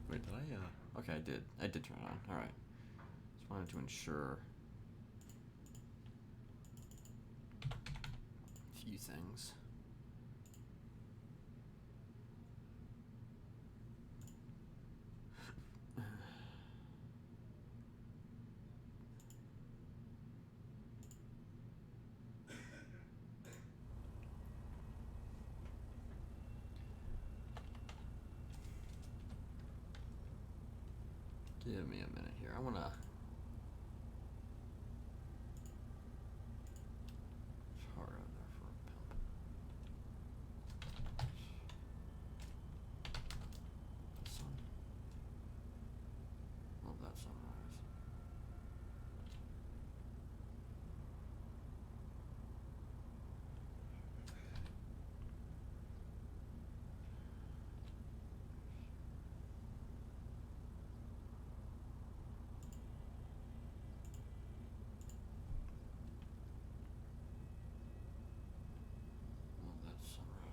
Wait, did I? Okay, I did. I did turn it on. All right. Just wanted to ensure a few things. Give me a minute here. I wanna. It's hard out there for a pimp. Sun. Love that sunrise. Love that sunrise.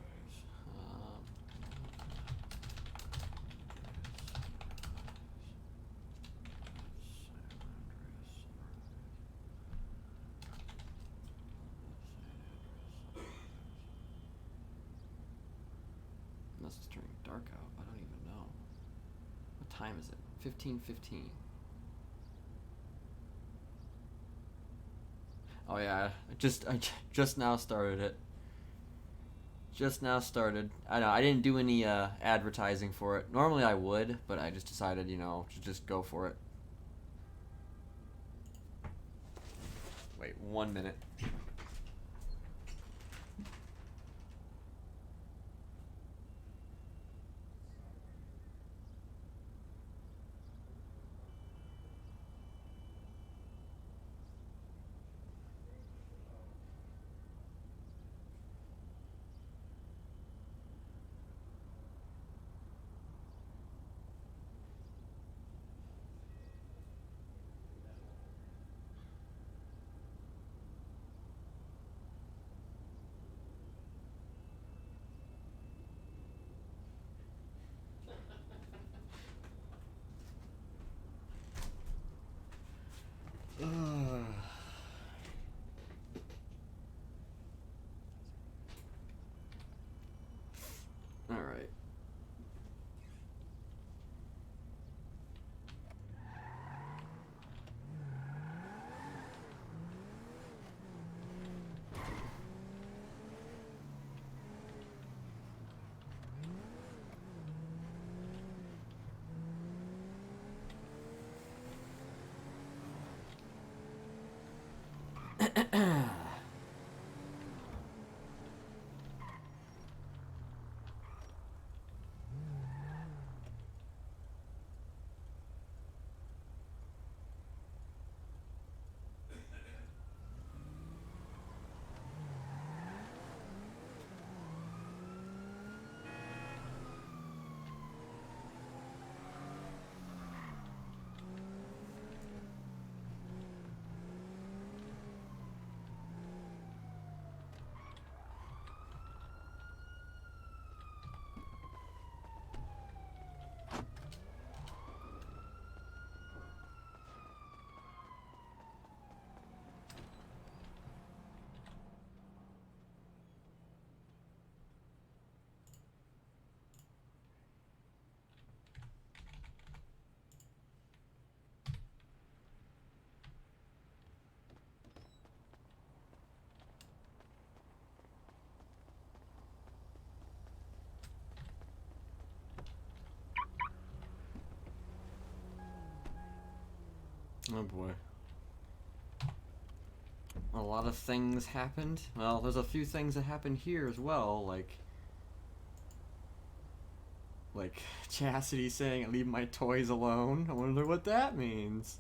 Unless it's turning dark out, I don't even know. What time is it? 15:15. Oh yeah, I just now started it. Just now started. I know I didn't do any advertising for it. Normally I would, but I just decided, to just go for it. Wait 1 minute. All right. Oh boy. A lot of things happened. Well, there's a few things that happened here as well, like Chastity saying leave my toys alone. I wonder what that means.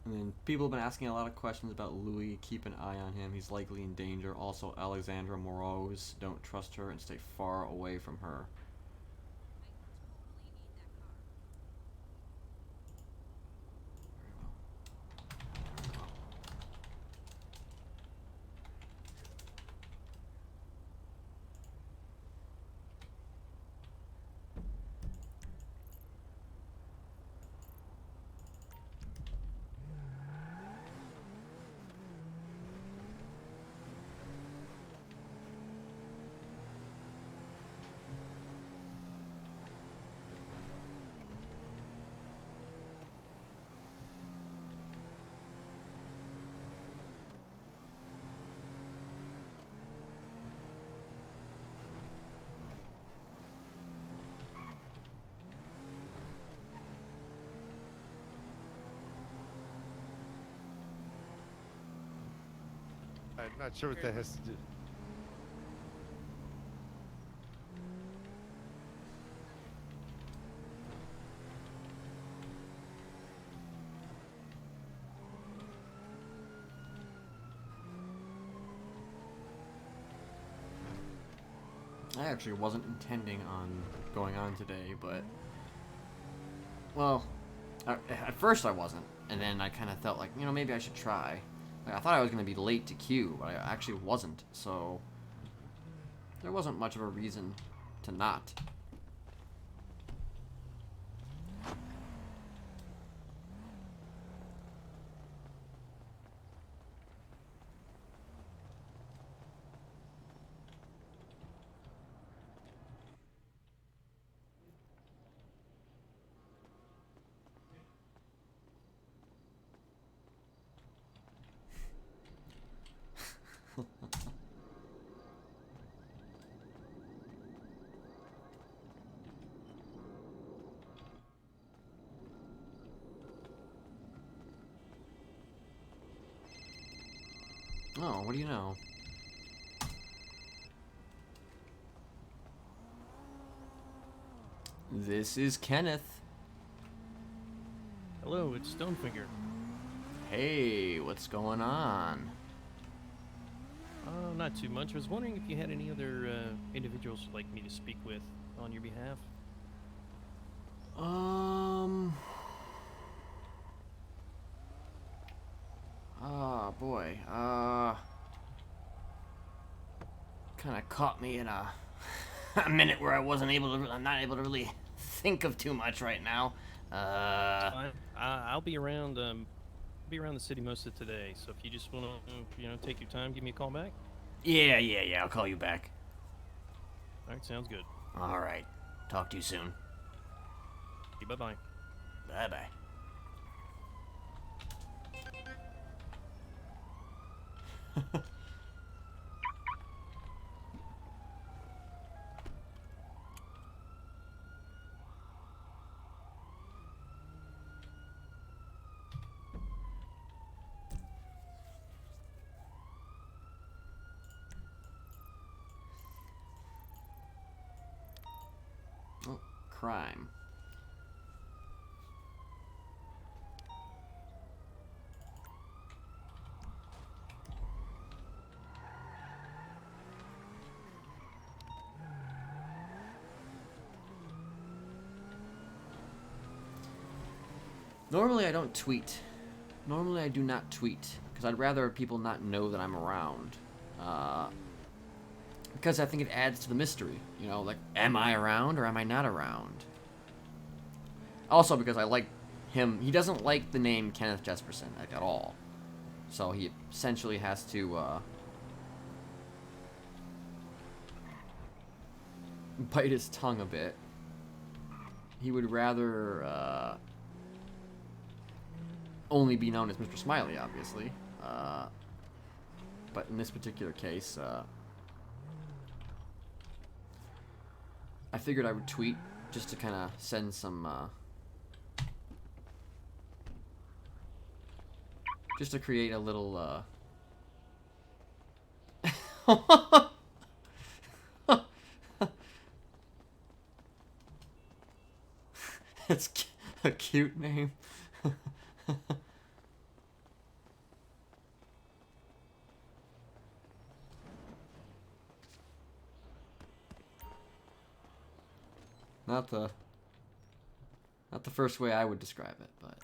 And then people have been asking a lot of questions about Louis. Keep an eye on him. He's likely in danger. Also, Alexandra Morose. Don't trust her and stay far away from her. I'm not sure what that has to do. I actually wasn't intending on going on today, but well, at first I wasn't, and then I kind of felt like, you know, maybe I should try. Like, I thought I was going to be late to queue, but I actually wasn't, so there wasn't much of a reason to not. Oh, what do you know? This is Kenneth. Hello, it's Stonefinger. Hey, what's going on? Not too much. I was wondering if you had any other individuals you'd like me to speak with on your behalf. Oh boy. Kind of caught me in a a minute where I'm not able to really think of too much right now. Fine. I'll be around. Be around the city most of today. So if you just want to, take your time, give me a call back. Yeah. I'll call you back. All right, sounds good. All right. Talk to you soon. Bye bye. Bye bye. Oh, crime. Normally I don't tweet. Normally I do not tweet, because I'd rather people not know that I'm around. Because I think it adds to the mystery. You know, like, am I around or am I not around? Also because I like him. He doesn't like the name Kenneth Jesperson, like, at all. So he essentially has to, bite his tongue a bit. He would rather, only be known as Mr. Smiley, obviously. But in this particular case, I figured I would tweet just to kind of send some, just to create a little, it's a cute name. Not the first way I would describe it, but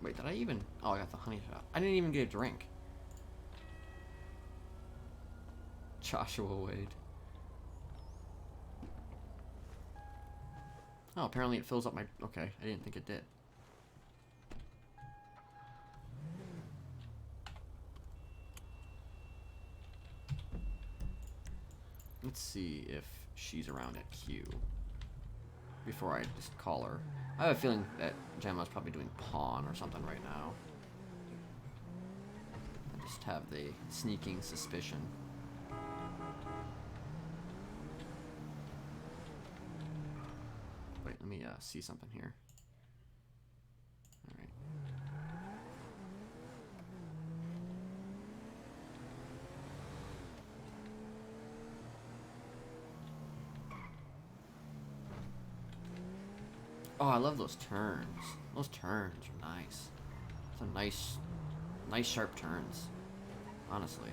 wait, did I even? Oh, I got the honey shot. I didn't even get a drink. Joshua Wade. Oh, apparently it fills up my... Okay, I didn't think it did. Let's see if she's around at Q before I just call her. I have a feeling that Gemma's probably doing pawn or something right now. I just have the sneaking suspicion. Wait, let me see something here. All right. Oh, I love those turns. Those turns are nice. Some nice sharp turns. Honestly.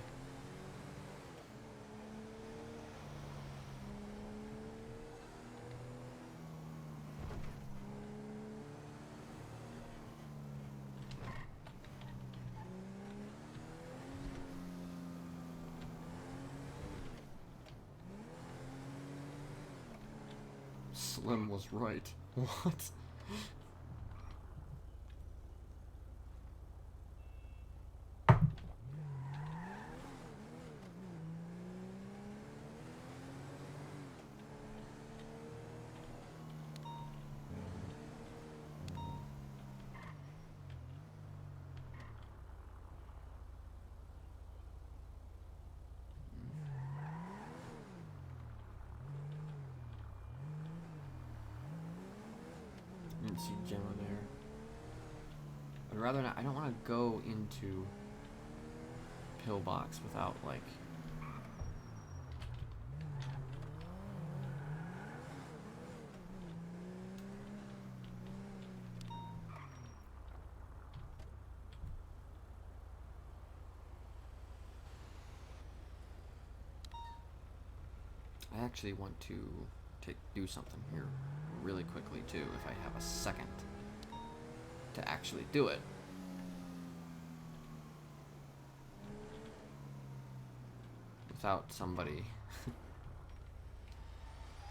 Slim was right. What? Didn't see Gemma there. I'd rather not. I don't want to go into pillbox without like. I actually want to do something here really quickly too, if I have a second to actually do it. Without somebody.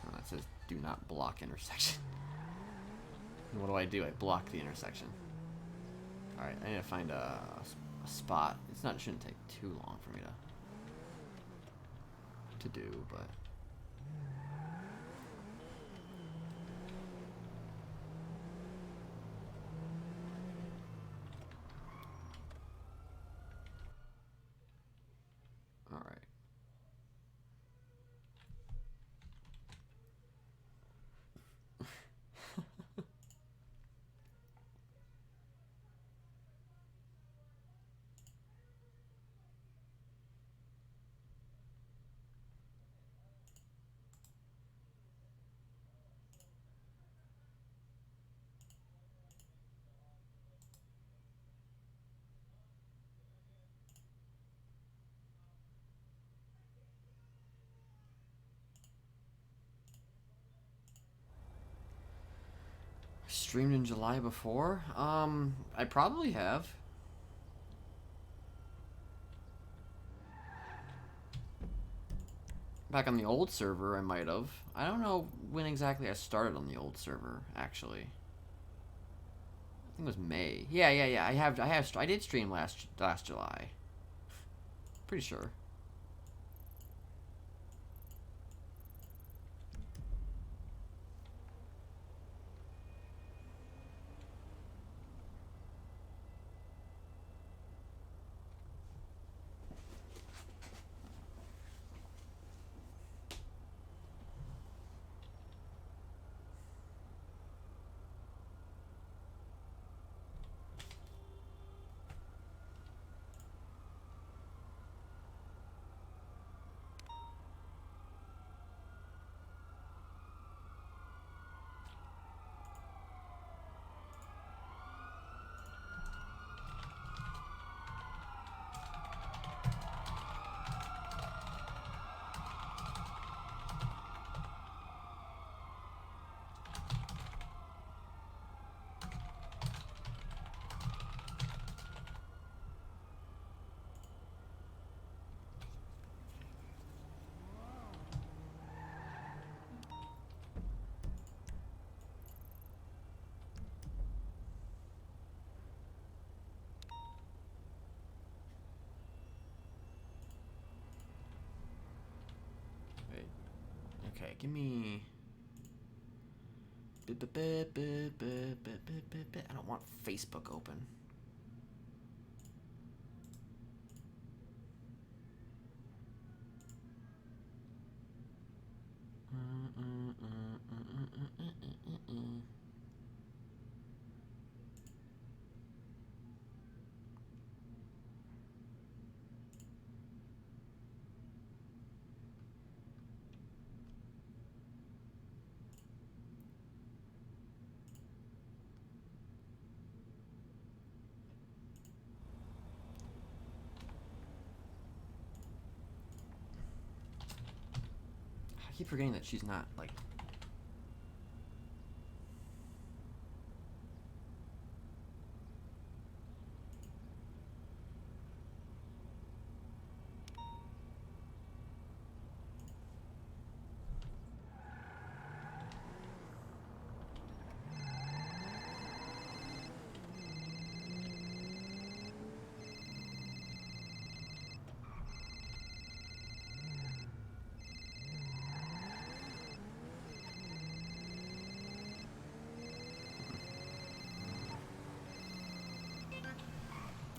Oh, that says do not block intersection. And what do? I block the intersection. Alright, I need to find a spot. It shouldn't take too long for me to do, but alright. Streamed in July before? I probably have. Back on the old server, I might have. I don't know when exactly I started on the old server, actually. I think it was May. Yeah. I did stream last July. Pretty sure. Okay, give me... I don't want Facebook open. I keep forgetting that she's not, like...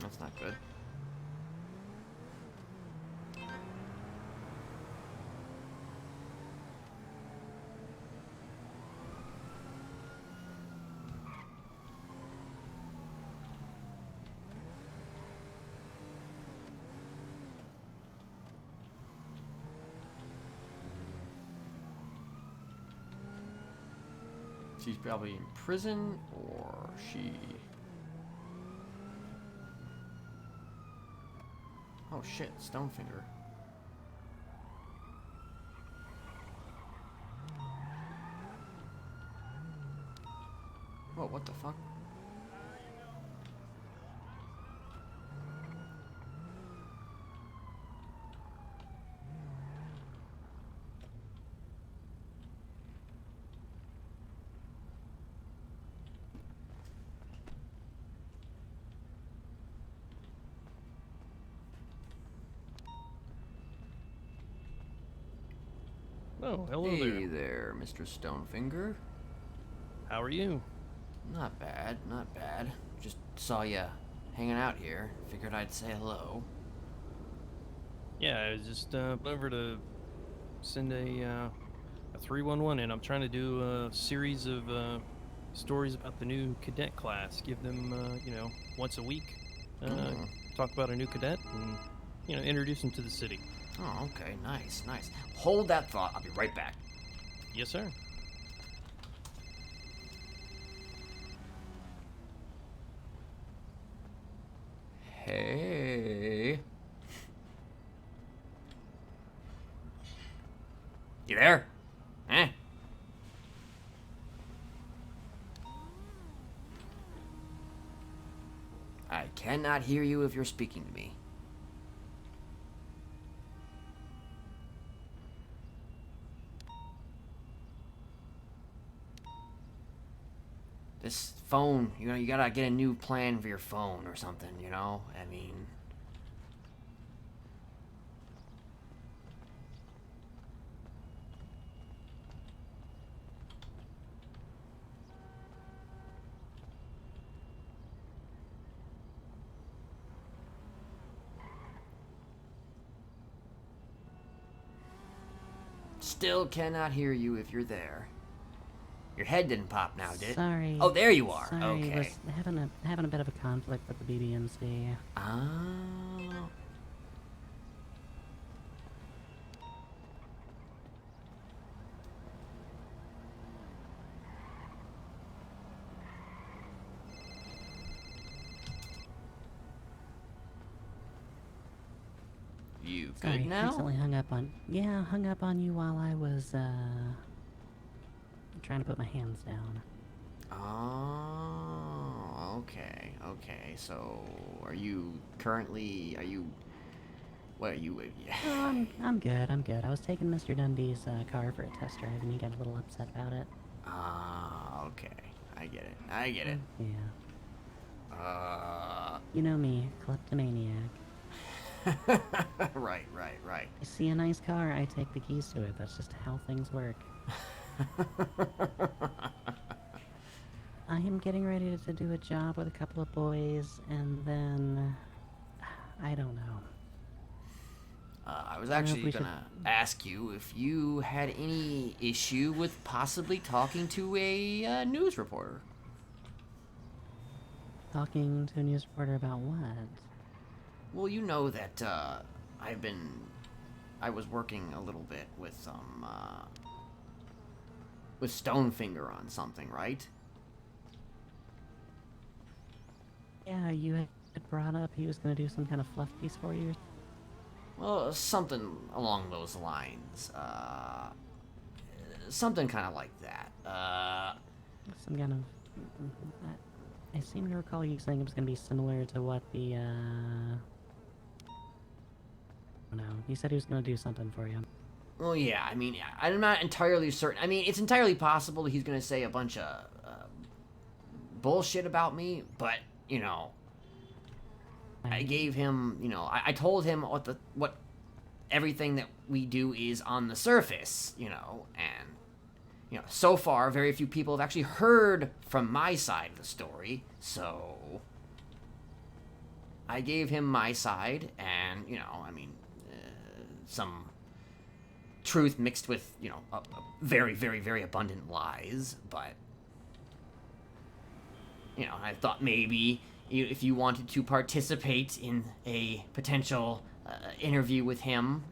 That's not good. She's probably in prison, or she... Oh shit, Stonefinger. Whoa, what the fuck? Oh, hello Hey there. there, Mr. Stonefinger. How are you? Not bad, not bad. Just saw ya hanging out here. Figured I'd say hello. Yeah, I was just over to send a 311 in. I'm trying to do a series of stories about the new cadet class. Give them, once a week. Talk about a new cadet and, introduce them to the city. Oh, okay, nice, nice. Hold that thought. I'll be right back. Yes, sir. Hey. You there? Eh? I cannot hear you if you're speaking to me. This phone, you gotta get a new plan for your phone or something, I mean... Still cannot hear you if you're there. Your head didn't pop now, did it? Sorry. Oh, there you are. Sorry, Okay. was having a bit of a conflict with the BB&C. Oh. You Sorry, good now? accidentally hung up on you while I was trying to put my hands down. Oh, okay, okay. So, what are you... I'm good. I was taking Mr. Dundee's car for a test drive, and he got a little upset about it. Ah, okay. I get it. Yeah. You know me, kleptomaniac. Right, right, right. I see a nice car, I take the keys to it. That's just how things work. I am getting ready to do a job with a couple of boys, and then... I don't know. I was I don't know if actually we should... gonna ask you if you had any issue with possibly talking to a news reporter. Talking to a news reporter about what? Well, you know that I was working a little bit with Stonefinger on something, right? Yeah, you had brought up he was gonna do some kind of fluff piece for you. Well, something along those lines. Something kind of like that. Some kind of... I seem to recall you saying it was gonna be similar to what the, no, he said he was gonna do something for you. Well, yeah, I mean, I'm not entirely certain. I mean, it's entirely possible that he's gonna say a bunch of bullshit about me, but, you know, I gave him, you know, I told him what everything that we do is on the surface, you know, and, you know, so far, very few people have actually heard from my side of the story, so I gave him my side, and, you know, I mean, some truth mixed with, you know, a very, very, very abundant lies, but, you know, I thought maybe if you wanted to participate in a potential interview with him,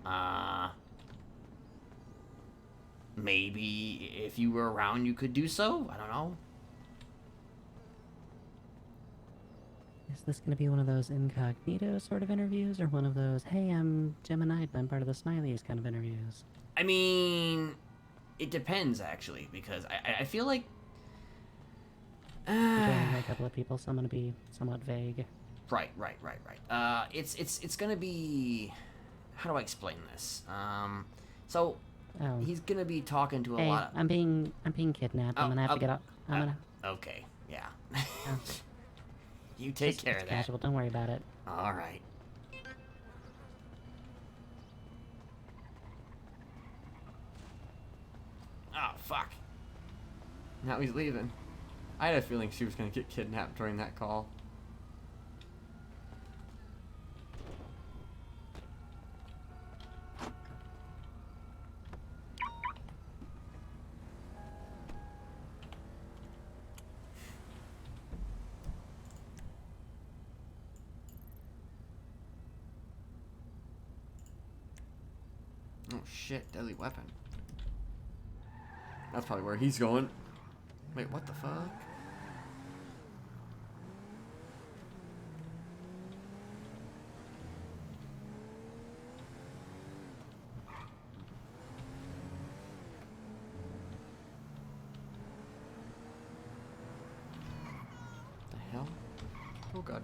maybe if you were around you could do so. I don't know. Is this gonna be one of those incognito sort of interviews, or one of those, hey, I'm Gemini, I'm part of the Smileys kind of interviews? I mean, it depends, actually, because I feel like... Joining a couple of people, so I'm gonna be somewhat vague. Right. It's gonna be... How do I explain this? So, Oh. he's gonna be talking to a Hey, lot of... I'm being kidnapped. I'm gonna have to get up. I'm gonna... Okay, yeah. Oh. You take care of that. Casual, don't worry about it. Alright. Oh, fuck. Now he's leaving. I had a feeling she was gonna get kidnapped during that call. Oh shit, deadly weapon. That's probably where he's going. Wait, what the fuck? The hell? Oh god.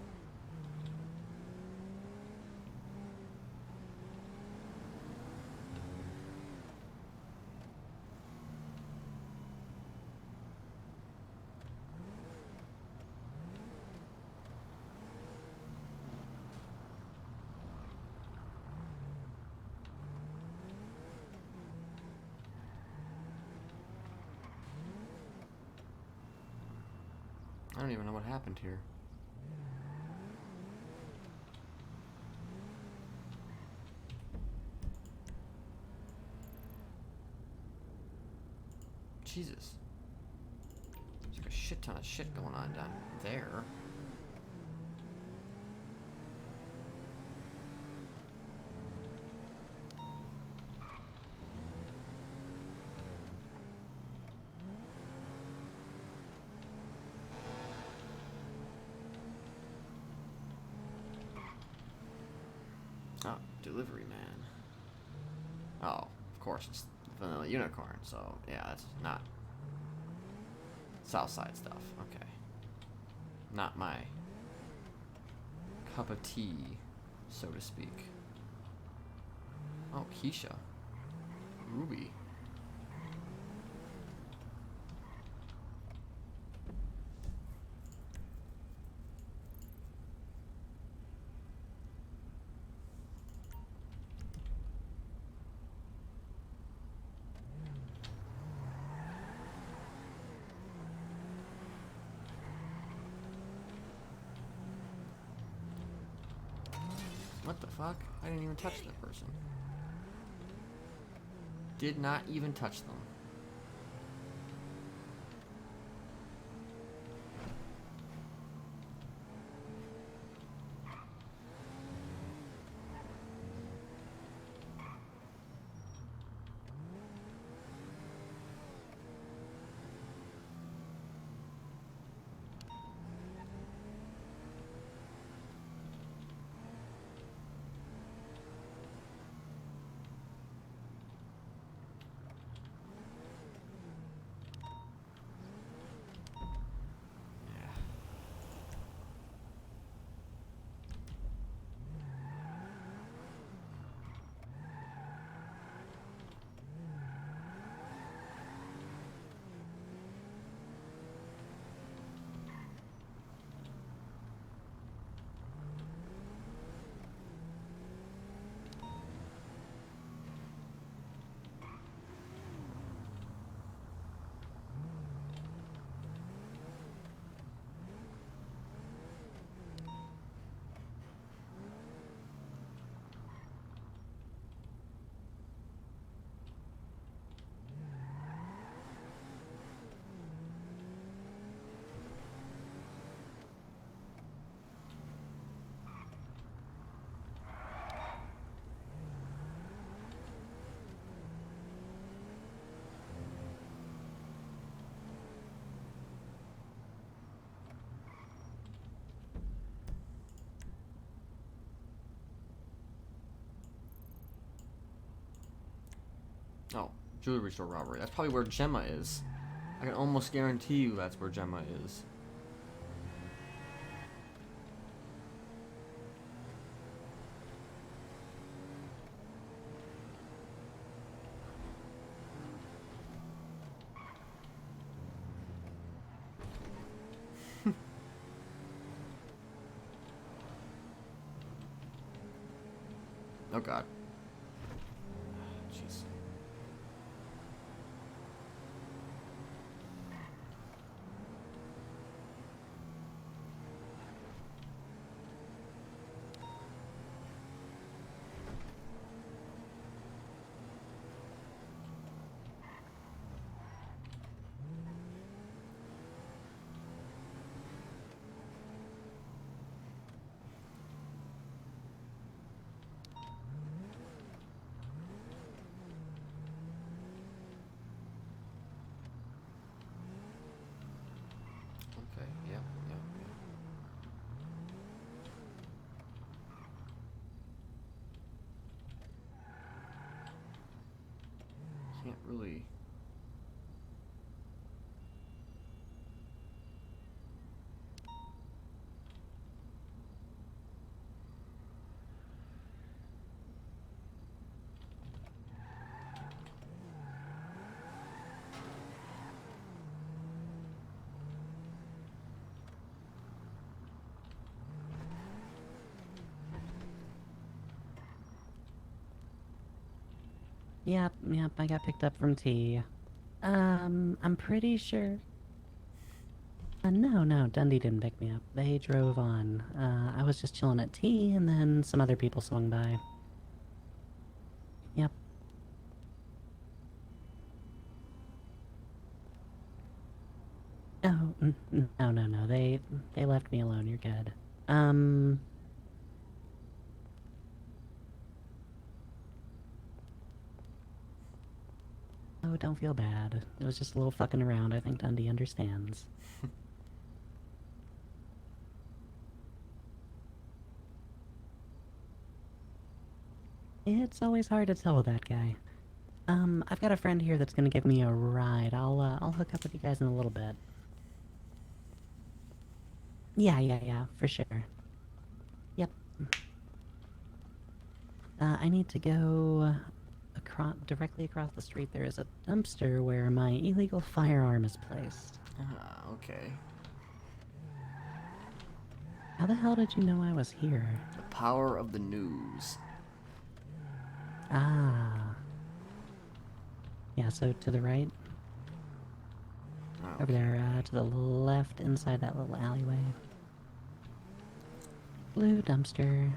I don't even know what happened here. Jesus. There's like a shit ton of shit going on down there. Oh, delivery man. Oh, of course, it's vanilla unicorn, so yeah, that's not Southside stuff. Okay. Not my cup of tea, so to speak. Oh, Keisha. Ruby. What the fuck? I didn't even touch that person. Did not even touch them. Oh, jewelry store robbery. That's probably where Gemma is. I can almost guarantee you that's where Gemma is. Oh god. Jeez. Okay, yep, yep, yep. Can't really. Yep, yep, I got picked up from T. I'm pretty sure... no, Dundee didn't pick me up. They drove on. I was just chilling at T, and then some other people swung by. Yep. Oh, no, they left me alone, you're good. Oh, don't feel bad. It was just a little fucking around. I think Dundee understands. It's always hard to tell with that guy. I've got a friend here that's gonna give me a ride. I'll hook up with you guys in a little bit. Yeah, for sure. Yep. I need to go directly across the street. There is a dumpster where my illegal firearm is placed. Ah, okay. How the hell did you know I was here? The power of the news. Ah. Yeah, so to the right. Oh, Over there, to the left, inside that little alleyway. Blue dumpster.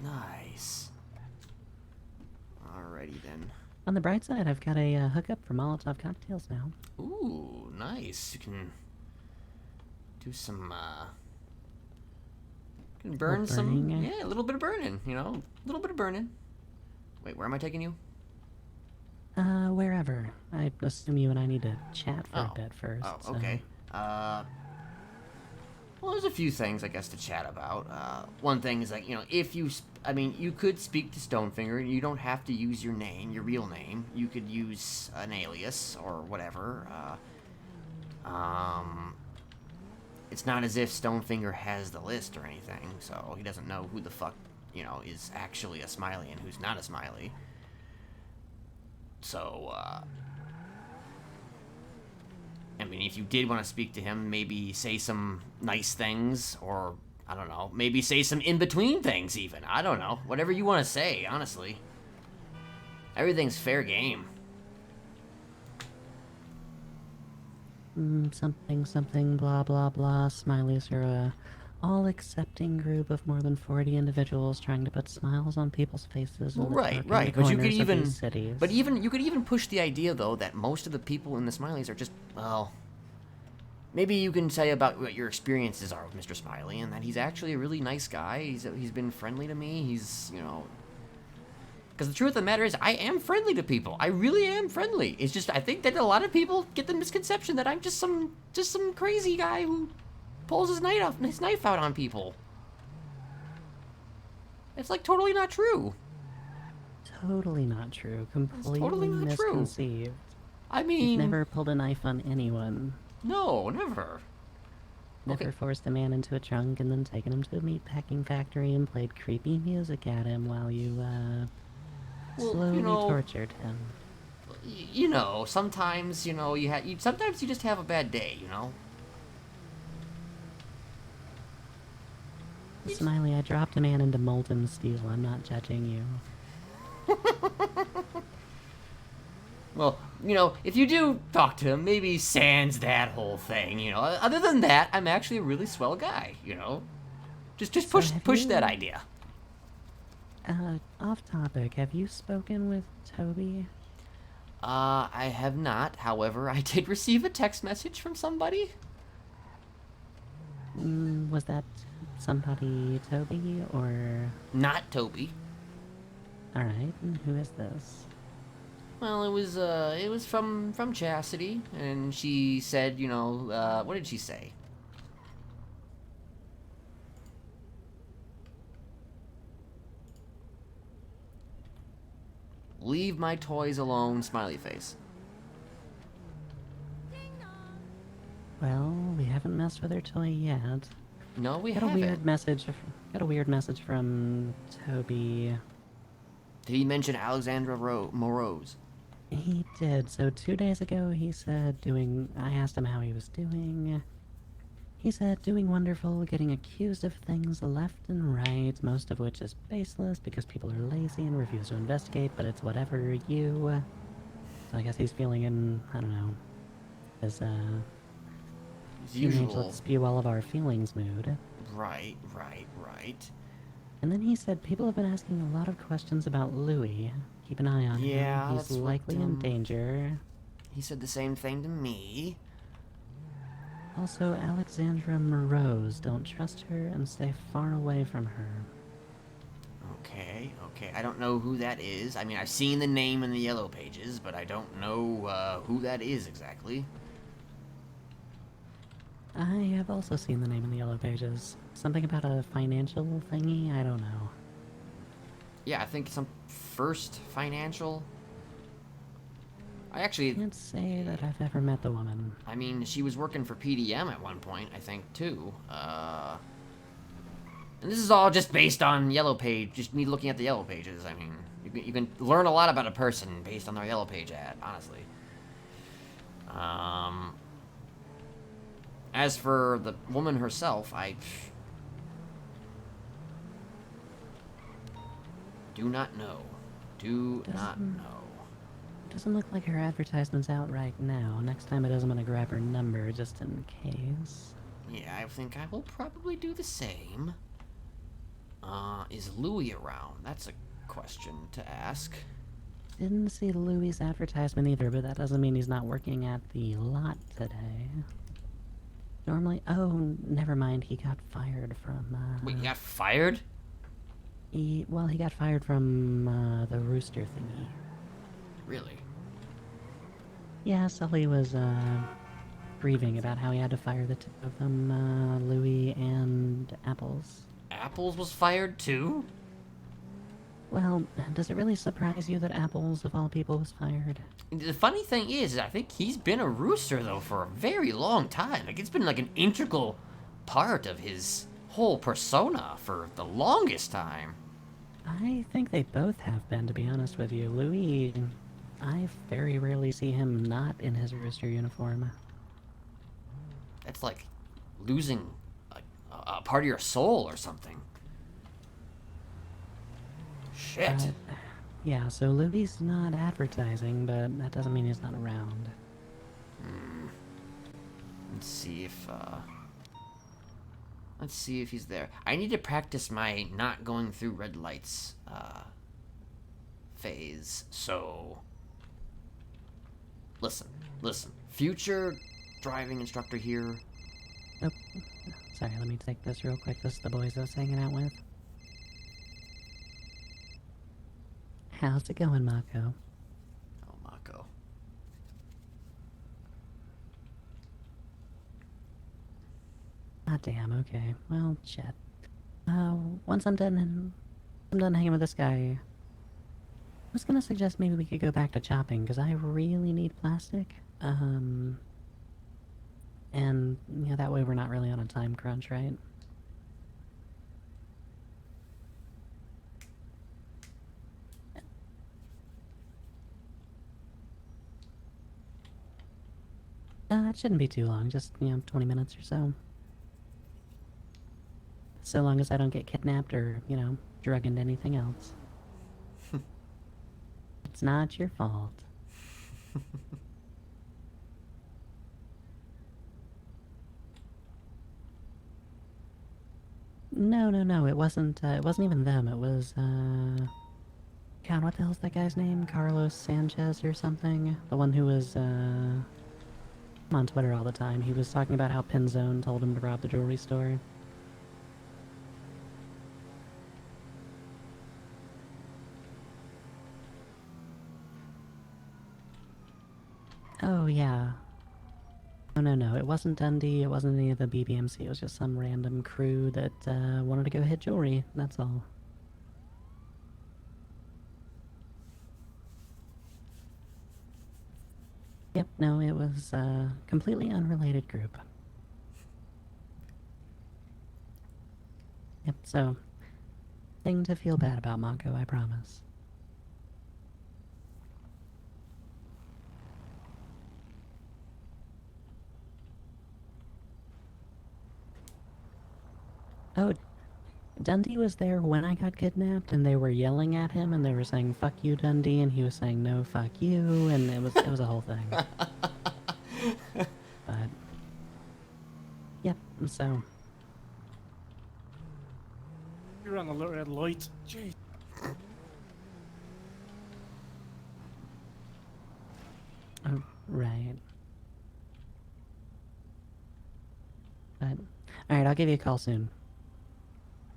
Nice. Alrighty then. On the bright side, I've got a hookup for Molotov cocktails now. Ooh, nice. You can do some, you can burn some, burning. yeah, a little bit of burning, you know, a little bit of burning. Wait, where am I taking you? Wherever. I assume you and I need to chat for a Oh. bit first. Oh, so- okay. Well, there's a few things, I guess, to chat about. One thing is, like, you know, if you, I mean, you could speak to Stonefinger. You don't have to use your name, your real name. You could use an alias or whatever. It's not as if Stonefinger has the list or anything, so he doesn't know who the fuck, you know, is actually a Smiley and who's not a Smiley. So, I mean, if you did want to speak to him, maybe say some nice things, or, I don't know, maybe say some in-between things, even. I don't know. Whatever you want to say, honestly. Everything's fair game. Something, blah, blah, blah. Smileys are a all-accepting group of more than 40 individuals trying to put smiles on people's faces in the Right. darkened But you could corners of even, these cities. you could even push the idea, though, that most of the people in the Smileys are just, well, maybe you can say about what your experiences are with Mr. Smiley, and that he's actually a really nice guy. He's been friendly to me. He's, you know, because the truth of the matter is, I am friendly to people. I really am friendly. It's just, I think that a lot of people get the misconception that I'm just some crazy guy who pulls his knife out on people. It's like totally not true. Totally not true. Completely totally not true. misconceived. I You've mean, never pulled a knife on anyone. no, never. Never Okay. forced a man into a trunk and then taken him to a meatpacking factory and played creepy music at him while you, Well, slowly you know, tortured him. You know, sometimes, you know, sometimes you just have a bad day, you know? Smiley, I dropped a man into molten steel. I'm not judging you. Well, you know, if you do talk to him, maybe sans that whole thing, you know? Other than that, I'm actually a really swell guy, you know? Just push have push you- that idea. Off topic, have you spoken with Toby? I have not. However, I did receive a text message from somebody. Was that somebody Toby, or... Not Toby. Alright, and who is this? Well, it was from Chastity, and she said, you know, what did she say? Leave my toys alone, smiley face. Well, we haven't messed with her toy yet. No, we Got a haven't. weird message. Got a weird message from Toby. Did he mention Alexandra Morose? He did. So 2 days ago, he said I asked him how he was doing. He said doing wonderful, getting accused of things left and right, most of which is baseless because people are lazy and refuse to investigate, but it's whatever you. So I guess he's feeling in, I don't know, his, As teenage usual. let's spew all of our feelings mood. Right. And then he said people have been asking a lot of questions about Louis. Keep an eye on Yeah, him. He's that's what, likely in danger. He said the same thing to me. Also, Alexandra Morose. Don't trust her and stay far away from her. Okay. I don't know who that is. I mean, I've seen the name in the yellow pages, but I don't know who that is exactly. I have also seen the name in the yellow pages. Something about a financial thingy? I don't know. Yeah, I think some First Financial. I actually, Can't say that I've ever met the woman. I mean, she was working for PDM at one point, I think, too. And this is all just based on yellow page, just me looking at the yellow pages. I mean, you can learn a lot about a person based on their yellow page ad, honestly. As for the woman herself, I do not know. Do not know. Doesn't look like her advertisement's out right now. Next time it is, I'm gonna grab her number just in case. Yeah, I think I will probably do the same. Is Louis around? That's a question to ask. Didn't see Louis' advertisement either, but that doesn't mean he's not working at the lot today. Normally, oh, never mind, he got fired from, Wait, you got fired? he got fired from, the rooster thingy. Really? Yeah, Sully was, grieving about how he had to fire the two of them, Louis and Apples. Apples was fired too? Well, does it really surprise you that Apples, of all people, was fired? The funny thing is, I think he's been a rooster, though, for a very long time. Like, it's been, like, an integral part of his whole persona for the longest time. I think they both have been, to be honest with you. Louis, I very rarely see him not in his rooster uniform. That's like losing a part of your soul or something. Shit. Yeah, so Louis not advertising, but that doesn't mean he's not around. Let's see if he's there. I need to practice my not going through red lights phase. So listen. Future driving instructor here. Oh, sorry, let me take this real quick. This is the boys I was hanging out with. How's it going, Mako? Oh, Mako. Ah, damn, okay. Well, shit. Once I'm done hanging with this guy, I was gonna suggest maybe we could go back to chopping, because I really need plastic. And, you know, that way we're not really on a time crunch, right? It shouldn't be too long, just, 20 minutes or so. So long as I don't get kidnapped or, drug into anything else. It's not your fault. No, it wasn't even them, it was, God, what the hell's that guy's name? Carlos Sanchez or something? The one who was, I'm on Twitter all the time. He was talking about how Pinzone told him to rob the jewelry store. Oh, yeah. Oh, no, it wasn't Dundee, it wasn't any of the BBMC, it was just some random crew that, wanted to go hit jewelry, that's all. Yep, no, it was a completely unrelated group. Yep, so, thing to feel bad about, Mako, I promise. Oh, Dundee was there when I got kidnapped, and they were yelling at him, and they were saying, "Fuck you, Dundee," and he was saying, "No, fuck you," and it was a whole thing. But, yep, so... You're on the red light. Jeez. Oh, right. But, alright, I'll give you a call soon.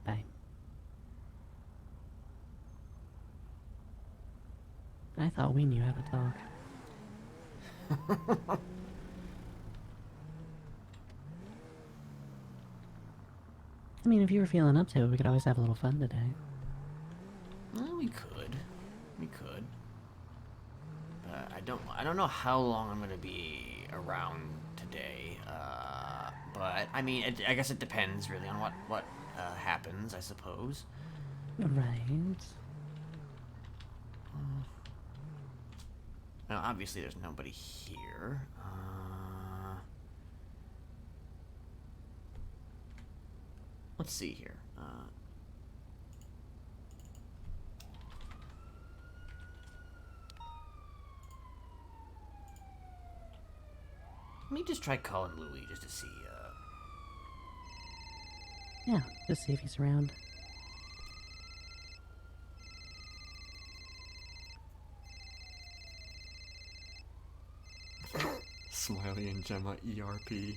Bye. I thought we knew how to talk. I mean, if you were feeling up to it, we could always have a little fun today. Well, we could. But I don't know how long I'm gonna be around today. But I mean, I guess it depends really on what happens, I suppose. Right. Now, obviously, there's nobody here. Let's see here. Let me just try calling Louis just to see. Yeah, just see if he's around. Smiley and Gemma ERP.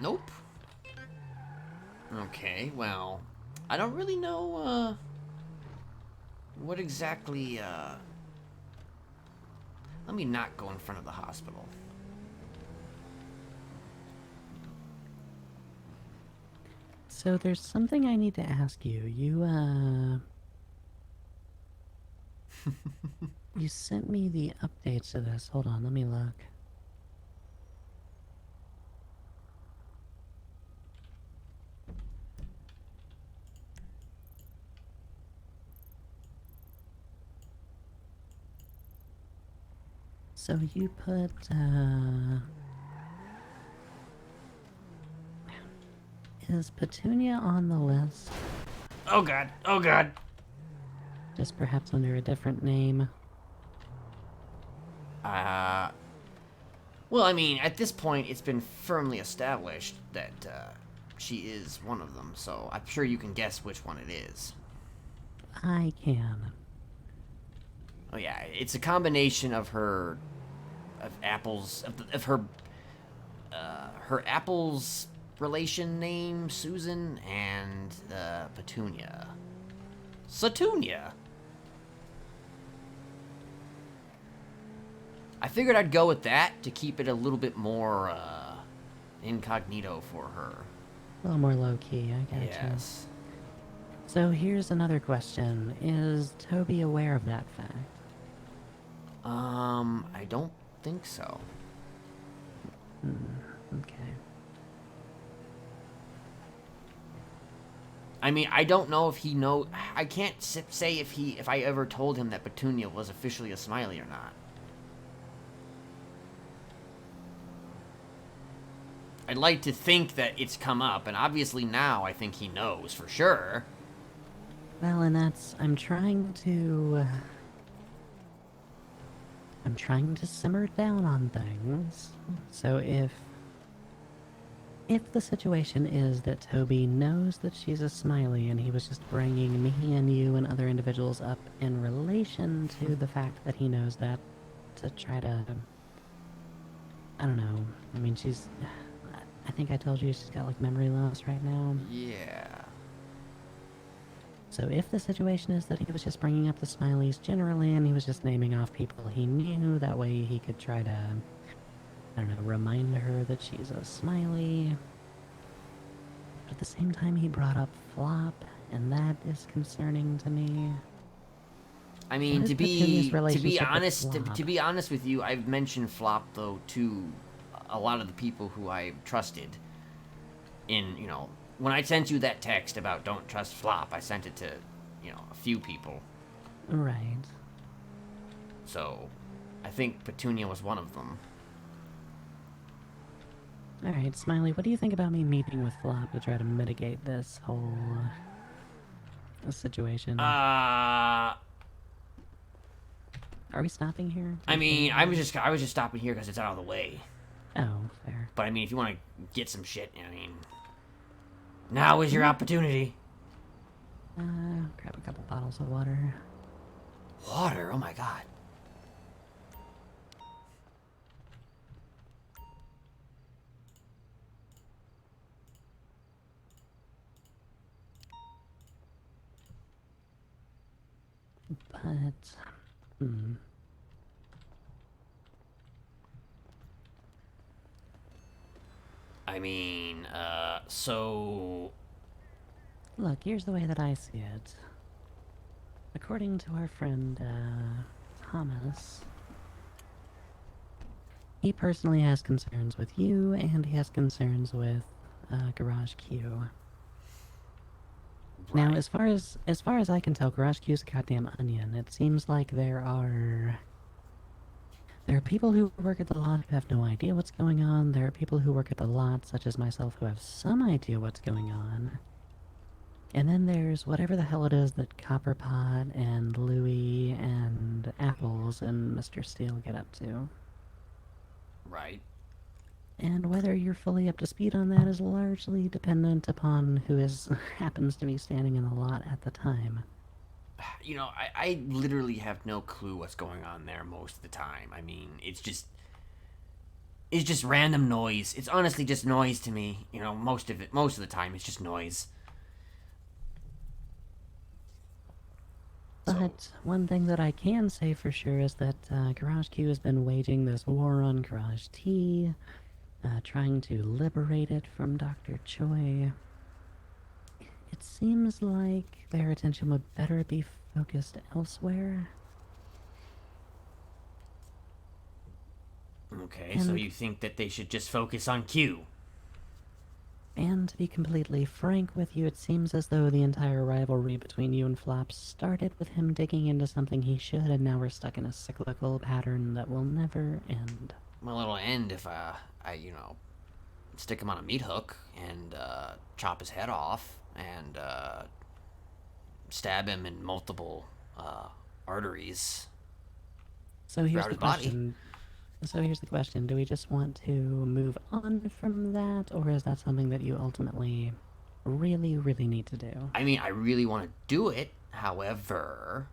Nope. Okay, well, I don't really know, what exactly, let me not go in front of the hospital. So there's something I need to ask you. You sent me the updates to this. Hold on, let me look. So you put, is Petunia on the list? Oh god, oh god. Just perhaps under a different name? Well, I mean, at this point, it's been firmly established that, she is one of them, so I'm sure you can guess which one it is. I can. Oh yeah, it's a combination of her, of Apple's, of her, her Apple's relation name, Susan, and, Petunia. Satunia! I figured I'd go with that to keep it a little bit more, incognito for her. A little more low-key, I gotcha. Yes. So here's another question. Is Toby aware of that fact? I don't think so. Okay. I mean, I don't know if he I can't say if I ever told him that Petunia was officially a Smiley or not. I'd like to think that it's come up, and obviously now I think he knows for sure. Well, and that's... I'm trying to simmer down on things. So if the situation is that Toby knows that she's a Smiley and he was just bringing me and you and other individuals up in relation to the fact that he knows that to try to... I don't know. I mean, she's... I think I told you she's got, like, memory loss right now. Yeah. So if the situation is that he was just bringing up the Smileys generally and he was just naming off people he knew, that way he could try to, I don't know, remind her that she's a Smiley. But at the same time he brought up Flop, and that is concerning to me. I mean, What to is be Petunia's relationship honest, with Flop? to be honest with you, I've mentioned Flop though to a lot of the people who I trusted. In, you know, when I sent you that text about don't trust Flop, I sent it to, you know, a few people. Right. So, I think Petunia was one of them. Alright, Smiley, what do you think about me meeting with Flop to try to mitigate this whole situation? Are we stopping here? I mean, I was just stopping here because it's out of the way. Oh, fair. But I mean, if you want to get some shit, I mean, now is your opportunity. Grab a couple bottles of water. Water? Oh my god. But, I mean, so... Look, here's the way that I see it. According to our friend, Thomas, he personally has concerns with you, and he has concerns with, Garage Q. Right. Now, as far as I can tell, Garage Q's a goddamn onion. It seems like there are people who work at the lot who have no idea what's going on. There are people who work at the lot, such as myself, who have some idea what's going on. And then there's whatever the hell it is that Copperpot and Louie and Apples and Mr. Steele get up to. Right. And whether you're fully up to speed on that is largely dependent upon who is happens to be standing in the lot at the time. You know, I literally have no clue what's going on there most of the time. I mean, it's just random noise. It's honestly just noise to me. You know, most of the time, it's just noise. So, But one thing that I can say for sure is that Garage Q has been waging this war on Garage T, trying to liberate it from Dr. Choi. It seems like their attention would better be focused elsewhere. okay, so you think that they should just focus on Q? And to be completely frank with you, it seems as though the entire rivalry between you and Flops started with him digging into something he should, and now we're stuck in a cyclical pattern that will never end. Well, it'll end if stick him on a meat hook and chop his head off and stab him in multiple arteries. So here's throughout the his body. question. So here's the question. Do we just want to move on from that, or is that something that you ultimately really, really need to do? I mean, I really want to do it. However,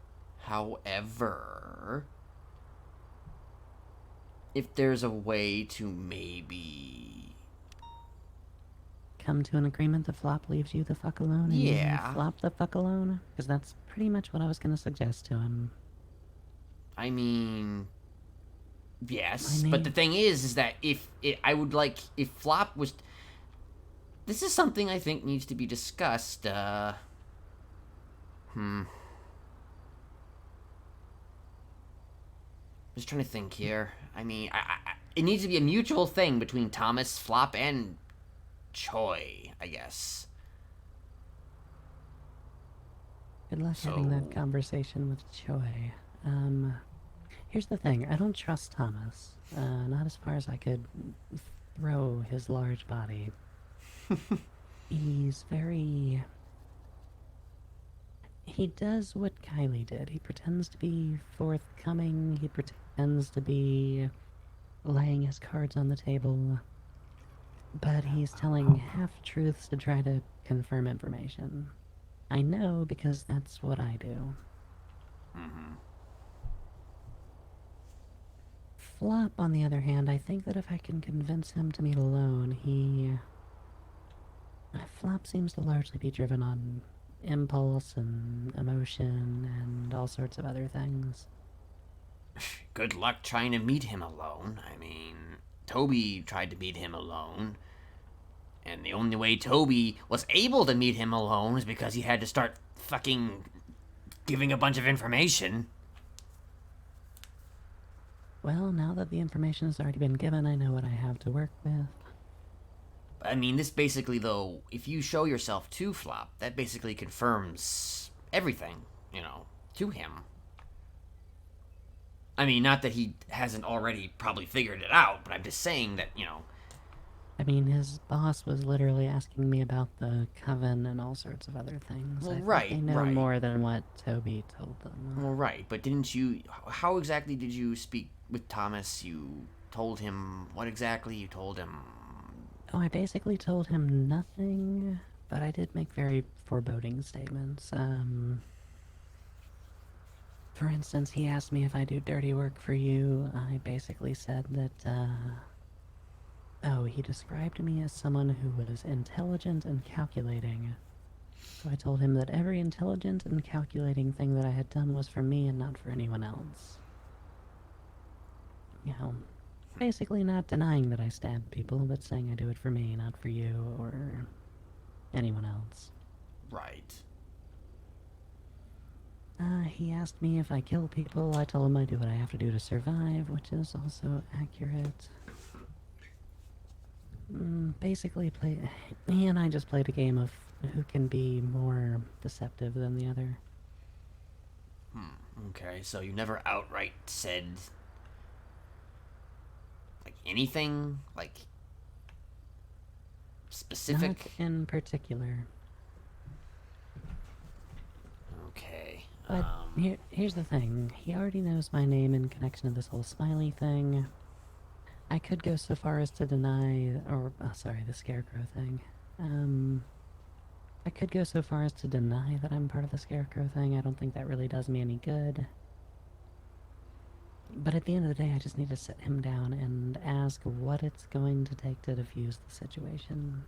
if there's a way to maybe... Come to an agreement that Flop leaves you the fuck alone and Yeah. you Flop the fuck alone? Because that's pretty much what I was going to suggest to him. I mean... Yes, My but name- the thing is that if Flop was... This is something I think needs to be discussed, Just trying to think here. I mean, it needs to be a mutual thing between Thomas, Flop, and Choi, I guess. Good luck having that So- conversation with Choi. Here's the thing. I don't trust Thomas. Not as far as I could throw his large body. He's very... He does what Kylie did. He pretends to be forthcoming. He pretends to be laying his cards on the table. But he's telling half-truths to try to confirm information. I know because that's what I do. Flop, on the other hand, I think that if I can convince him to meet alone, Flop seems to largely be driven on impulse and emotion and all sorts of other things. Good luck trying to meet him alone. I mean, Toby tried to meet him alone. And the only way Toby was able to meet him alone is because he had to start fucking giving a bunch of information. Well, now that the information has already been given, I know what I have to work with. I mean, this basically, though, if you show yourself to Flop, that basically confirms everything, to him. I mean, not that he hasn't already probably figured it out, but I'm just saying that, I mean, his boss was literally asking me about the coven and all sorts of other things. Well, I think right, they know right. more than what Toby told them. Well, right, but didn't you... How exactly did you speak with Thomas? You told him... What exactly? You told him... Oh, I basically told him nothing, but I did make very foreboding statements. For instance, he asked me if I do dirty work for you. I basically said that, Oh, he described me as someone who was intelligent and calculating. So I told him that every intelligent and calculating thing that I had done was for me and not for anyone else. Basically not denying that I stabbed people, but saying I do it for me, not for you or anyone else. Right. He asked me if I kill people. I told him I do what I have to do to survive, which is also accurate. Basically, he and I just played a game of who can be more deceptive than the other. Okay, so you never outright said... anything? Specific? Not in particular. Okay. But here's the thing. He already knows my name in connection to this whole Smiley thing. I could go so far as to deny, or, sorry, the scarecrow thing. I could go so far as to deny that I'm part of the scarecrow thing. I don't think that really does me any good. But at the end of the day, I just need to sit him down and ask what it's going to take to defuse the situation.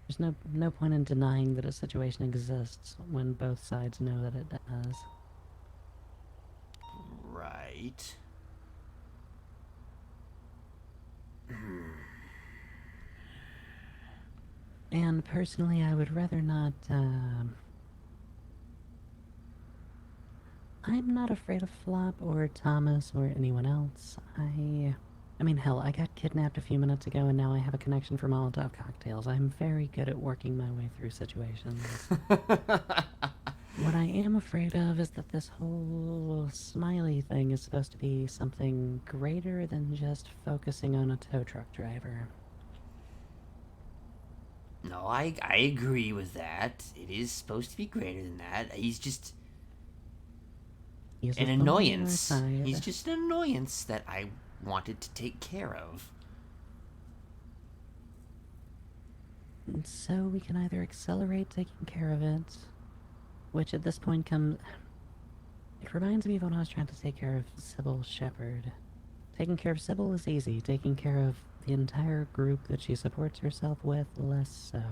There's no point in denying that a situation exists when both sides know that it does. Right. And personally, I would rather not, I'm not afraid of Flop or Thomas or anyone else. I mean, hell, I got kidnapped a few minutes ago and now I have a connection for Molotov cocktails. I'm very good at working my way through situations. What I am afraid of is that this whole Smiley thing is supposed to be something greater than just focusing on a tow truck driver. No, I agree with that. It is supposed to be greater than that. He's just He's an a thorn in our annoyance. side. He's just an annoyance that I wanted to take care of. And so we can either accelerate taking care of it, which at this point comes... It reminds me of when I was trying to take care of Sybil Shepherd. Taking care of Sybil is easy. Taking care of the entire group that she supports herself with, less so.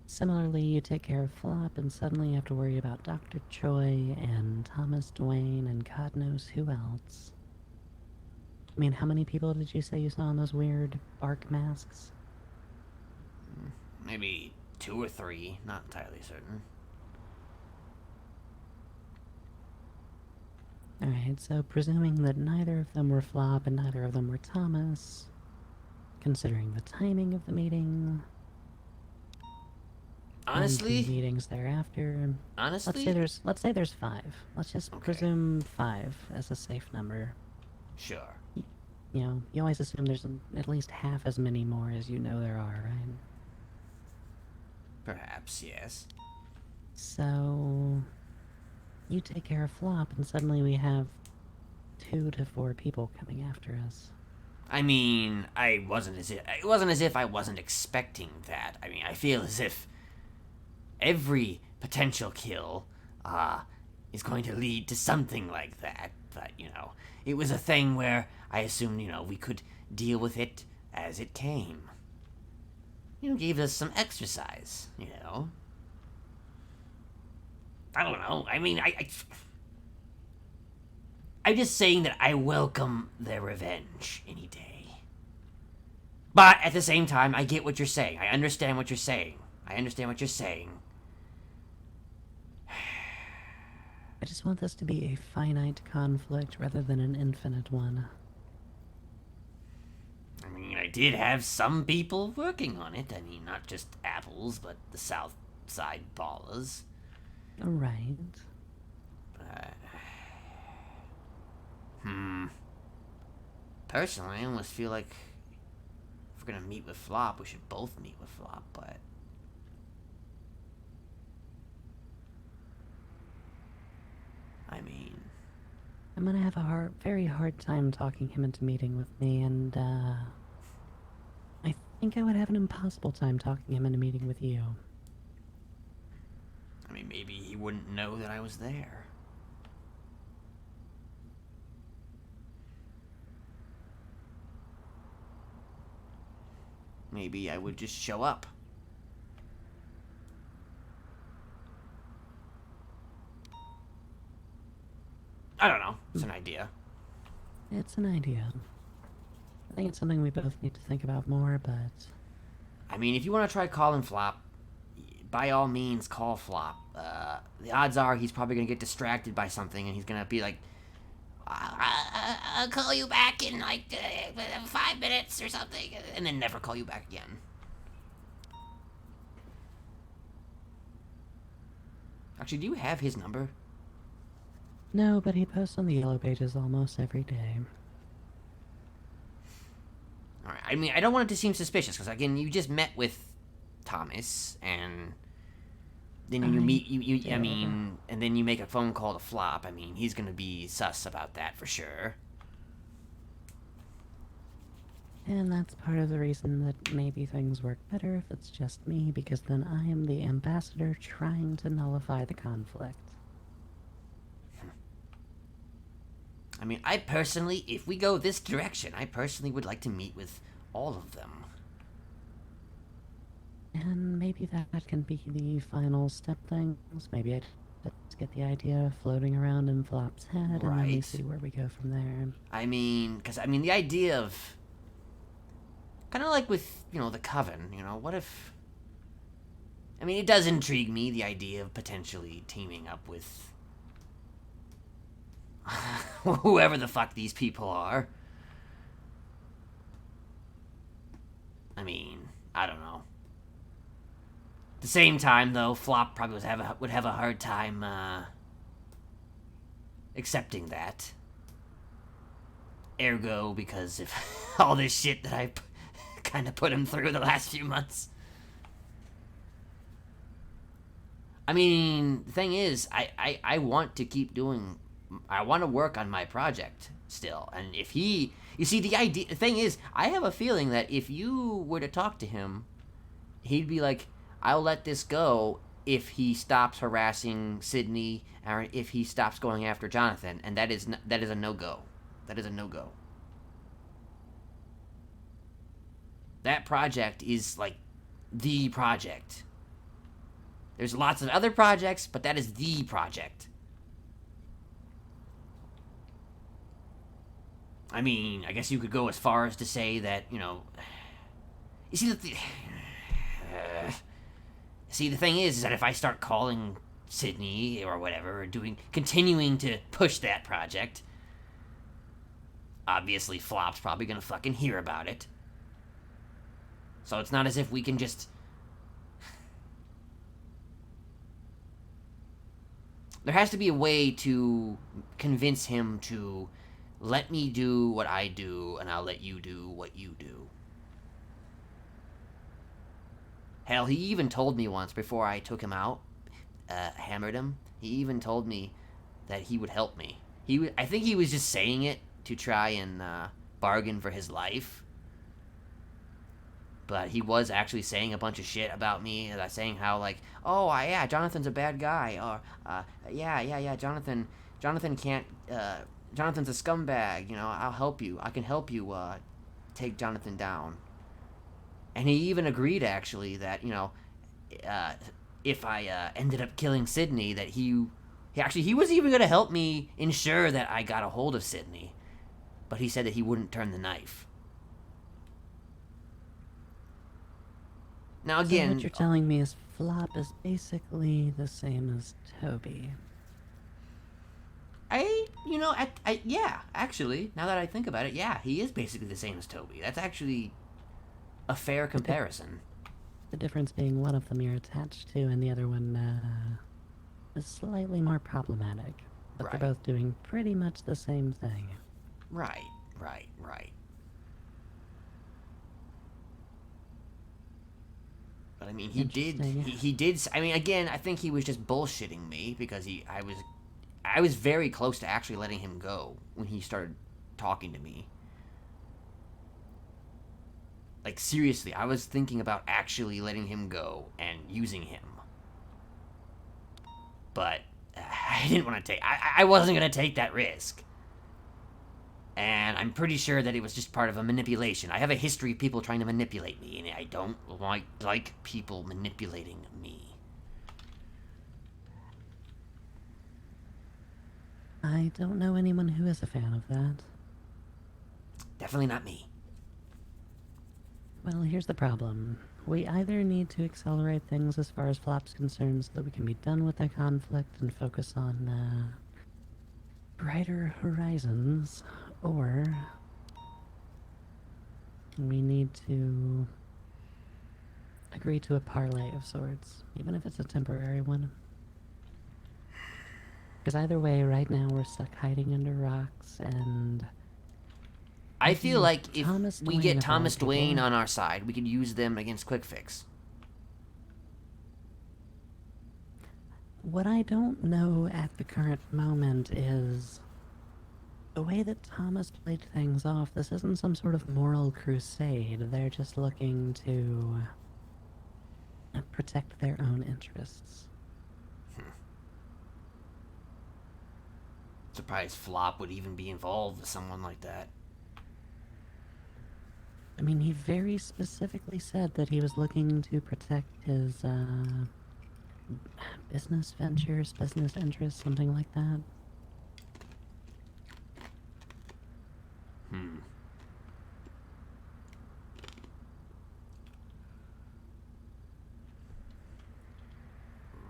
Similarly, you take care of Flop, and suddenly you have to worry about Dr. Choi and Thomas Dwayne and God knows who else. I mean, how many people did you say you saw in those weird bark masks? Maybe 2 or 3, not entirely certain. Alright, so presuming that neither of them were Flop and neither of them were Thomas, considering the timing of the meeting, Honestly, and the meetings thereafter, honestly, let's say there's 5. Let's just Okay. presume 5 as a safe number. sure. You know, you always assume there's at least half as many more as you know there are, right? Perhaps, yes. So, you take care of Flop, and suddenly we have 2 to 4 people coming after us. I mean, it wasn't as if I wasn't expecting that. I mean, I feel as if every potential kill is going to lead to something like that. But, it was a thing where I assumed, we could deal with it as it came. Gave us some exercise, I don't know. I mean, I'm just saying that I welcome their revenge any day. But at the same time, I get what you're saying. I understand what you're saying. I just want this to be a finite conflict rather than an infinite one. I mean, I did have some people working on it. I mean, not just Apples, but the South Side Ballers. Right. Personally, I almost feel like if we're gonna meet with Flop, we should both meet with Flop, but... I mean... I'm gonna have a very hard time talking him into meeting with me, and, I think I would have an impossible time talking him into meeting with you. I mean, maybe he wouldn't know that I was there. Maybe I would just show up. I don't know. It's an idea. It's an idea. I think it's something we both need to think about more, but... I mean, if you want to try calling Flop, by all means, call Flop. The odds are he's probably going to get distracted by something, and he's going to be like, I'll call you back in, 5 minutes or something, and then never call you back again. Actually, do you have his number? No, but he posts on the Yellow Pages almost every day. Alright, I mean, I don't want it to seem suspicious, because, again, you just met with Thomas, and then you meet, and then you make a phone call to Flop. I mean, he's gonna be sus about that for sure. And that's part of the reason that maybe things work better if it's just me, because then I am the ambassador trying to nullify the conflict. I mean, I personally, if we go this direction, I personally would like to meet with all of them. And maybe that can be the final step things. Maybe I just get the idea floating around in Flop's head, and then we Right. see where we go from there. I mean, the idea of... Kind of like with, the Coven, what if... I mean, it does intrigue me, the idea of potentially teaming up with... whoever the fuck these people are. I mean, I don't know. At the same time, though, Flop probably would have a hard time, accepting that. Ergo, because of all this shit that I kind of put him through the last few months. I mean, the thing is, I want to keep doing... I want to work on my project still. And if he... You see, the thing is, I have a feeling that if you were to talk to him, he'd be like, I'll let this go if he stops harassing Sydney, or if he stops going after Jonathan. And that is a no-go. That is a no-go. That project is, like, the project. There's lots of other projects, but that is the project. I mean, I guess you could go as far as to say that, you see, the thing is that if I start calling Sydney or whatever, or continuing to push that project, obviously Flop's probably gonna fucking hear about it. So it's not as if we can just... There has to be a way to convince him to let me do what I do, and I'll let you do what you do. Hell, he even told me once, before I took him out, hammered him, he even told me that he would help me. I think he was just saying it to try and bargain for his life. But he was actually saying a bunch of shit about me, saying how, like, oh, yeah, Jonathan's a bad guy, or, yeah, Jonathan can't, Jonathan's a scumbag, I'll help you, I can help you, take Jonathan down. And he even agreed, actually, that, if I, ended up killing Sydney, that he was even gonna help me ensure that I got a hold of Sydney. But he said that he wouldn't turn the knife. Now again... So what you're telling me is Flop is basically the same as Toby. yeah, actually, now that I think about it, yeah, he is basically the same as Toby. That's actually a fair comparison. The difference being one of them you're attached to and the other one, is slightly more problematic. But Right. they're both doing pretty much the same thing. Right. But I mean, he did, I mean, again, I think he was just bullshitting me, because I was very close to actually letting him go when he started talking to me. Like, seriously, I was thinking about actually letting him go and using him. But I didn't want to I wasn't going to take that risk. And I'm pretty sure that it was just part of a manipulation. I have a history of people trying to manipulate me, and I don't like people manipulating me. I don't know anyone who is a fan of that. Definitely not me. Well, here's the problem. We either need to accelerate things as far as Flop's concerned so that we can be done with the conflict and focus on, brighter horizons, or we need to agree to a parlay of sorts, even if it's a temporary one. Because either way, right now we're stuck hiding under rocks, and I feel like if Thomas we Dwayne get of all Thomas Dwayne people. on our side, we could use them against Quick Fix. What I don't know at the current moment is the way that Thomas played things off, this isn't some sort of moral crusade. They're just looking to protect their own interests. Surprised Flop would even be involved with someone like that. I mean, he very specifically said that he was looking to protect his, business ventures, business interests, something like that.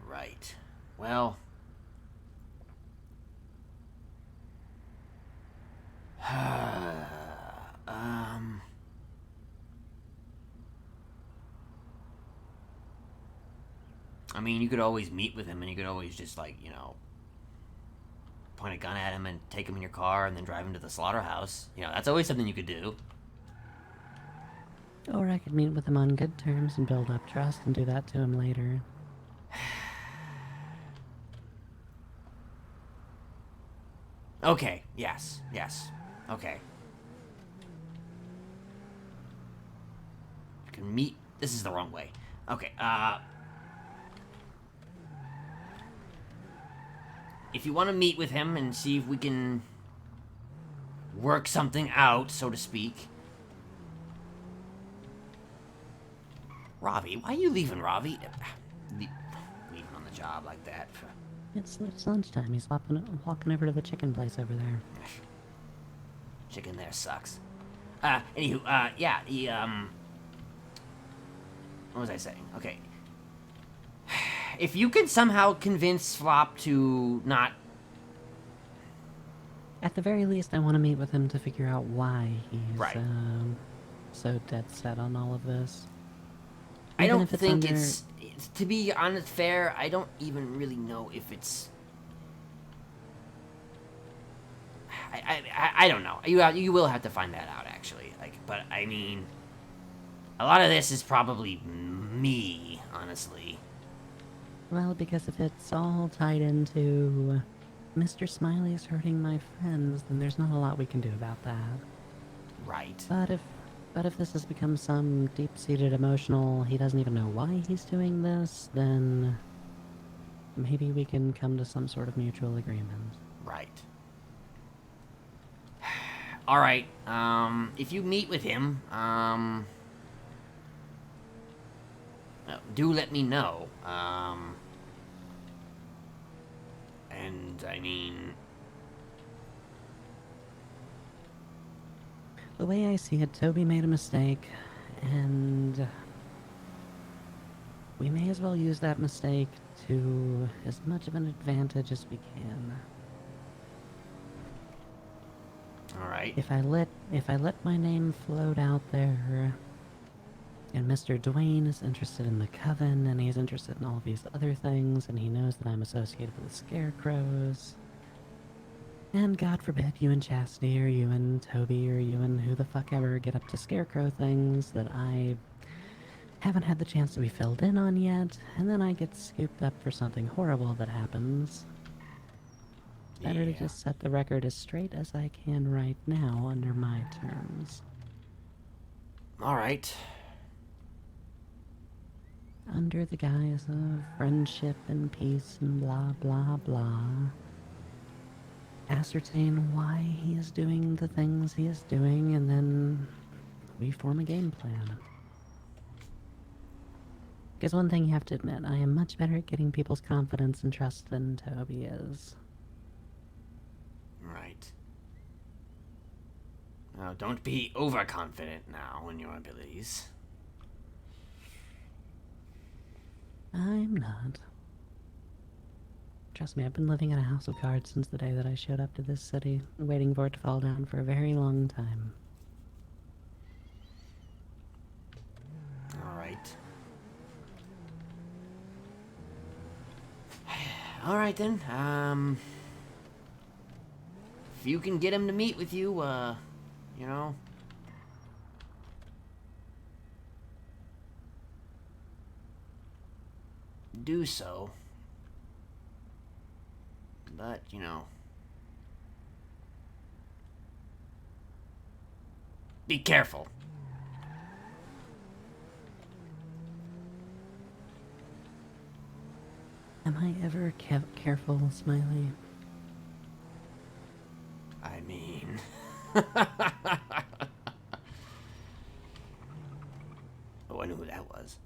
Right. Well... I mean, you could always meet with him, and you could always just, like, you know, point a gun at him and take him in your car and then drive him to the slaughterhouse. You know, that's always something you could do. Or I could meet with him on good terms and build up trust and do that to him later. Okay, yes, okay. You can meet... This is the wrong way. Okay, if you want to meet with him and see if we can work something out, so to speak. Ravi, why are you leaving, Ravi? Leaving on the job like that. It's lunchtime. He's walking over to the chicken place over there. Chicken there sucks. Anywho, yeah, he, what was I saying? Okay. If you could somehow convince Flop to not... At the very least, I want to meet with him to figure out why he's, Right. So dead set on all of this. I Even don't if it's think under- it's... To be honest, fair, I don't even really know if it's... I don't know. You will have to find that out, actually. Like, but, I mean... A lot of this is probably me, honestly. Well, because if it's all tied into Mr. Smiley's hurting my friends, then there's not a lot we can do about that. Right. But if this has become some deep-seated emotional, he doesn't even know why he's doing this, then maybe we can come to some sort of mutual agreement. Right. Alright, if you meet with him, do let me know, and, I mean... The way I see it, Toby made a mistake, and we may as well use that mistake to as much of an advantage as we can. Alright. If I let my name float out there, and Mr. Dwayne is interested in the Coven, and he's interested in all these other things, and he knows that I'm associated with the Scarecrows, and God forbid you and Chastity, or you and Toby, or you and who the fuck ever get up to Scarecrow things that I haven't had the chance to be filled in on yet, and then I get scooped up for something horrible that happens. Better to Yeah. just set the record as straight as I can right now under my terms. Alright. Under the guise of friendship and peace and blah blah blah. Ascertain why he is doing the things he is doing, and then we form a game plan. Because one thing you have to admit, I am much better at getting people's confidence and trust than Toby is. Right. Now, don't be overconfident now in your abilities. I'm not. Trust me, I've been living in a house of cards since the day that I showed up to this city, waiting for it to fall down for a very long time. Alright. Alright then, if you can get him to meet with you, you know... do so. But, you know... Be careful. Am I ever careful, Smiley? I mean... Oh, I knew who that was.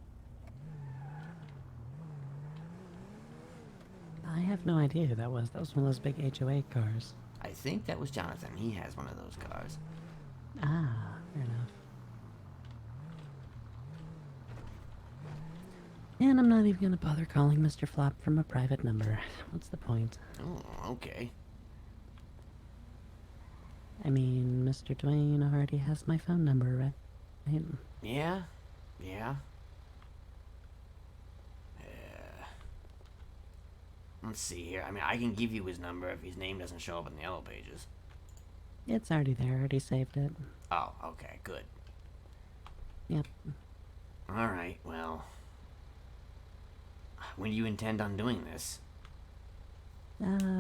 I have no idea who that was. That was one of those big HOA cars. I think that was Jonathan. He has one of those cars. Ah, fair enough. And I'm not even gonna bother calling Mr. Flop from a private number. What's the point? Oh, okay. I mean, Mr. Dwayne already has my phone number, right? Yeah? Yeah? Let's see here. I mean, I can give you his number if his name doesn't show up in the yellow pages. It's already there. I already saved it. Oh, okay, good. Yep. Alright, well... When do you intend on doing this?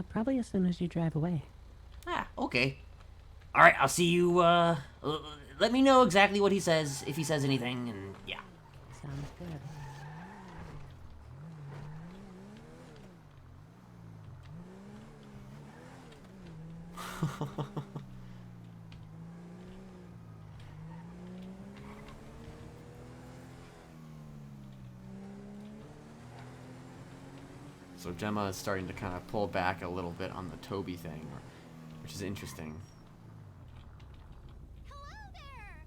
Probably as soon as you drive away. Ah, okay. Alright, I'll see you, let me know exactly what he says, if he says anything, and yeah. Sounds good. So Gemma is starting to kind of pull back a little bit on the Toby thing, which is interesting. Hello there!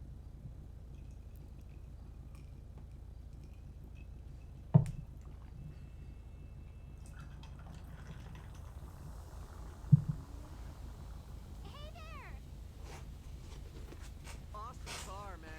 Hey there! Awesome car, man.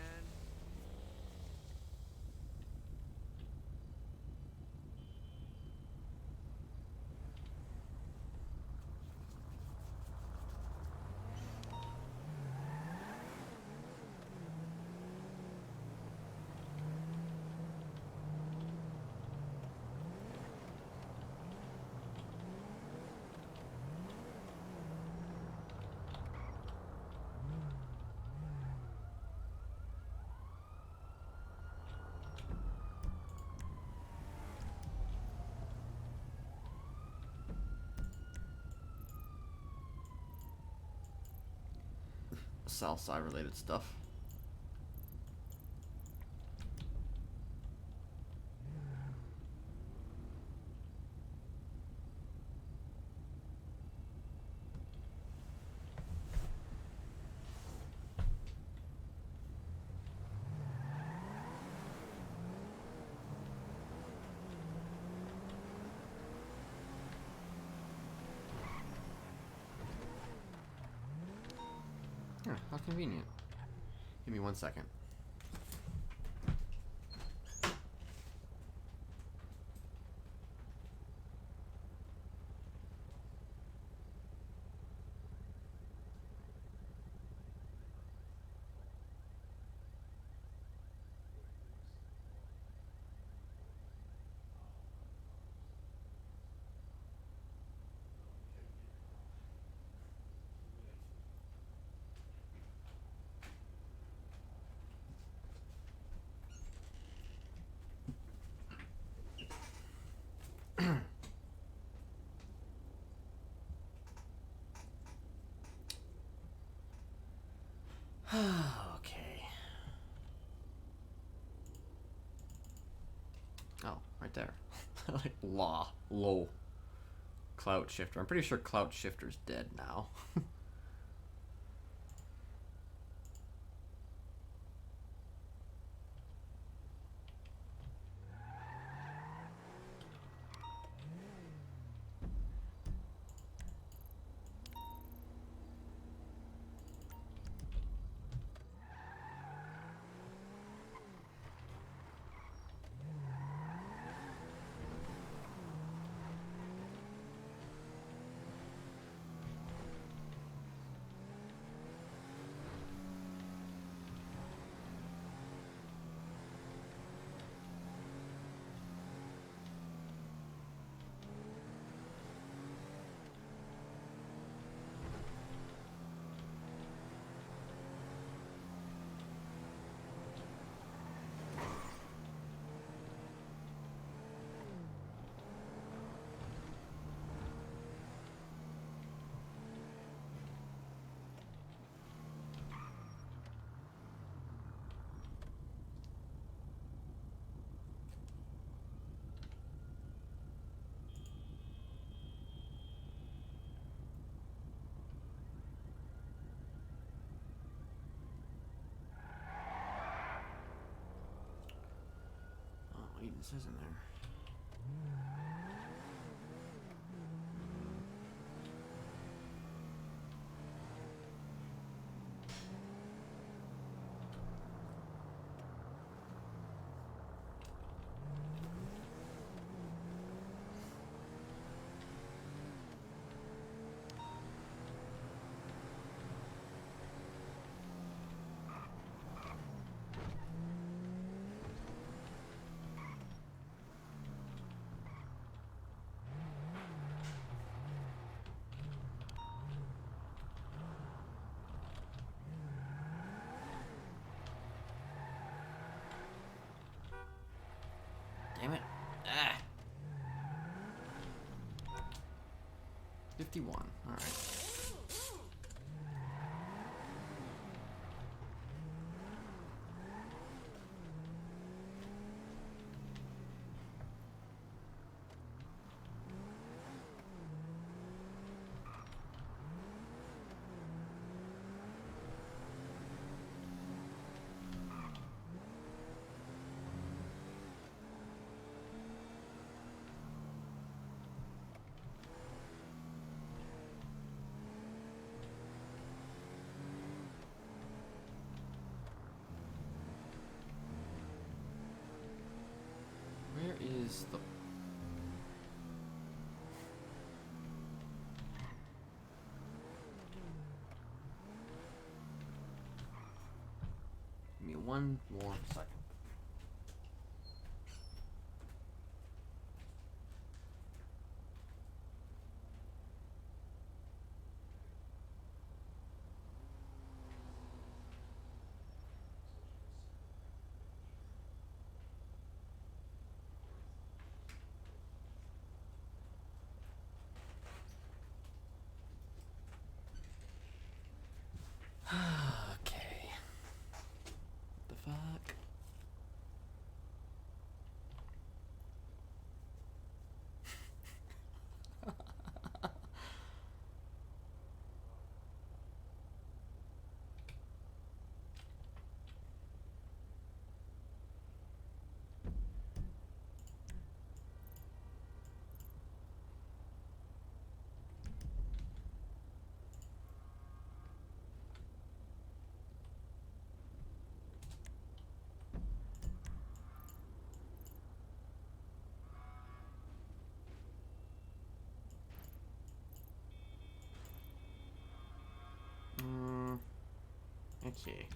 Southside related stuff. Yeah, how convenient. Give me 1 second. Okay. Oh, right there. Like low. Clout Shifter. I'm pretty sure Clout Shifter's dead now. Wait, this isn't there. Damn it. Ah. 51. Alright. Where is the... Give me one more second. Okay. What the fuck? Okay.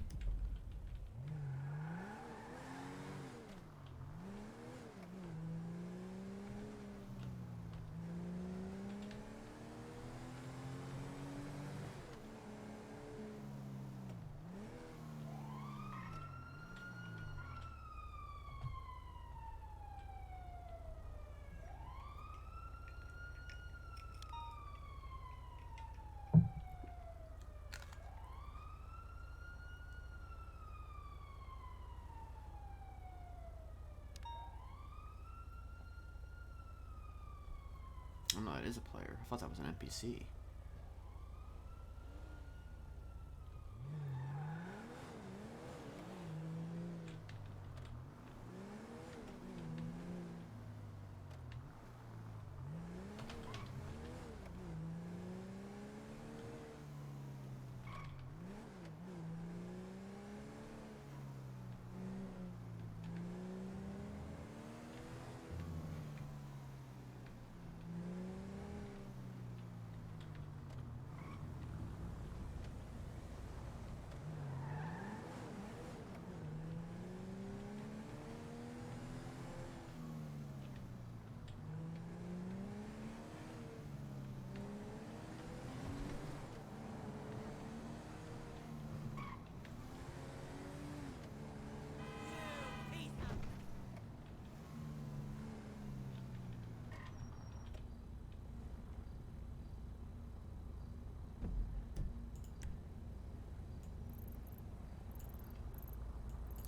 Oh no, it is a player. I thought that was an NPC.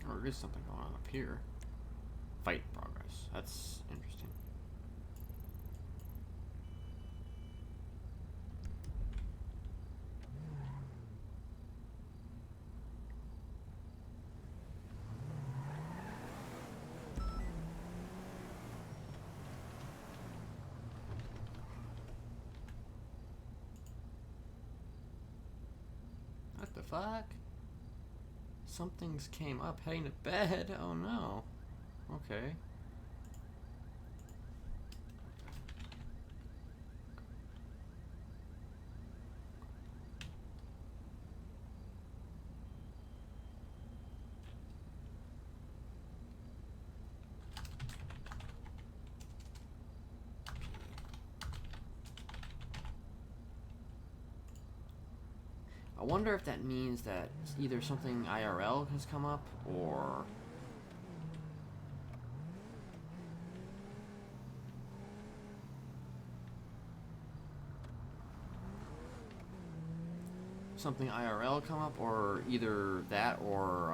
Or there is something going on up here. Fight progress. That's interesting. fuck? Something's came up heading to bed. Oh no. Okay. I wonder if that means that either something IRL has come up or something IRL come up, or either that or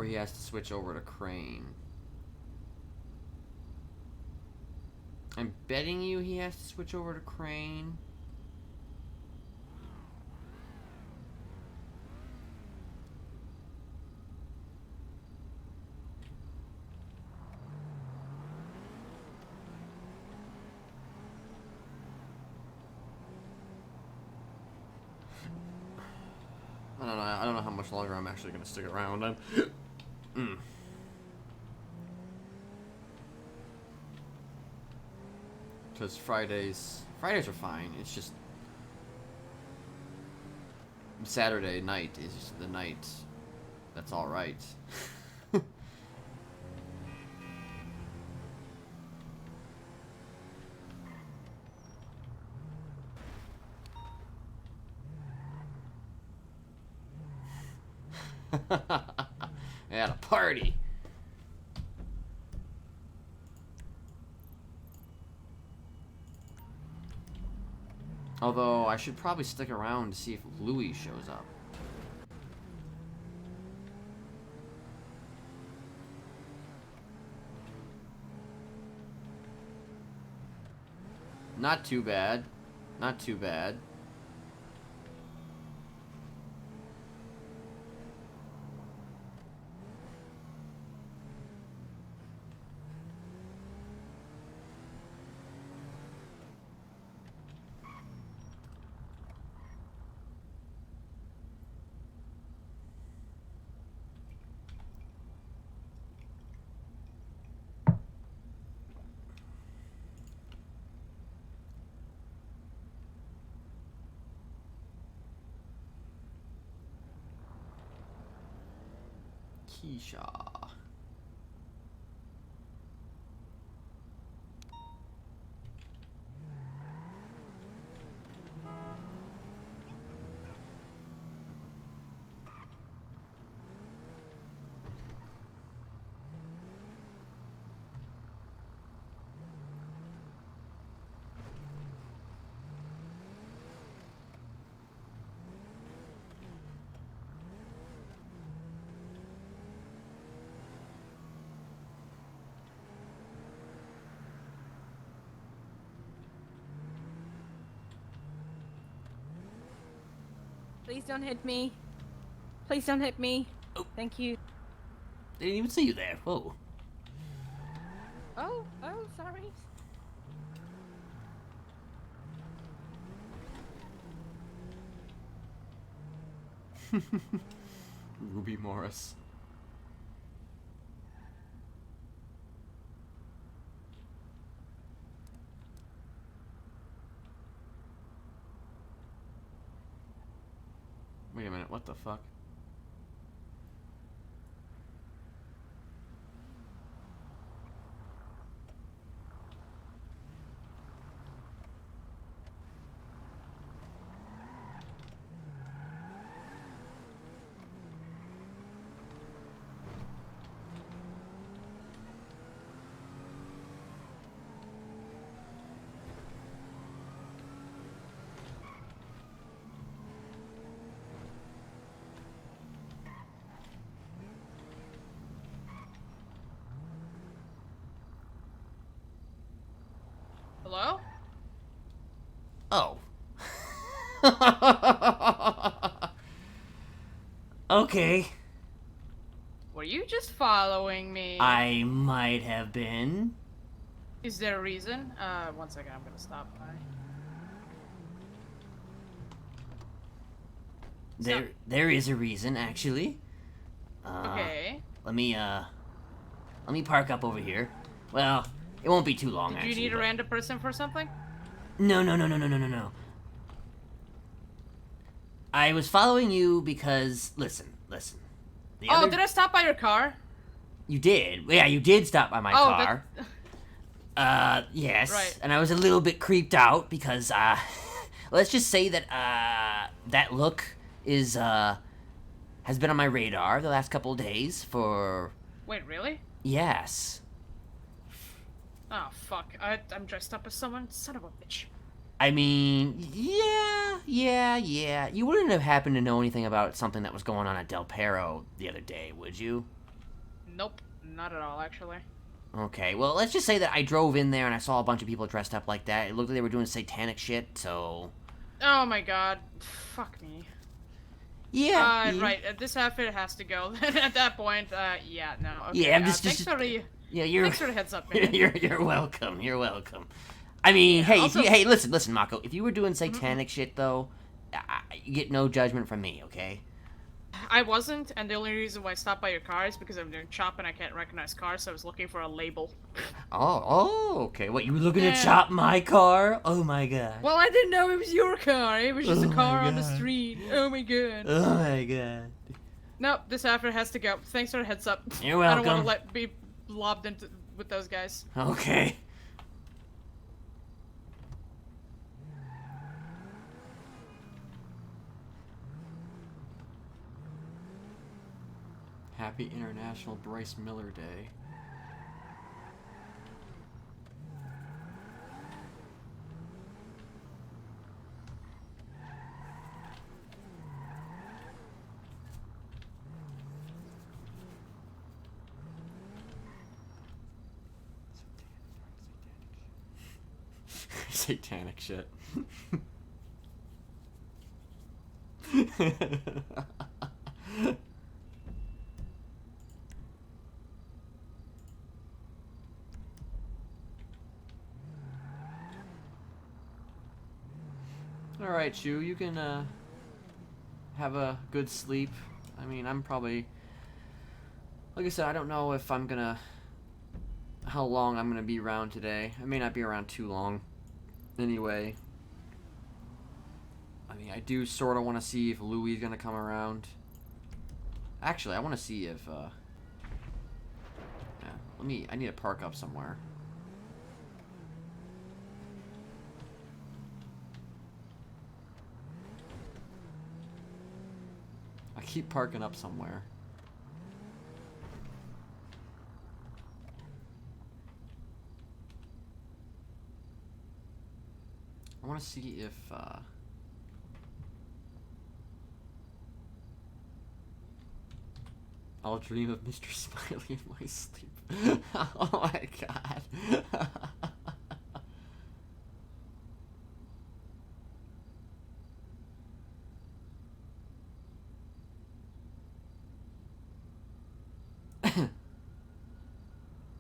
he has to switch over to Crane. I'm betting you he has to switch over to Crane. I don't know. I don't know how much longer I'm actually gonna stick around. Because Fridays are fine. It's just Saturday night is just the night that's all right. At a party. Although I should probably stick around to see if Louis shows up. Not too bad. Not too bad. Keisha. Please don't hit me. Please don't hit me. Oh. Thank you. They didn't even see you there. Whoa. Oh, sorry. Ruby Morris. Wait a minute, what the fuck? Hello? Oh. Okay. Were you just following me? I might have been. Is there a reason? One second, I'm gonna stop by. There is a reason, actually. Okay. Let me park up over here. Well, it won't be too long, Did actually. you need a but- random person for something? No. I was following you because, listen. Oh, did I stop by your car? You did. Yeah, you did stop by my Oh, car. Yes. Right. And I was a little bit creeped out because, let's just say that, that look has been on my radar the last couple of days for... Wait, really? Yes. Oh, fuck. I'm dressed up as someone? Son of a bitch. I mean, yeah. You wouldn't have happened to know anything about something that was going on at Del Perro the other day, would you? Nope. Not at all, actually. Okay, well, let's just say that I drove in there and I saw a bunch of people dressed up like that. It looked like they were doing satanic shit, so... Oh my god. Fuck me. Yeah. Right. This outfit has to go. At that point, yeah, no. Okay, Yeah, I'm thanks for the... Yeah, Thanks for the heads up, man. You're welcome. I mean, hey, also- listen, Mako. If you were doing satanic shit, though, you get no judgment from me, okay? I wasn't, and the only reason why I stopped by your car is because I'm doing chop and I can't recognize cars, so I was looking for a label. Okay. What, you were looking to Yeah. chop my car? Oh my god. Well, I didn't know it was your car. It was just Oh a car my on the God. street. Oh my god. Oh my god. Nope, this outfit has to go. Thanks for the heads up. You're I don't welcome. want to be lobbed into with those guys. Okay. Happy International Bryce Miller Day. Satanic shit. Alright, Chu, you can have a good sleep. I mean, I'm probably, like I said, I don't know if I'm gonna, how long I'm gonna be around today. I may not be around too long. Anyway, I mean, I do sort of want to see if Louis is gonna come around. Actually, I want to see if, yeah, I need to park up somewhere. I keep parking up somewhere. I want to see if, I'll dream of Mr. Smiley in my sleep. Oh my god.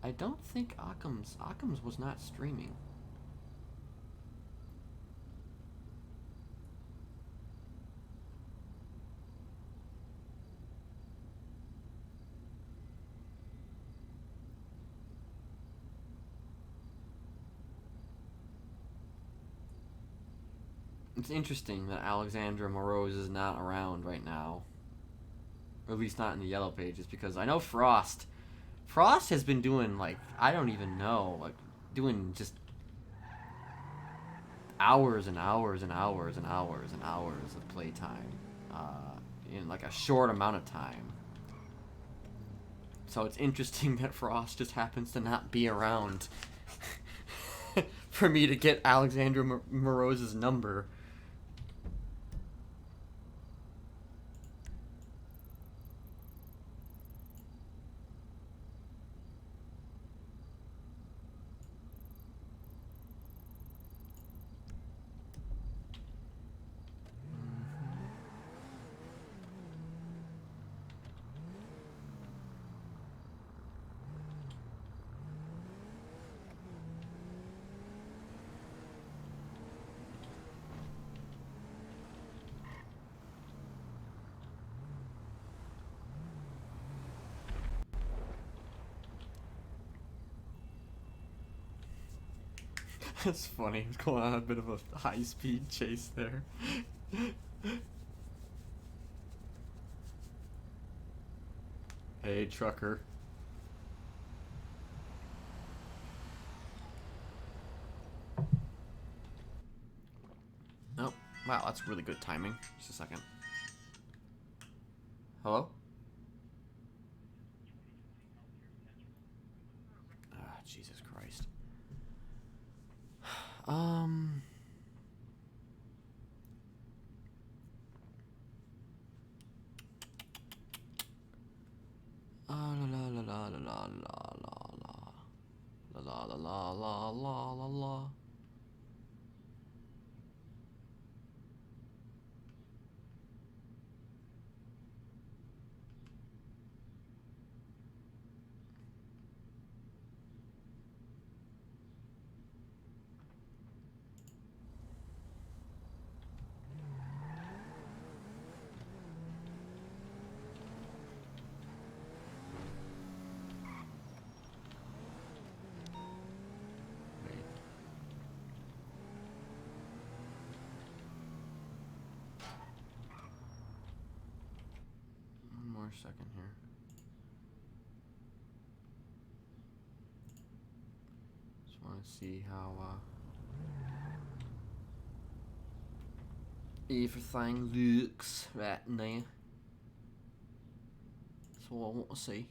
I don't think Occam's was not streaming. It's interesting that Alexandra Morose is not around right now. Or at least not in the yellow pages, because I know Frost has been doing, like, I don't even know, like, doing just hours and hours and hours and hours and hours of playtime in, like, a short amount of time. So it's interesting that Frost just happens to not be around for me to get Alexandra Morose's number. That's funny. He was going on a bit of a high-speed chase there. Hey, trucker. Oh, wow, that's really good timing. Just a second. Hello? Ah, Jesus Christ. La la la la la la la la la la la la la la. One more second here. Just want to see how everything looks right now. That's all I want to see.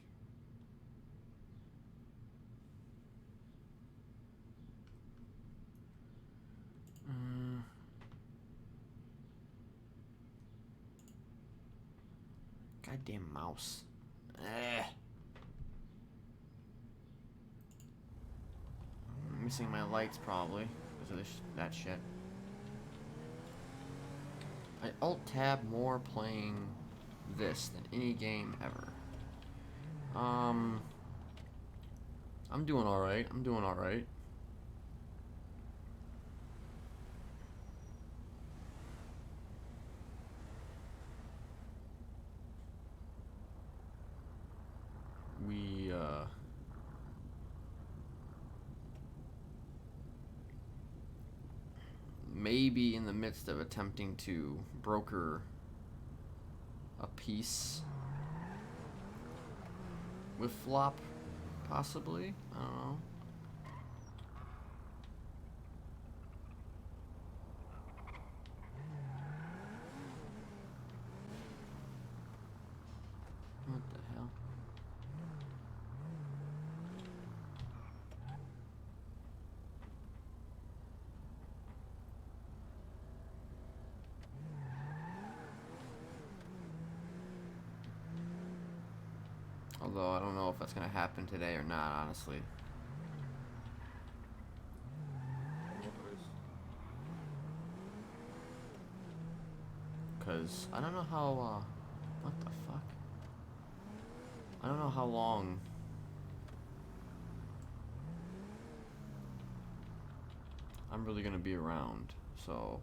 Goddamn mouse. I'm missing my lights probably because of that shit. I alt-tab more playing this than any game ever. I'm doing alright. I'm doing alright. We, maybe in the midst of attempting to broker a peace with Flop, possibly? I don't know. What the hell? Although I don't know if that's gonna happen today or not, honestly. Because I don't know how, what the fuck? I don't know how long I'm really gonna be around, so.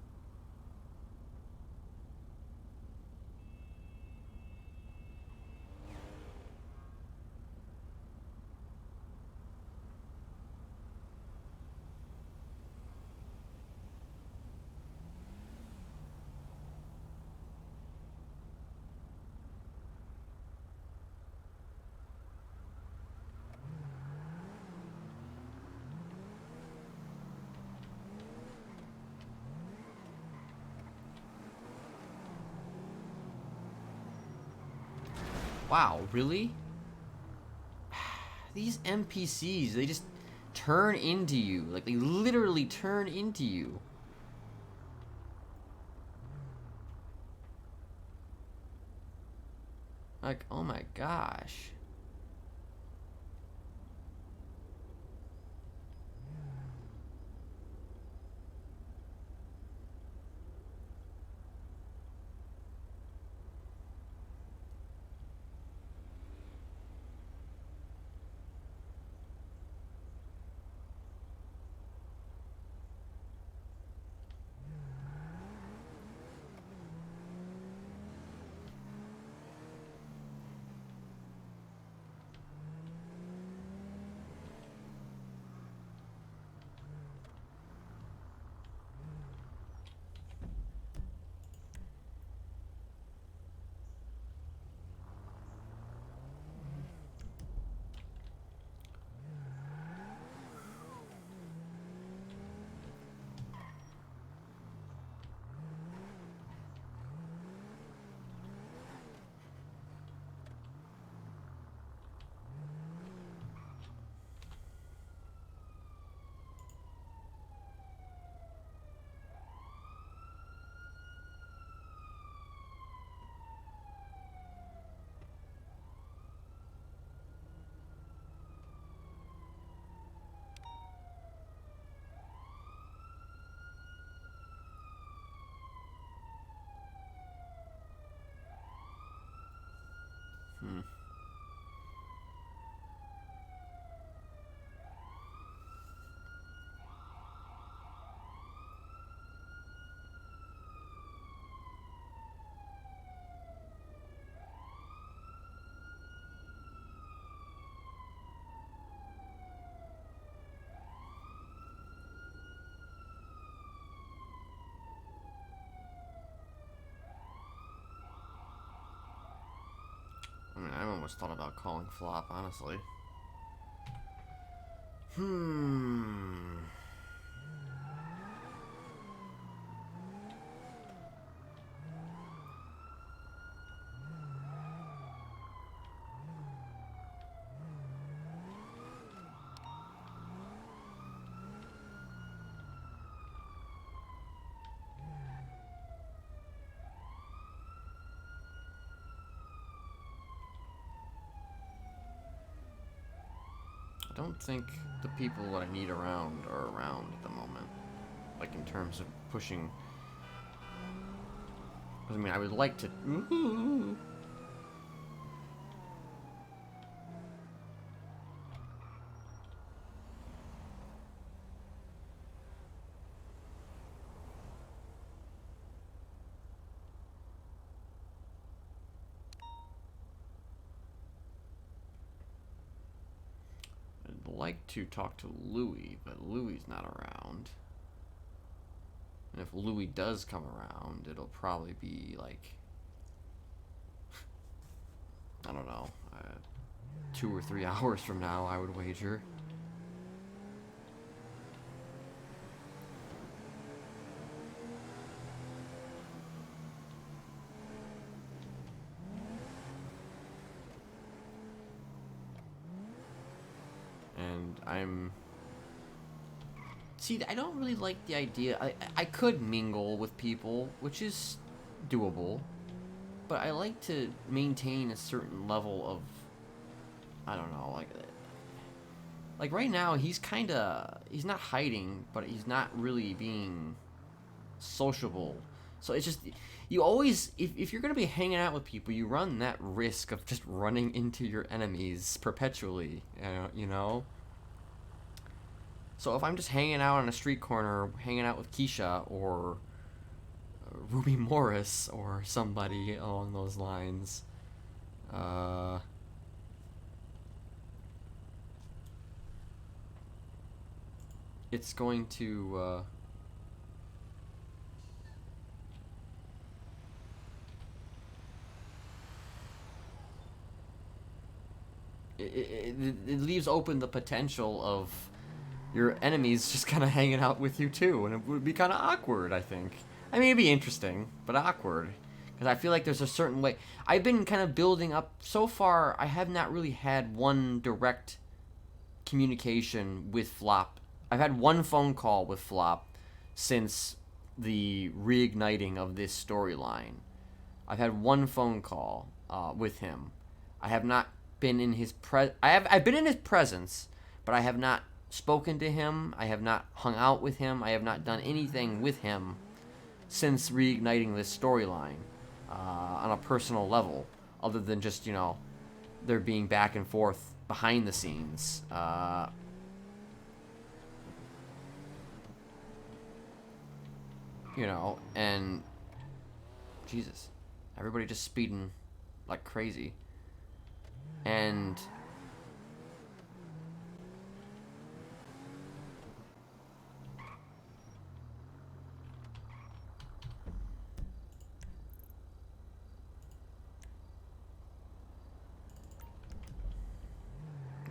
Wow, really? These NPCs, they just turn into you. Like, they literally turn into you. Like, oh my gosh. much thought about calling Flop, honestly. I don't think the people that I need around are around at the moment. Like, in terms of pushing. I mean, I would like to. I'd like to talk to Louis, but Louis's not around. And if Louis does come around, it'll probably be like, I don't know, 2 or 3 hours from now, I would wager. And see, I don't really like the idea. I could mingle with people, which is doable, but I like to maintain a certain level of, I don't know, like right now he's not hiding, but he's not really being sociable. So it's just, you always, if you're gonna be hanging out with people, you run that risk of just running into your enemies perpetually, you know? So if I'm just hanging out on a street corner, hanging out with Keisha or Ruby Morris or somebody along those lines, it's going to, it leaves open the potential of your enemies just kind of hanging out with you too, and it would be kind of awkward, I think. I mean, it'd be interesting, but awkward. Because I feel like there's a certain way. I've been kind of building up. So far, I have not really had one direct communication with Flop. I've had one phone call with Flop since the reigniting of this storyline. I've had one phone call with him. I have not been in his I've been in his presence, but I have not spoken to him. I have not hung out with him. I have not done anything with him since reigniting this storyline on a personal level, other than just, you know, there being back and forth behind the scenes. You know, and Jesus, everybody just speeding like crazy. And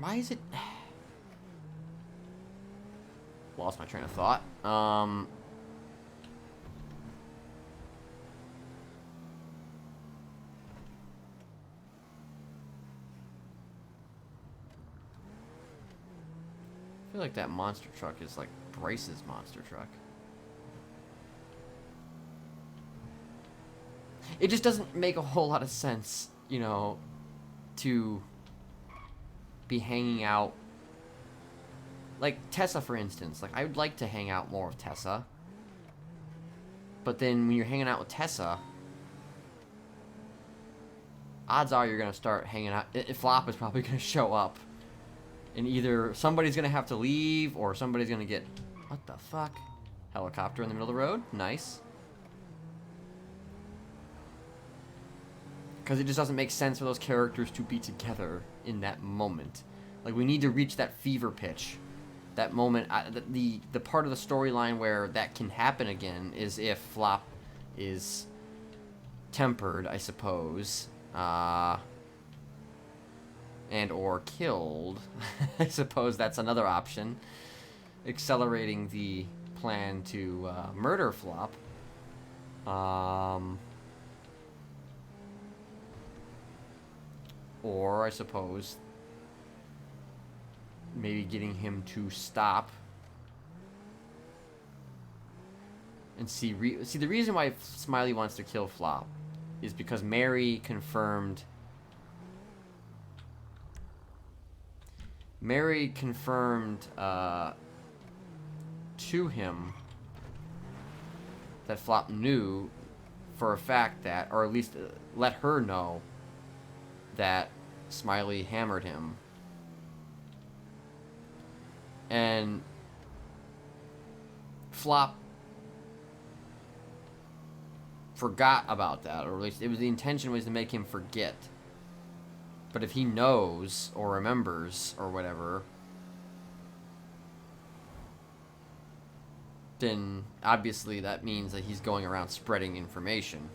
why is it lost my train of thought. I feel like that monster truck is like Bryce's monster truck. It just doesn't make a whole lot of sense, you know, to be hanging out. Like Tessa, for instance. Like, I would like to hang out more with Tessa. But then when you're hanging out with Tessa, odds are you're going to start hanging out. Flop is probably going to show up. And either somebody's going to have to leave or somebody's going to get... What the fuck? Helicopter in the middle of the road? Nice. Because it just doesn't make sense for those characters to be together in that moment. Like, we need to reach that fever pitch. That moment, the part of the storyline where that can happen again is if Flop is tempered, I suppose. and or killed. I suppose that's another option. Accelerating the plan to murder Flop. Or I suppose maybe getting him to stop and see the reason why Smiley wants to kill Flop is because Mary confirmed to him that Flop knew for a fact that, or at least let her know that Smiley hammered him. And Flop forgot about that, or at least the intention was to make him forget. But if he knows or remembers or whatever, then obviously that means that he's going around spreading information.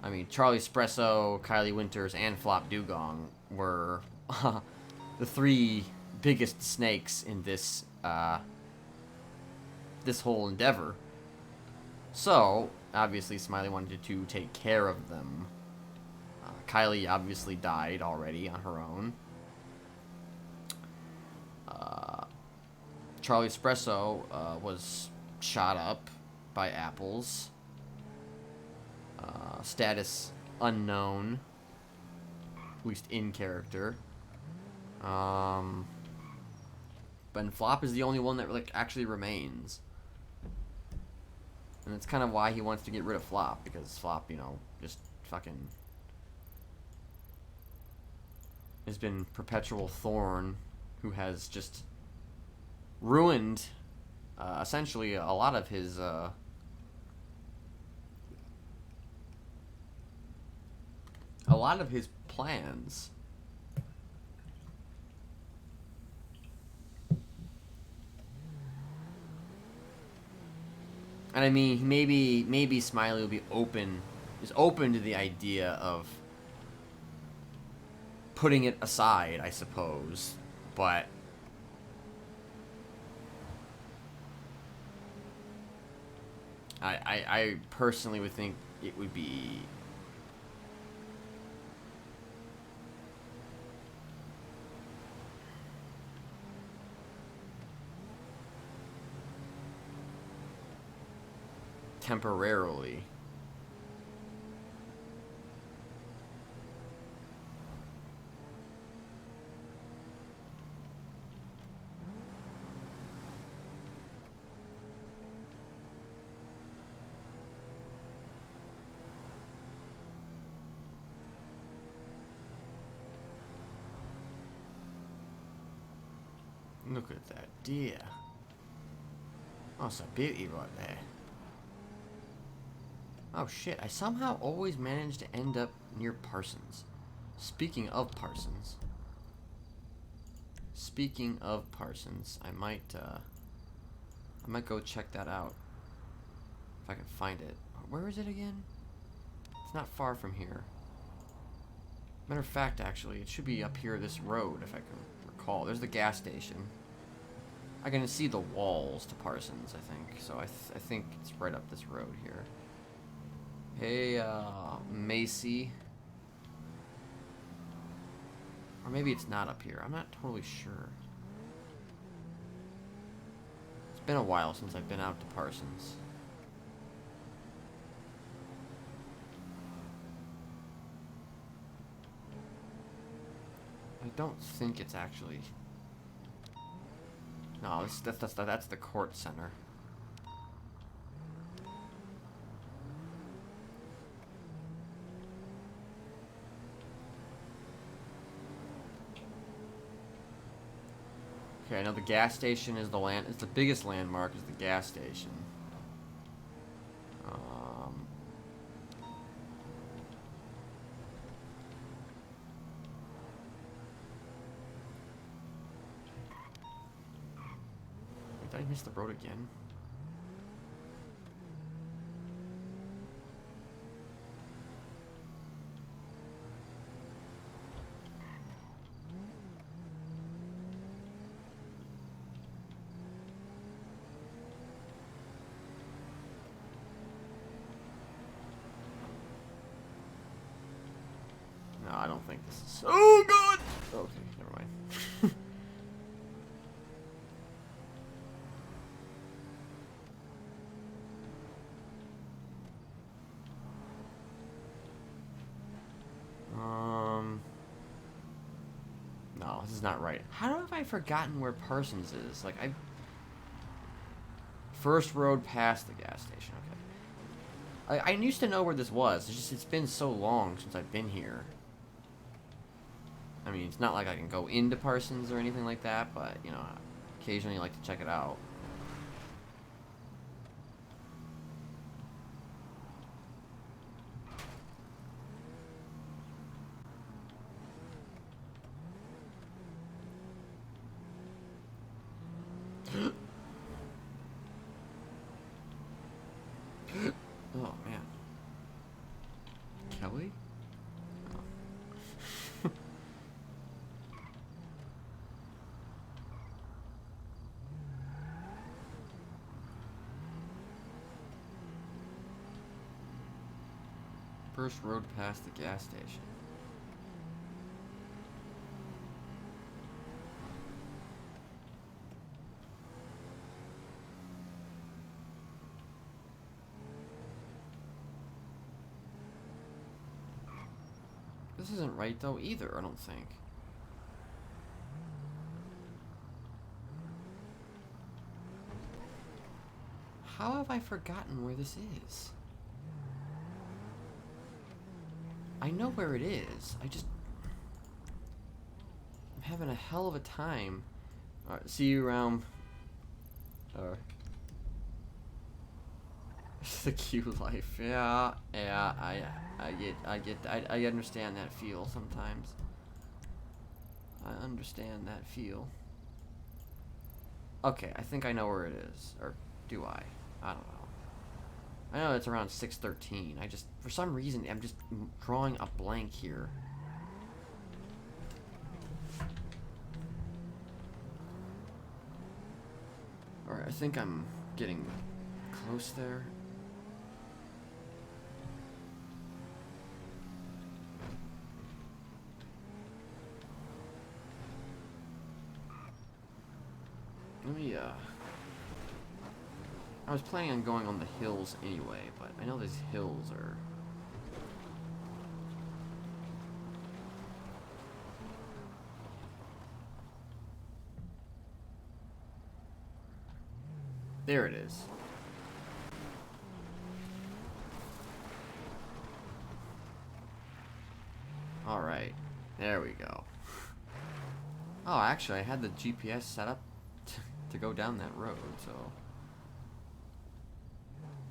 I mean, Charlie Espresso, Kylie Winters, and Flop Dugong were the three biggest snakes in this this whole endeavor. So, obviously, Smiley wanted to take care of them. Kylie obviously died already on her own. Charlie Espresso was shot up by apples. Status unknown, at least in character. But Flop is the only one that like actually remains. And that's kind of why he wants to get rid of Flop, because Flop, you know, just fucking has been perpetual thorn who has just ruined essentially a lot of his plans. And I mean, maybe Smiley will be open to the idea of putting it aside, I suppose. But I personally would think it would be temporarily. Look at that deer. Oh, it's a beauty right there. Oh shit, I somehow always manage to end up near Parsons. Speaking of Parsons, I might go check that out. If I can find it. Where is it again? It's not far from here. Matter of fact, actually, it should be up here this road, if I can recall. There's the gas station. I can see the walls to Parsons, I think. So I think it's right up this road here. Hey, Macy. Or maybe it's not up here. I'm not totally sure. It's been a while since I've been out to Parsons. I don't think it's actually... No, that's the court center. Okay, I know the gas station is it's the biggest landmark is the gas station. Wait, did I miss the road again? think this is so good. Okay, never mind. No, this is not right. How have I forgotten where Parsons is? Like, first road past the gas station, okay. I used to know where this was. It's just, it's been so long since I've been here. I mean, it's not like I can go into Parsons or anything like that, but, you know, occasionally I like to check it out. Oh, man. Kelly? Oh. First road past the gas station. This isn't right though either, I don't think. How have I forgotten where this is? I know where it is. I'm having a hell of a time. Alright, see you around. The Q life. Yeah, I understand that feel sometimes. I understand that feel. Okay, I think I know where it is. Or do I? I don't know. I know it's around 613. For some reason, I'm just drawing a blank here. Alright, I think I'm getting close there. Let me, I was planning on going on the hills anyway, but I know these hills are... There it is. Alright, there we go. Oh, actually, I had the GPS set up to go down that road, so...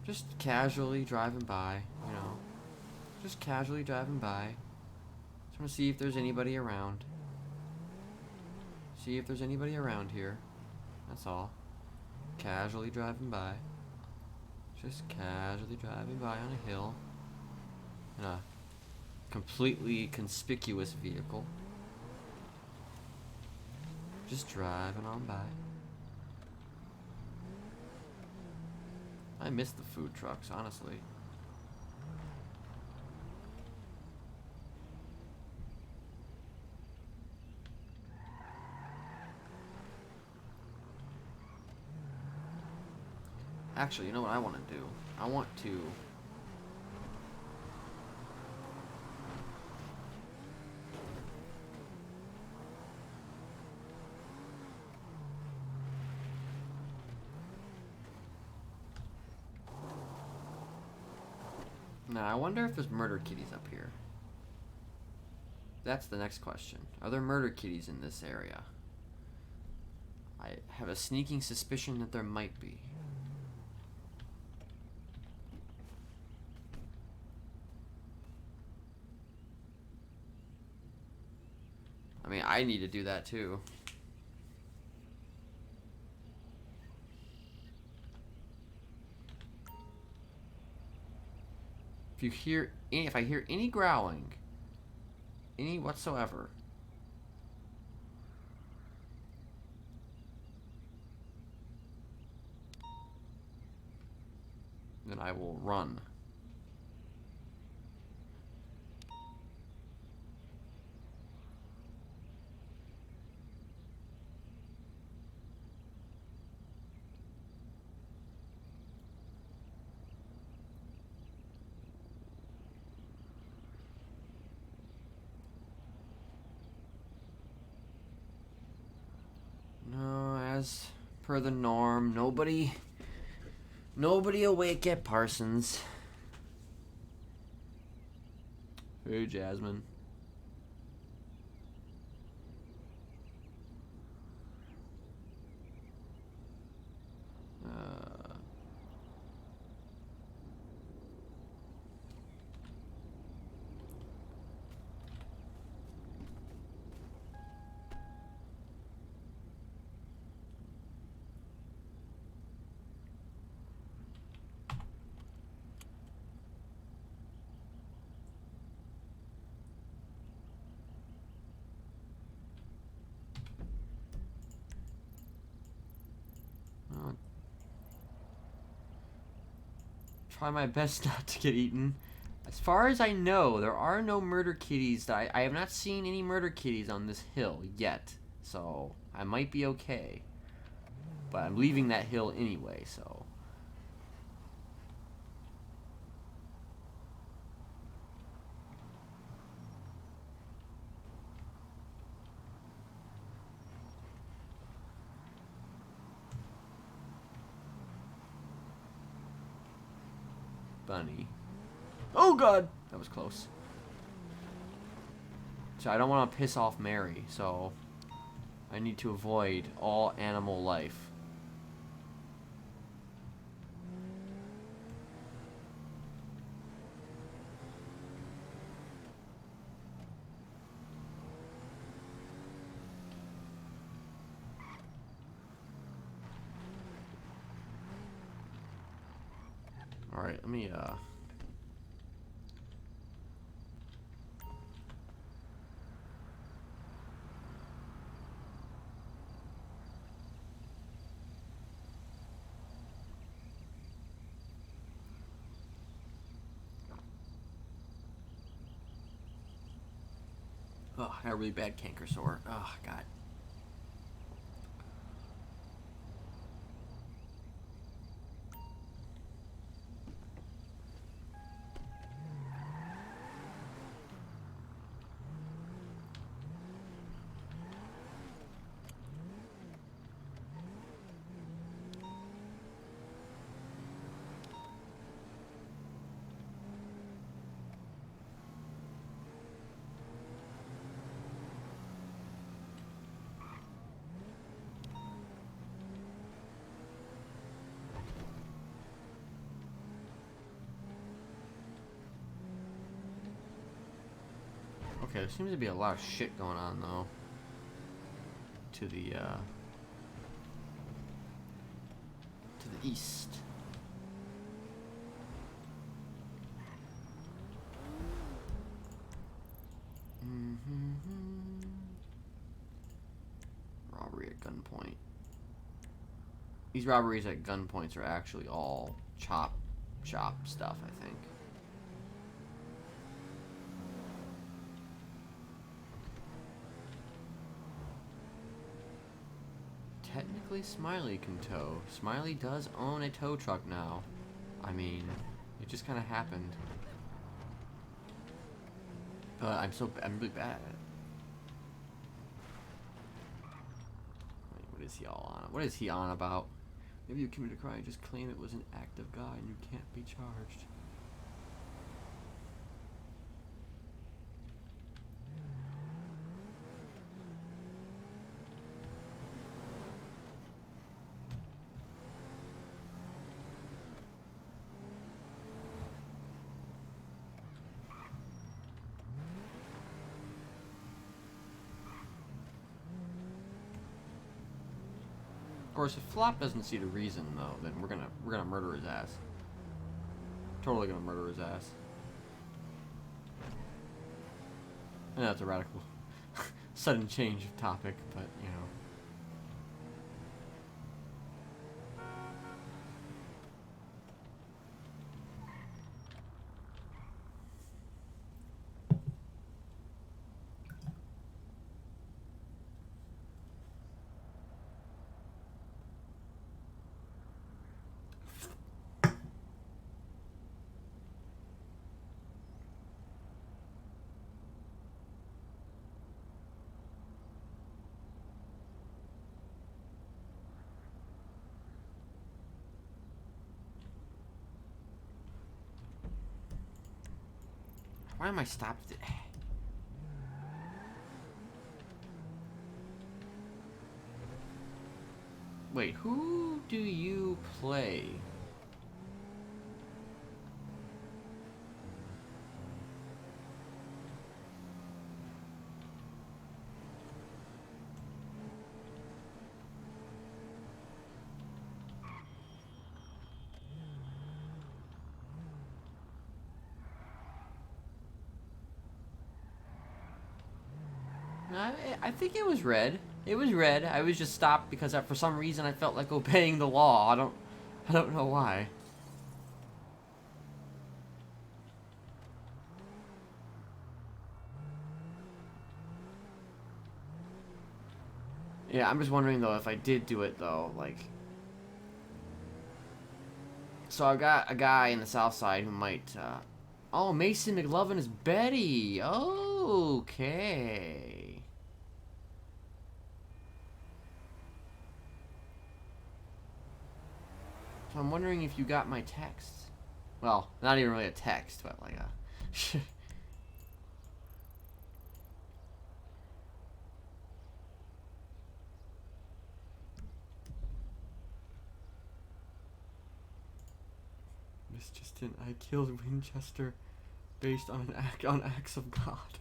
Just casually driving by, you know. Just casually driving by. Just want to see if there's anybody around. See if there's anybody around here. That's all. Casually driving by. Just casually driving by on a hill. In a completely conspicuous vehicle. Just driving on by. I miss the food trucks, honestly. Actually, you know what I want to do? I want to... Now, I wonder if there's murder kitties up here. That's the next question. Are there murder kitties in this area? I have a sneaking suspicion that there might be. I mean, I need to do that too. If I hear any growling, any whatsoever, then I will run. as per the norm, nobody awake at Parsons. Hey, Jasmine. Try my best not to get eaten. As far as I know, there are no murder kitties. I have not seen any murder kitties on this hill yet. So, I might be okay. But I'm leaving that hill anyway, so... Bunny. Oh god! That was close. So I don't want to piss off Mary, so I need to avoid all animal life. Alright, let me, oh, I got a really bad canker sore. Oh, God. Okay, there seems to be a lot of shit going on, though. To the east. Robbery at gunpoint. These robberies at gunpoints are actually all chop shop stuff, I think. Technically, Smiley can tow. Smiley does own a tow truck now. I mean, it just kind of happened. But I'm really bad at it. Wait, what is he all on? What is he on about? Maybe you committed a crime, just claim it was an act of God and you can't be charged. Of course, if Flop doesn't see the reason, though, then we're gonna murder his ass. Totally gonna murder his ass. I know that's a radical, sudden change of topic, but you know. Why am I stopped? Wait, who do you play? I think it was red. It was red. I was just stopped because for some reason I felt like obeying the law. I don't know why. Yeah, I'm just wondering though if I did do it though, like. So I've got a guy in the south side who might. Oh, Mason McLovin is Betty. Okay. So I'm wondering if you got my text. Well, not even really a text, but like a. Miss Justin, I killed Winchester based on acts of God.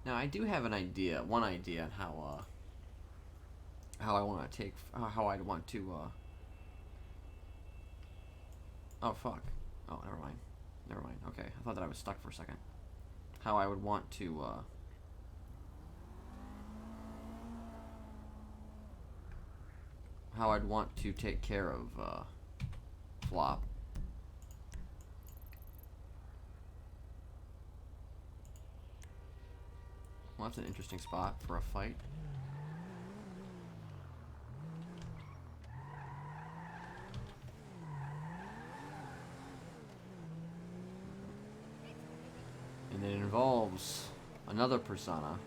Now I do have one idea on how I want to take, how I'd want to. Oh fuck! Oh, never mind. Okay, I thought that I was stuck for a second. How I would want to. How I'd want to take care of Flop. Well, that's an interesting spot for a fight. And it involves another persona,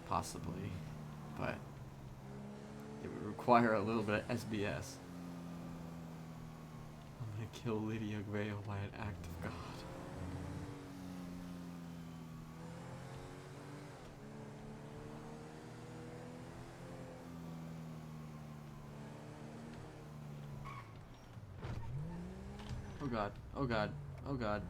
possibly, but it would require a little bit of SBS. I'm gonna kill Lydia Vale by an act of God. Oh god, oh god, oh god.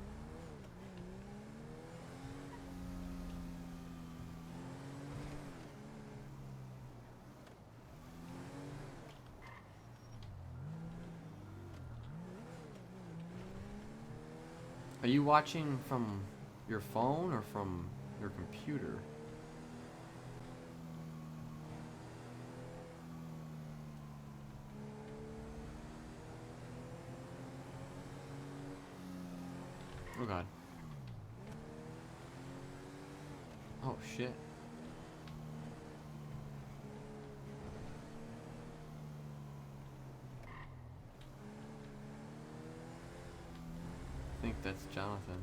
Are you watching from your phone or from your computer? Oh god. Oh shit. I think that's Jonathan.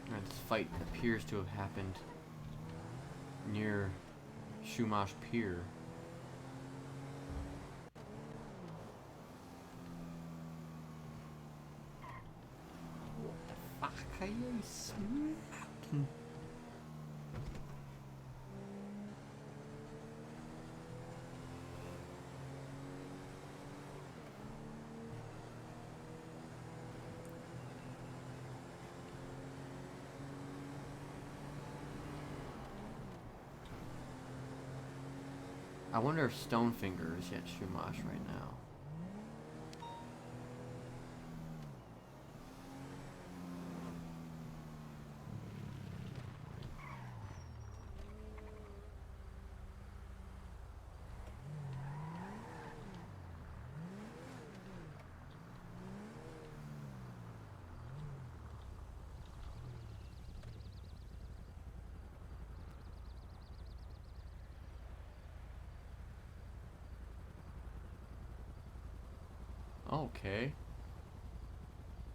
This fight appears to have happened near Shumash Pier. What the fuck are you smoking? I wonder if Stonefinger is yet Shumash right now. Okay.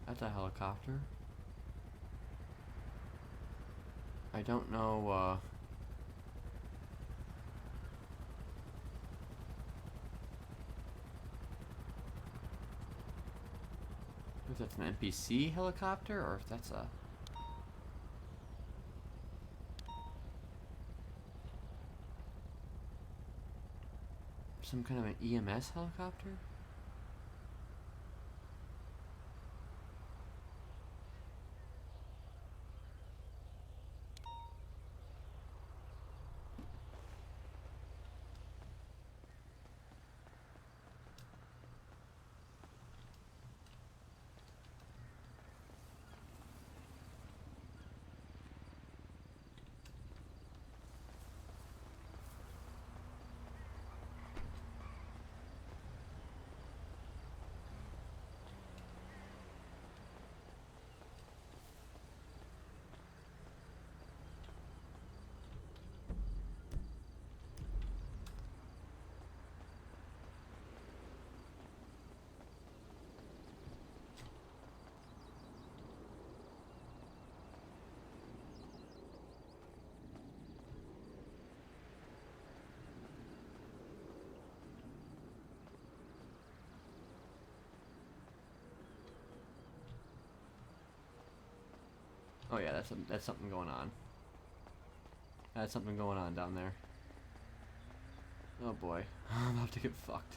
That's a helicopter. I don't know, if that's an NPC helicopter or if that's a... some kind of an EMS helicopter? Oh yeah, that's something going on. That's something going on down there. Oh boy, I'm about to get fucked.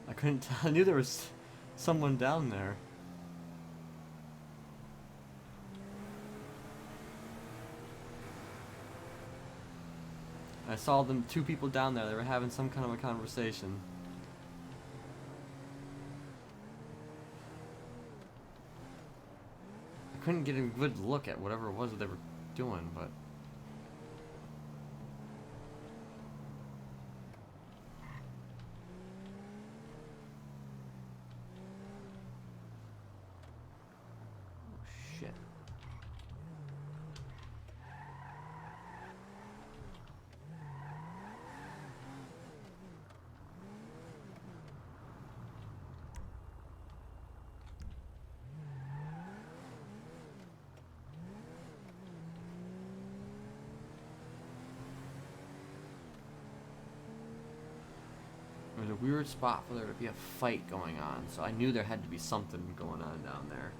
I couldn't tell. I knew there was someone down there. I saw them, two people down there. They were having some kind of a conversation. I couldn't get a good look at whatever it was that they were doing, but... oh, shit. It was a weird spot for there to be a fight going on, so I knew there had to be something going on down there.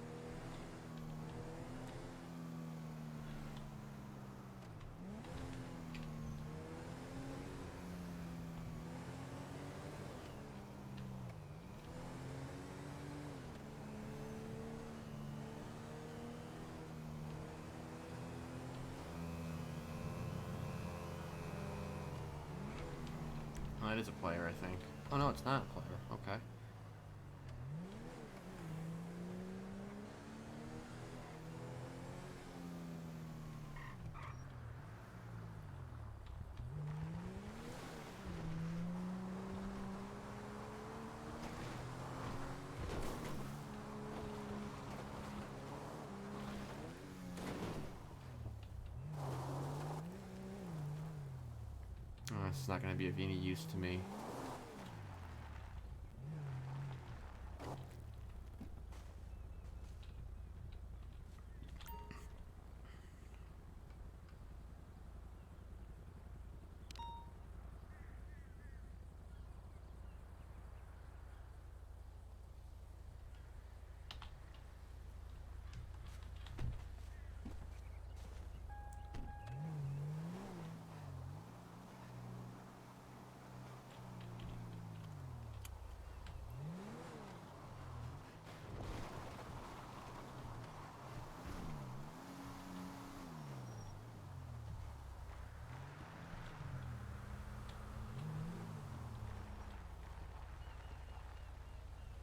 Oh, it is a player, I think. Oh no, it's not a player. Okay. Oh, this is not going to be of any use to me.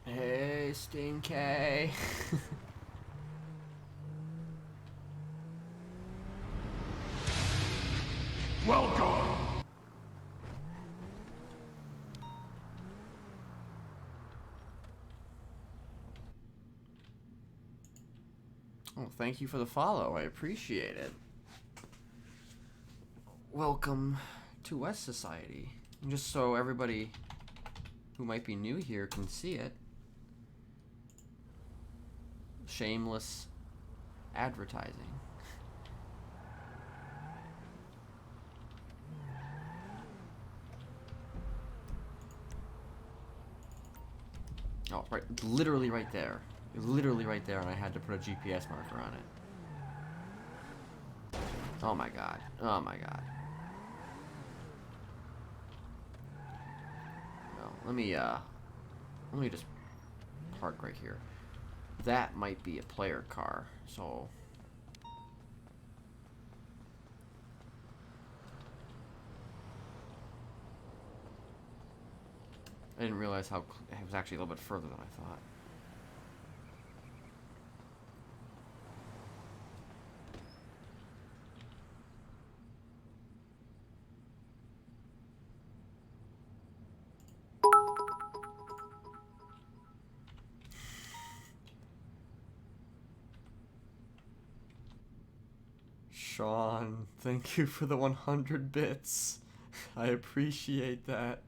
Hey, Stinky. Welcome! Oh, thank you for the follow. I appreciate it. Welcome to West Society. And just so everybody who might be new here can see it, shameless advertising. Oh, right, literally right there. Literally right there, and I had to put a GPS marker on it. Oh my god. Oh my god. Well, let me just park right here. That might be a player car, so... I didn't realize how it was actually a little bit further than I thought. Sean, thank you for the 100 bits. I appreciate that.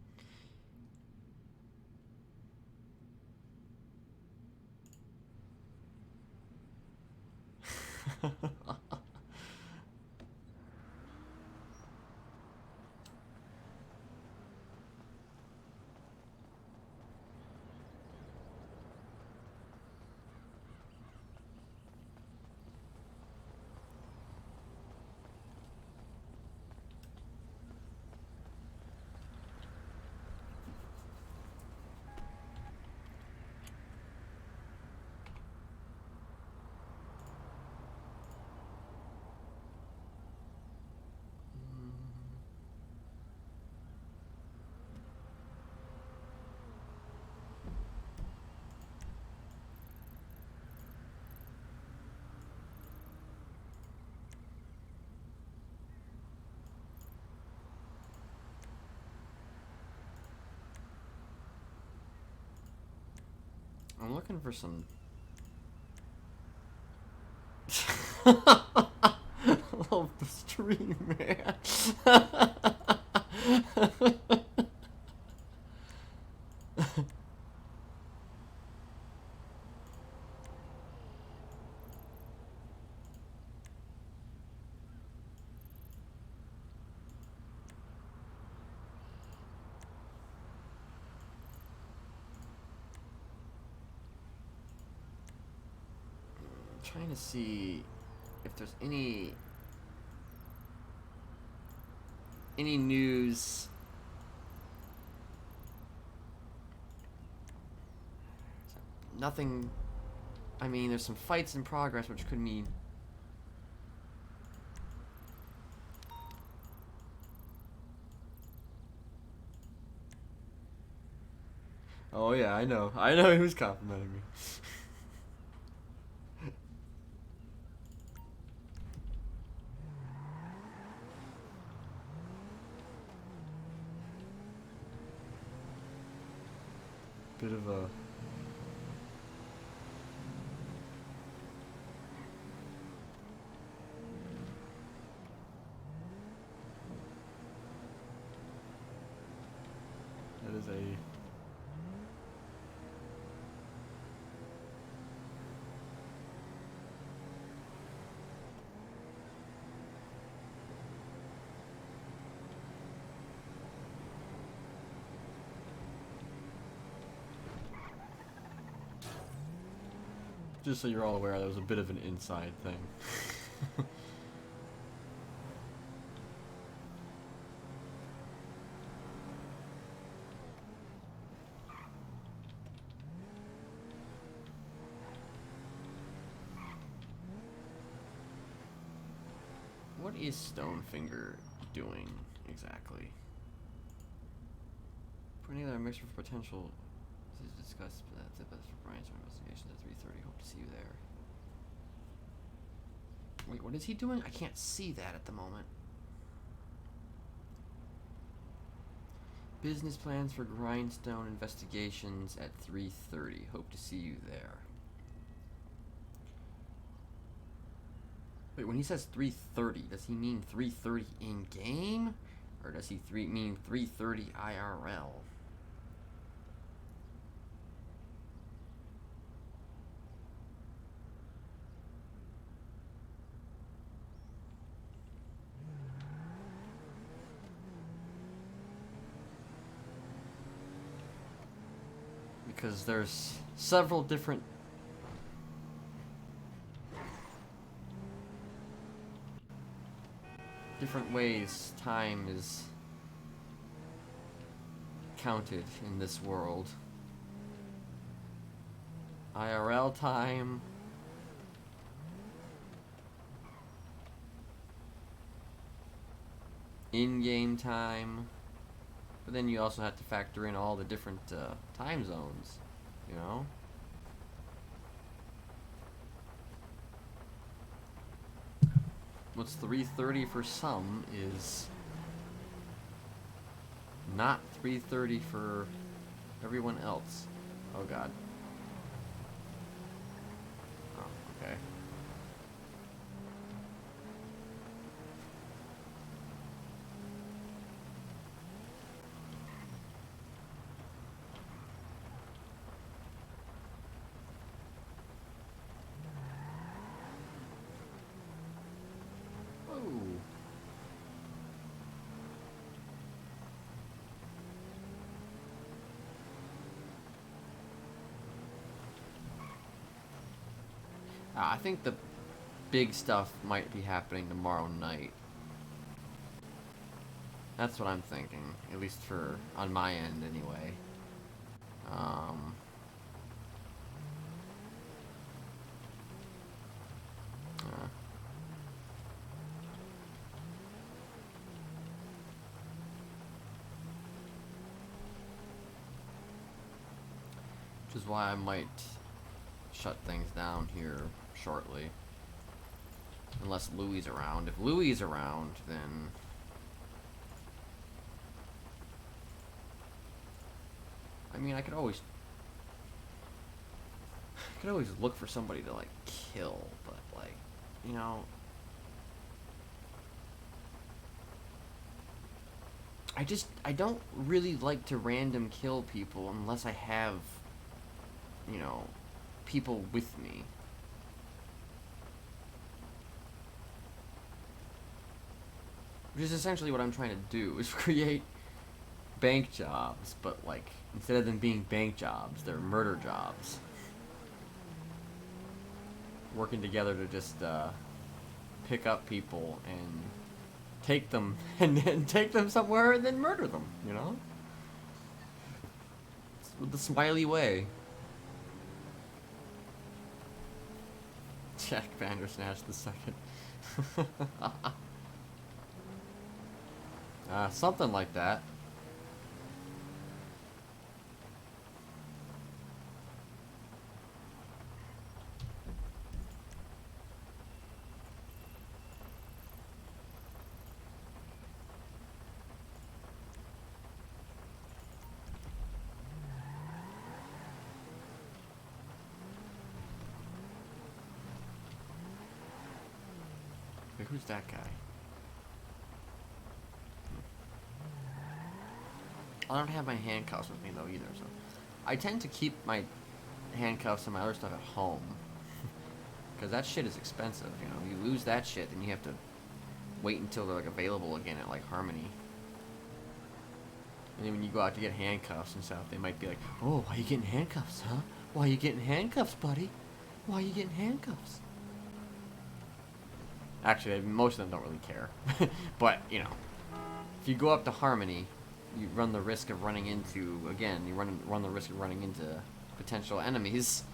I'm looking for some... Love the stream, man. Trying to see if there's any news. Nothing. I mean, there's some fights in progress, which could mean... Oh yeah, I know he was complimenting me. Bit of a... That is a... Just so you're all aware, that was a bit of an inside thing. What is Stonefinger doing exactly? Putting together a mixture for potential... This is discussed, but that's it. That's for Brian's investigations at 3:30. Hope to see you there. Wait, what is he doing? I can't see that at the moment. Business plans for Grindstone investigations at 3:30. Hope to see you there. Wait, when he says 3:30, does he mean 3:30 in game, or does he mean 3:30 IRL? Because there's several different ways time is counted in this world. IRL time, in-game time, but then you also have to factor in all the different time zones, you know? What's 3:30 for some is not 3:30 for everyone else. Oh god. Oh, okay. I think the big stuff might be happening tomorrow night. That's what I'm thinking, at least for on my end anyway. Which is why I might shut things down here shortly. Unless Louie's around. If Louie's around, then I mean, I could always look for somebody to like kill, but like, you know, I don't really like to random kill people unless I have, you know, people with me. Which is essentially what I'm trying to do, is create bank jobs, but like, instead of them being bank jobs, they're murder jobs. Working together to just pick up people and take them and then take them somewhere and then murder them, you know? It's the Smiley way. Jack Vandersnatch the second. Something like that. Wait, who's that guy? I don't have my handcuffs with me though either, so I tend to keep my handcuffs and my other stuff at home. Because that shit is expensive, you know. You lose that shit, then you have to wait until they're like available again at like Harmony. And then when you go out to get handcuffs and stuff, they might be like, "Oh, why are you getting handcuffs, huh? Why are you getting handcuffs, buddy? Why are you getting handcuffs?" Actually, most of them don't really care. But, you know, if you go up to Harmony, you run the risk of running into, again, you run the risk of running into potential enemies.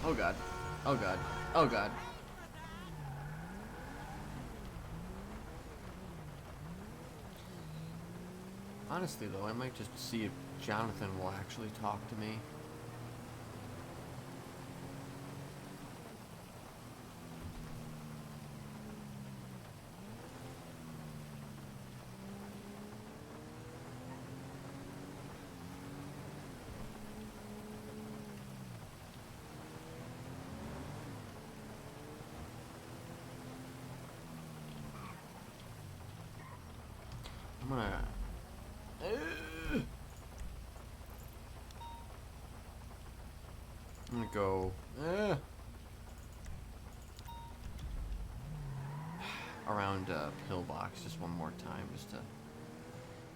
Oh god. Oh god. Oh god. Honestly though, I might just see if Jonathan will actually talk to me. I'm gonna... I'm gonna go... around Pillbox just one more time, just to...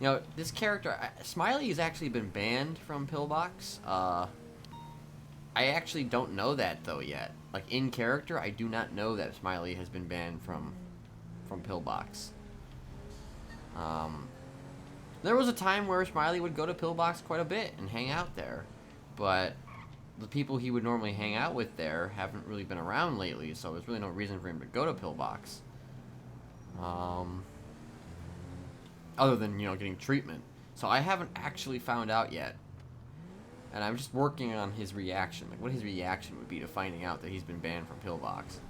You know, this character... Smiley has actually been banned from Pillbox. I actually don't know that, though, yet. Like, in character, I do not know that Smiley has been banned from Pillbox. There was a time where Smiley would go to Pillbox quite a bit and hang out there, but the people he would normally hang out with there haven't really been around lately, so there's really no reason for him to go to Pillbox. Other than, you know, getting treatment. So I haven't actually found out yet. And I'm just working on his reaction, like what his reaction would be to finding out that he's been banned from Pillbox.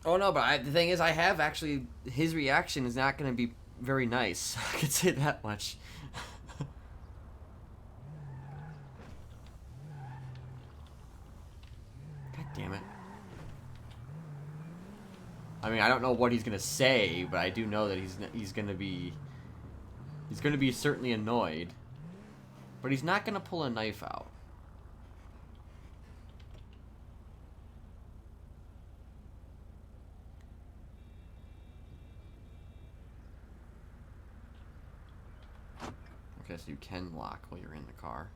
Oh no, but the thing is, I have actually... His reaction is not going to be very nice. I could say that much. God damn it. I mean, I don't know what he's going to say, but I do know that he's going to be... He's going to be certainly annoyed. But he's not going to pull a knife out. Okay, so you can lock while you're in the car.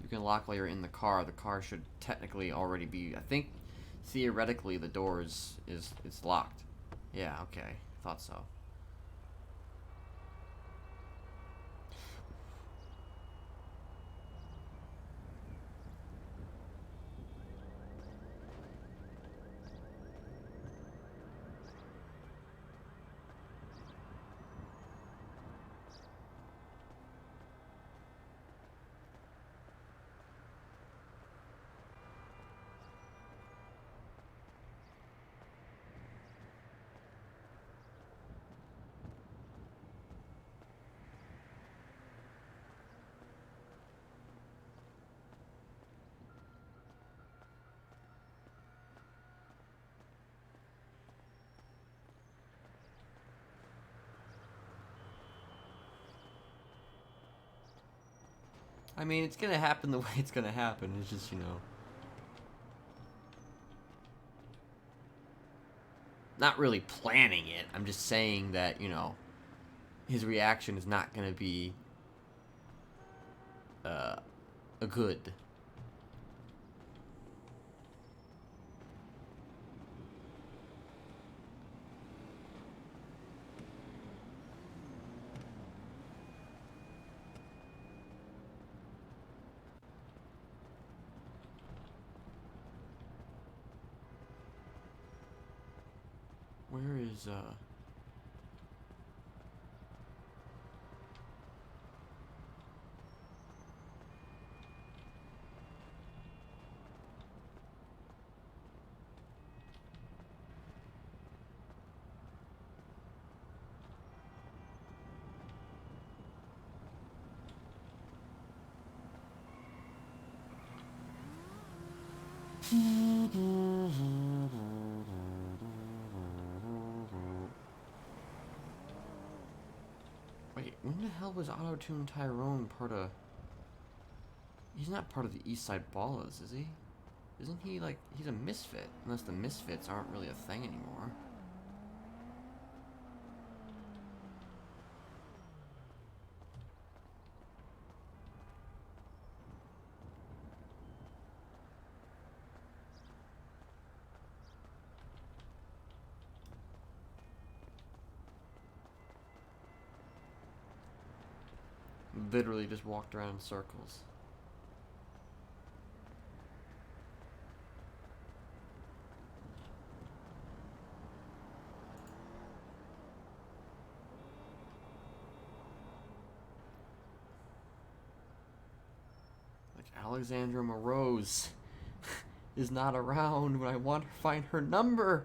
You can lock while you're in the car. The car should technically already be... I think, theoretically, the door is locked. Yeah, okay. Thought so. I mean, it's gonna happen the way it's gonna happen. It's just, you know... Not really planning it. I'm just saying that, you know... His reaction is not gonna be... a good... Where is, Wait, when the hell was Auto-Tune Tyrone part of... He's not part of the East Side Ballas, is he? Isn't he like, he's a misfit, unless the misfits aren't really a thing anymore. Literally just walked around in circles. Like Alexandra Morose is not around when I want to find her number.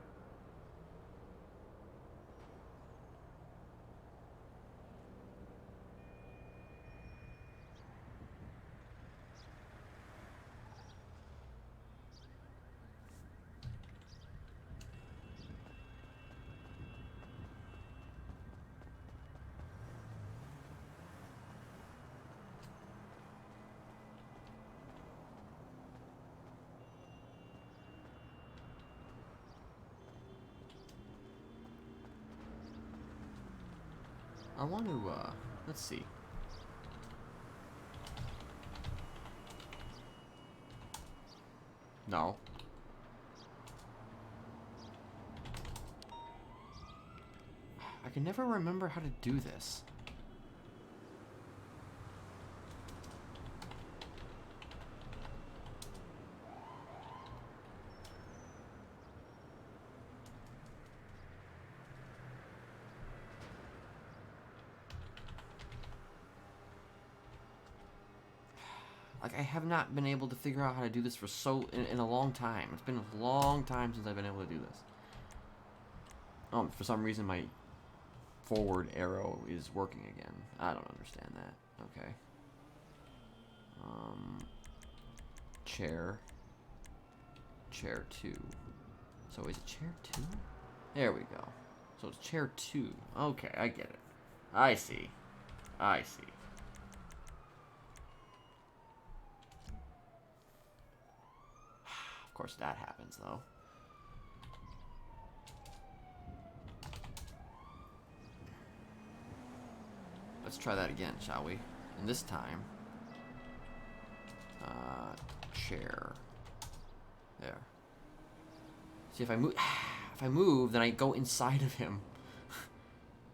I want to, let's see. No. I can never remember how to do this. Like, I have not been able to figure out how to do this for in a long time. It's been a long time since I've been able to do this. For some reason my forward arrow is working again. I don't understand that. Okay. Chair. Chair 2. So is it chair 2? There we go. So it's chair 2. Okay, I get it. I see. I see. Of course that happens, though. Let's try that again, shall we? And this time, chair. There. See, if I move, if I move, then I go inside of him.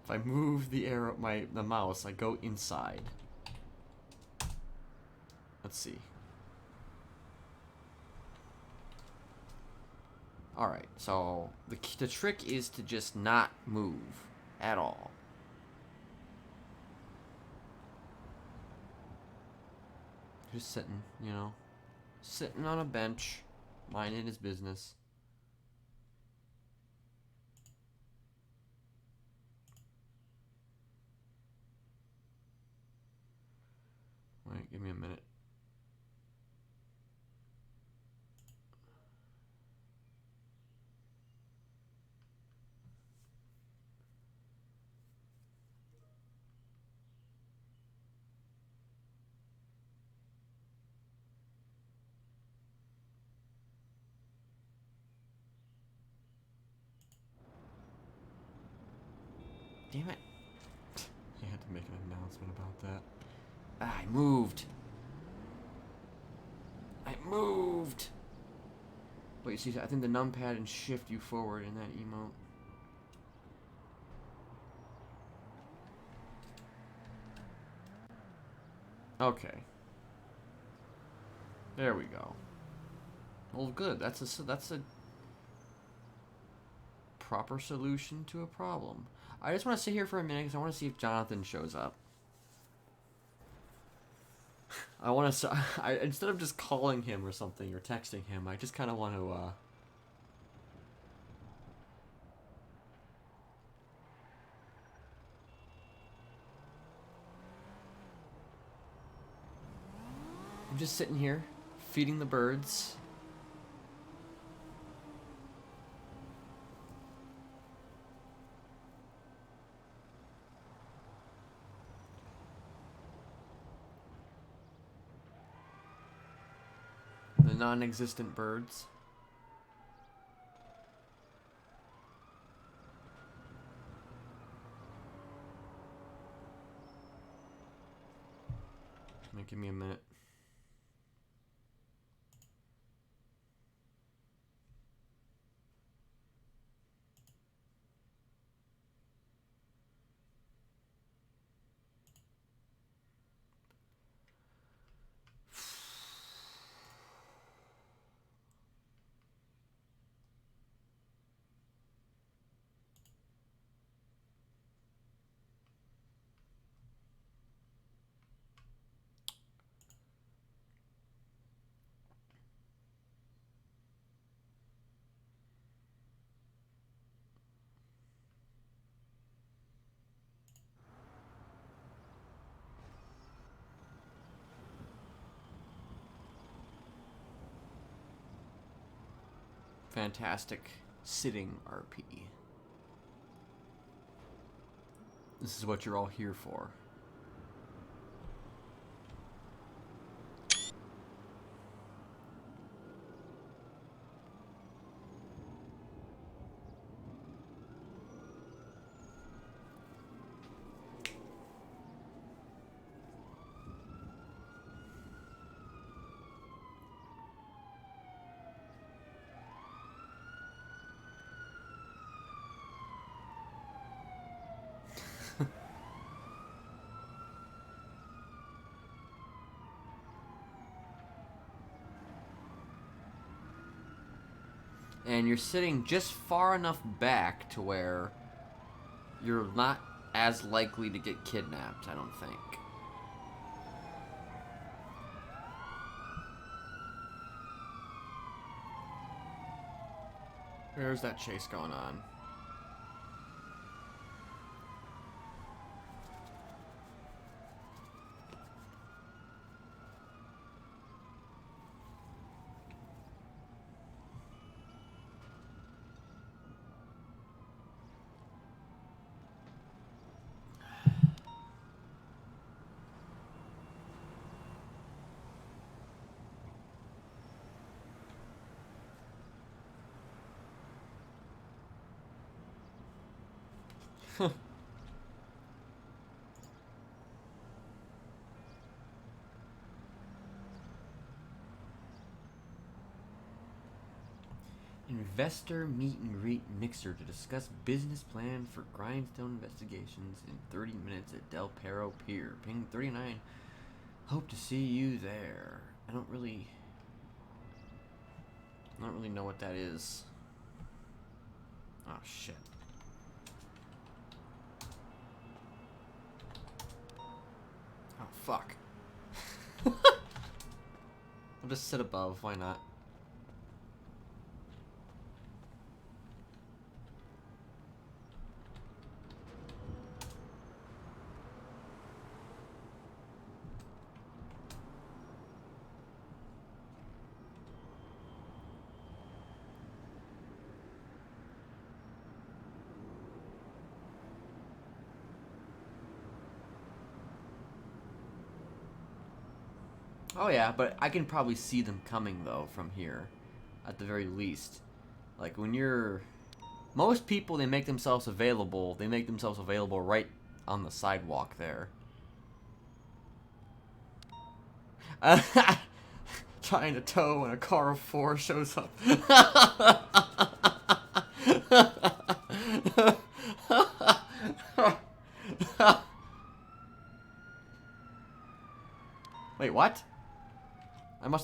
If I move the arrow, the mouse, I go inside. Let's see. Alright, so the trick is to just not move at all. Just sitting, you know. Sitting on a bench, minding his business. Wait, give me a minute. Damn it. I had to make an announcement about that. Ah, I moved. I moved. Wait, see, I think the numpad and shift you forward in that emote. Okay. There we go. Well, good. That's a proper solution to a problem. I just want to sit here for a minute because I want to see if Jonathan shows up. I want to. Instead of just calling him or something or texting him, I just kind of want to. I'm just sitting here, feeding the birds. non-existent birds. Give me a minute. Fantastic sitting RP. This is what you're all here for. And you're sitting just far enough back to where you're not as likely to get kidnapped, I don't think. Where's that chase going on? Investor meet and greet Mixer to discuss business plan for Grindstone investigations in 30 minutes at Del Perro Pier. Ping 39. Hope to see you there. I don't really know what that is. Oh shit. Oh fuck. I'll just sit above, why not? Oh yeah, but I can probably see them coming though from here, at the very least. Like when you're, most people they make themselves available. They make themselves available right on the sidewalk there. Trying to tow when a car of 4 shows up. Wait, what?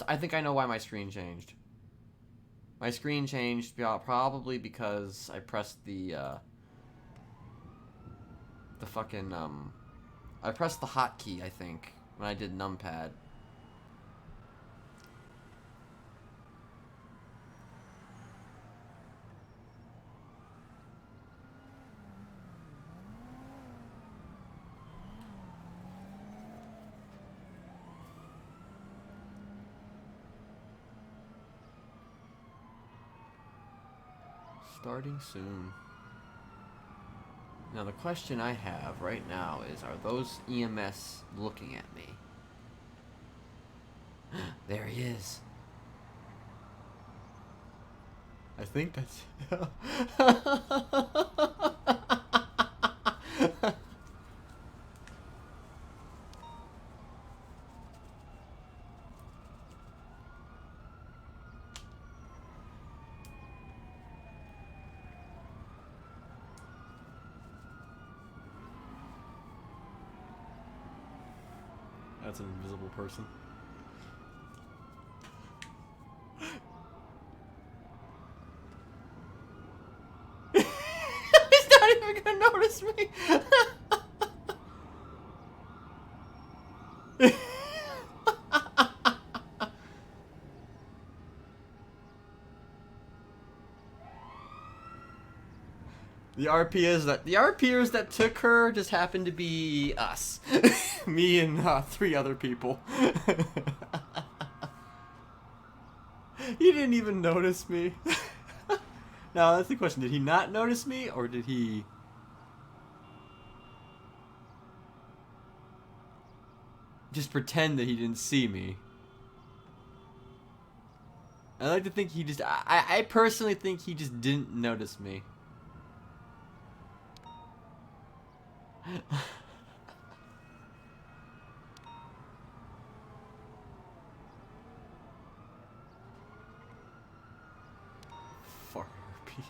I think I know why my screen changed. My screen changed probably because I pressed the fucking, I pressed the hotkey, I think, when I did numpad. Starting soon. Now the question I have right now is, are those EMS looking at me? There he is. I think that's. That's an invisible person. He's not even gonna notice me. The RPers that took her just happened to be us. Me and 3 other people. He didn't even notice me. Now that's the question. Did he not notice me, or did he just pretend that he didn't see me? I like to think he just I personally think he just didn't notice me. Far RP.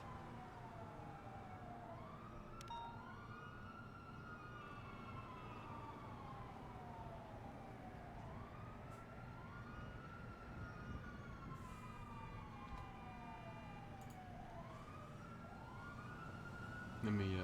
Let me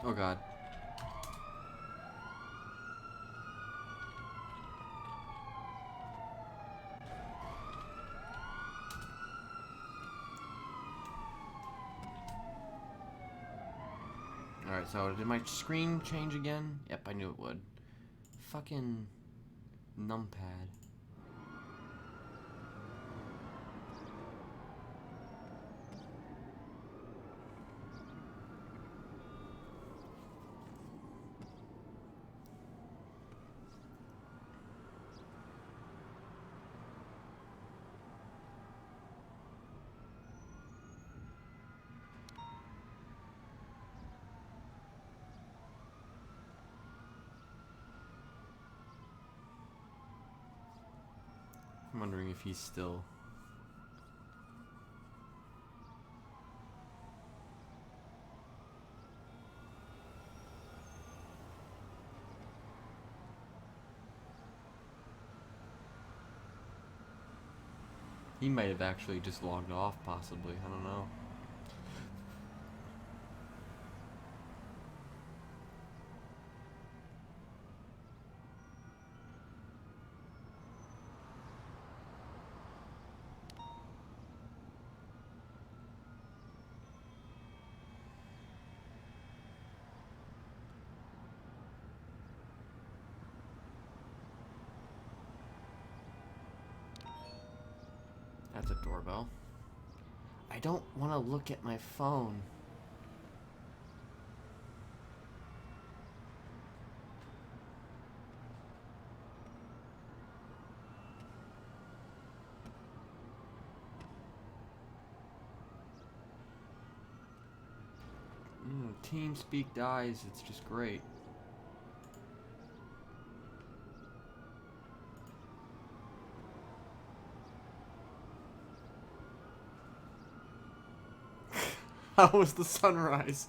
Oh god. Alright, so did my screen change again? Yep, I knew it would. Fucking numpad. I'm wondering if he's still... He might have actually just logged off, possibly. I don't know. That's a doorbell. I don't want to look at my phone. TeamSpeak dies, it's just great. How was the sunrise?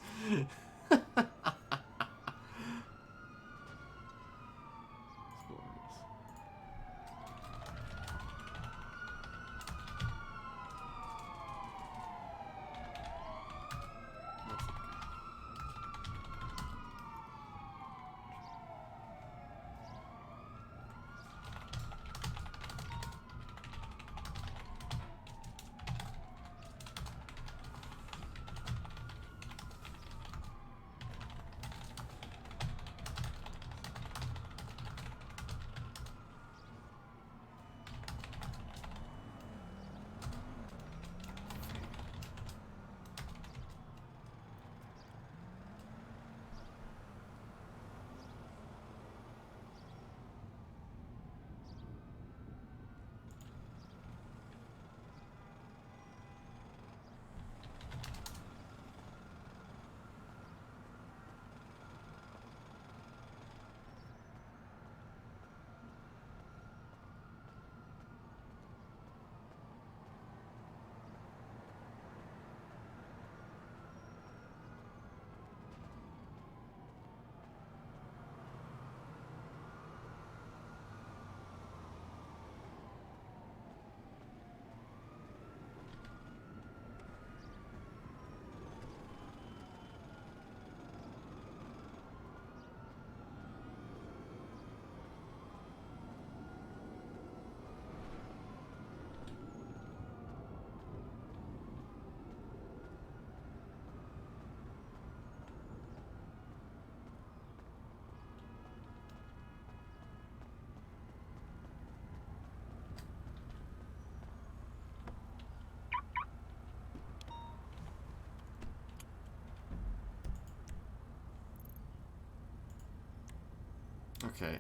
Okay,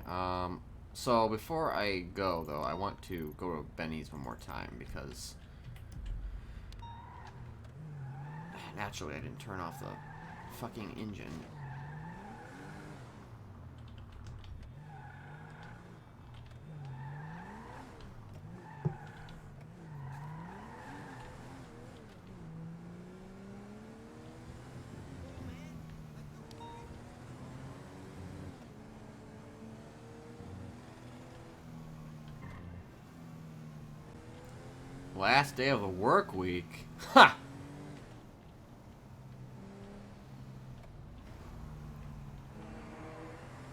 so before I go, though, I want to go to Benny's one more time, because naturally I didn't turn off the fucking engine. Last day of the work week. Ha!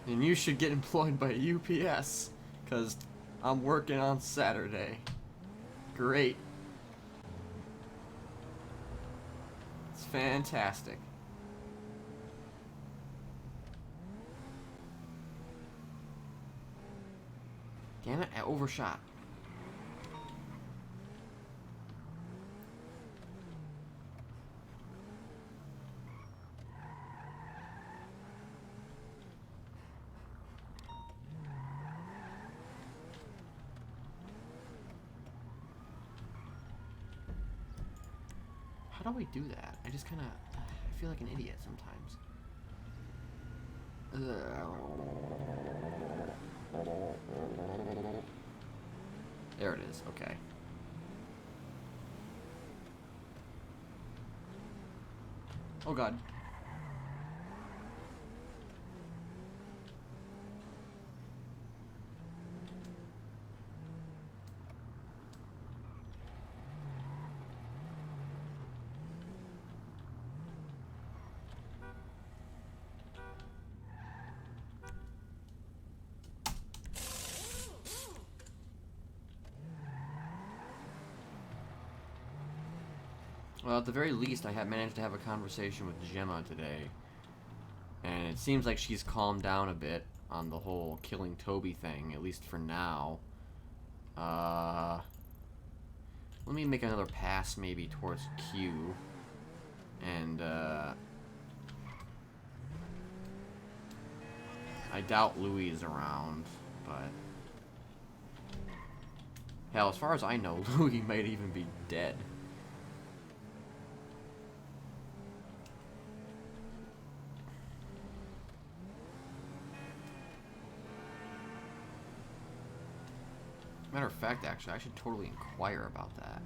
And you should get employed by UPS, because I'm working on Saturday. Great. It's fantastic. Damn it, I overshot. How do we do that? I just kind of... I feel like an idiot sometimes. There it is. Okay. Oh god. Well, at the very least, I have managed to have a conversation with Gemma today. And it seems like she's calmed down a bit on the whole killing Toby thing, at least for now. Let me make another pass maybe towards Q. And, I doubt Louis is around, but... Hell, as far as I know, Louis might even be dead. Matter of fact, actually, I should totally inquire about that.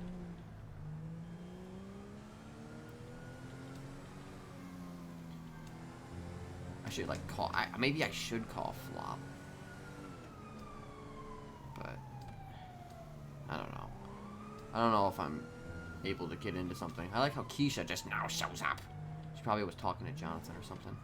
I should, like, call... maybe I should call Flop. But... I don't know. I don't know if I'm able to get into something. I like how Keisha just now shows up. She probably was talking to Jonathan or something.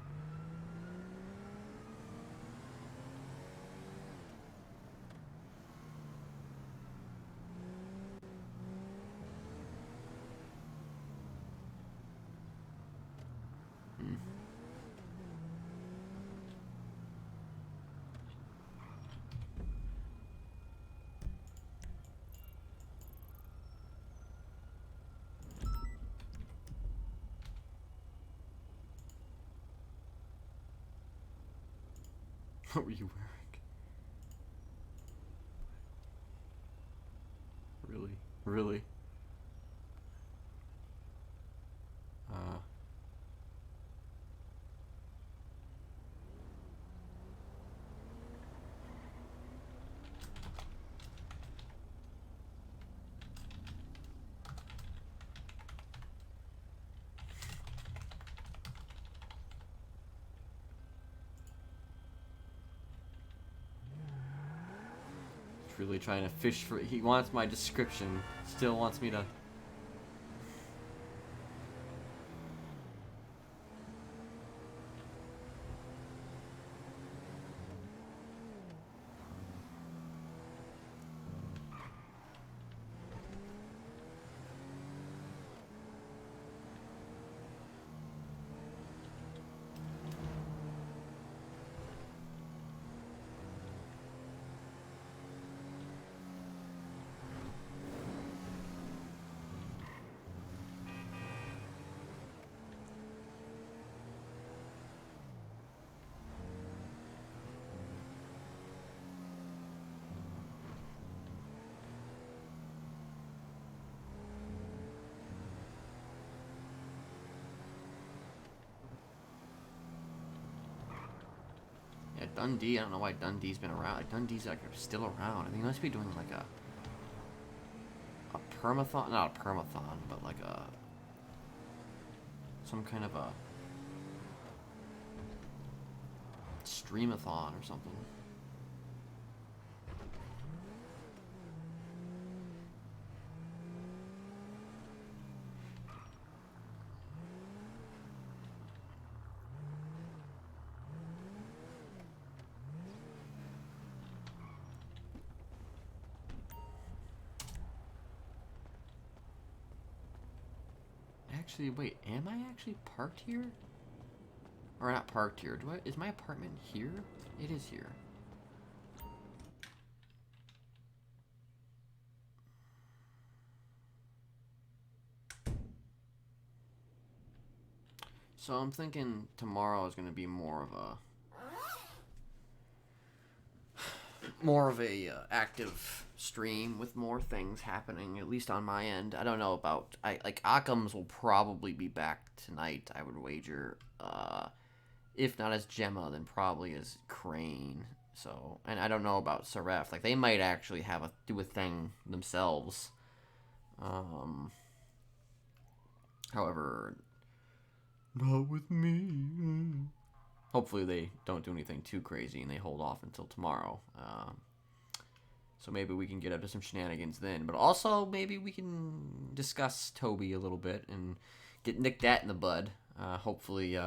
What were you wearing? Really? Really? Really trying to fish for... He wants my description. Still wants me to... Dundee. I don't know why Dundee's been around. Like, Dundee's like still around. I think he must be doing like a permathon, not a permathon, but like some kind of a streamathon or something. Actually, wait, am I actually parked here? Or not parked here. Is my apartment here? It is here. So I'm thinking tomorrow is going to be more of a active stream with more things happening, at least on my end. I don't know about like Occam's will probably be back tonight, I would wager. If not as Gemma, then probably as Crane. So, and I don't know about Seraph. Like, they might actually do a thing themselves. However, not with me. Hopefully they don't do anything too crazy and they hold off until tomorrow. So maybe we can get up to some shenanigans then. But also, maybe we can discuss Toby a little bit and nick that in the bud. Hopefully,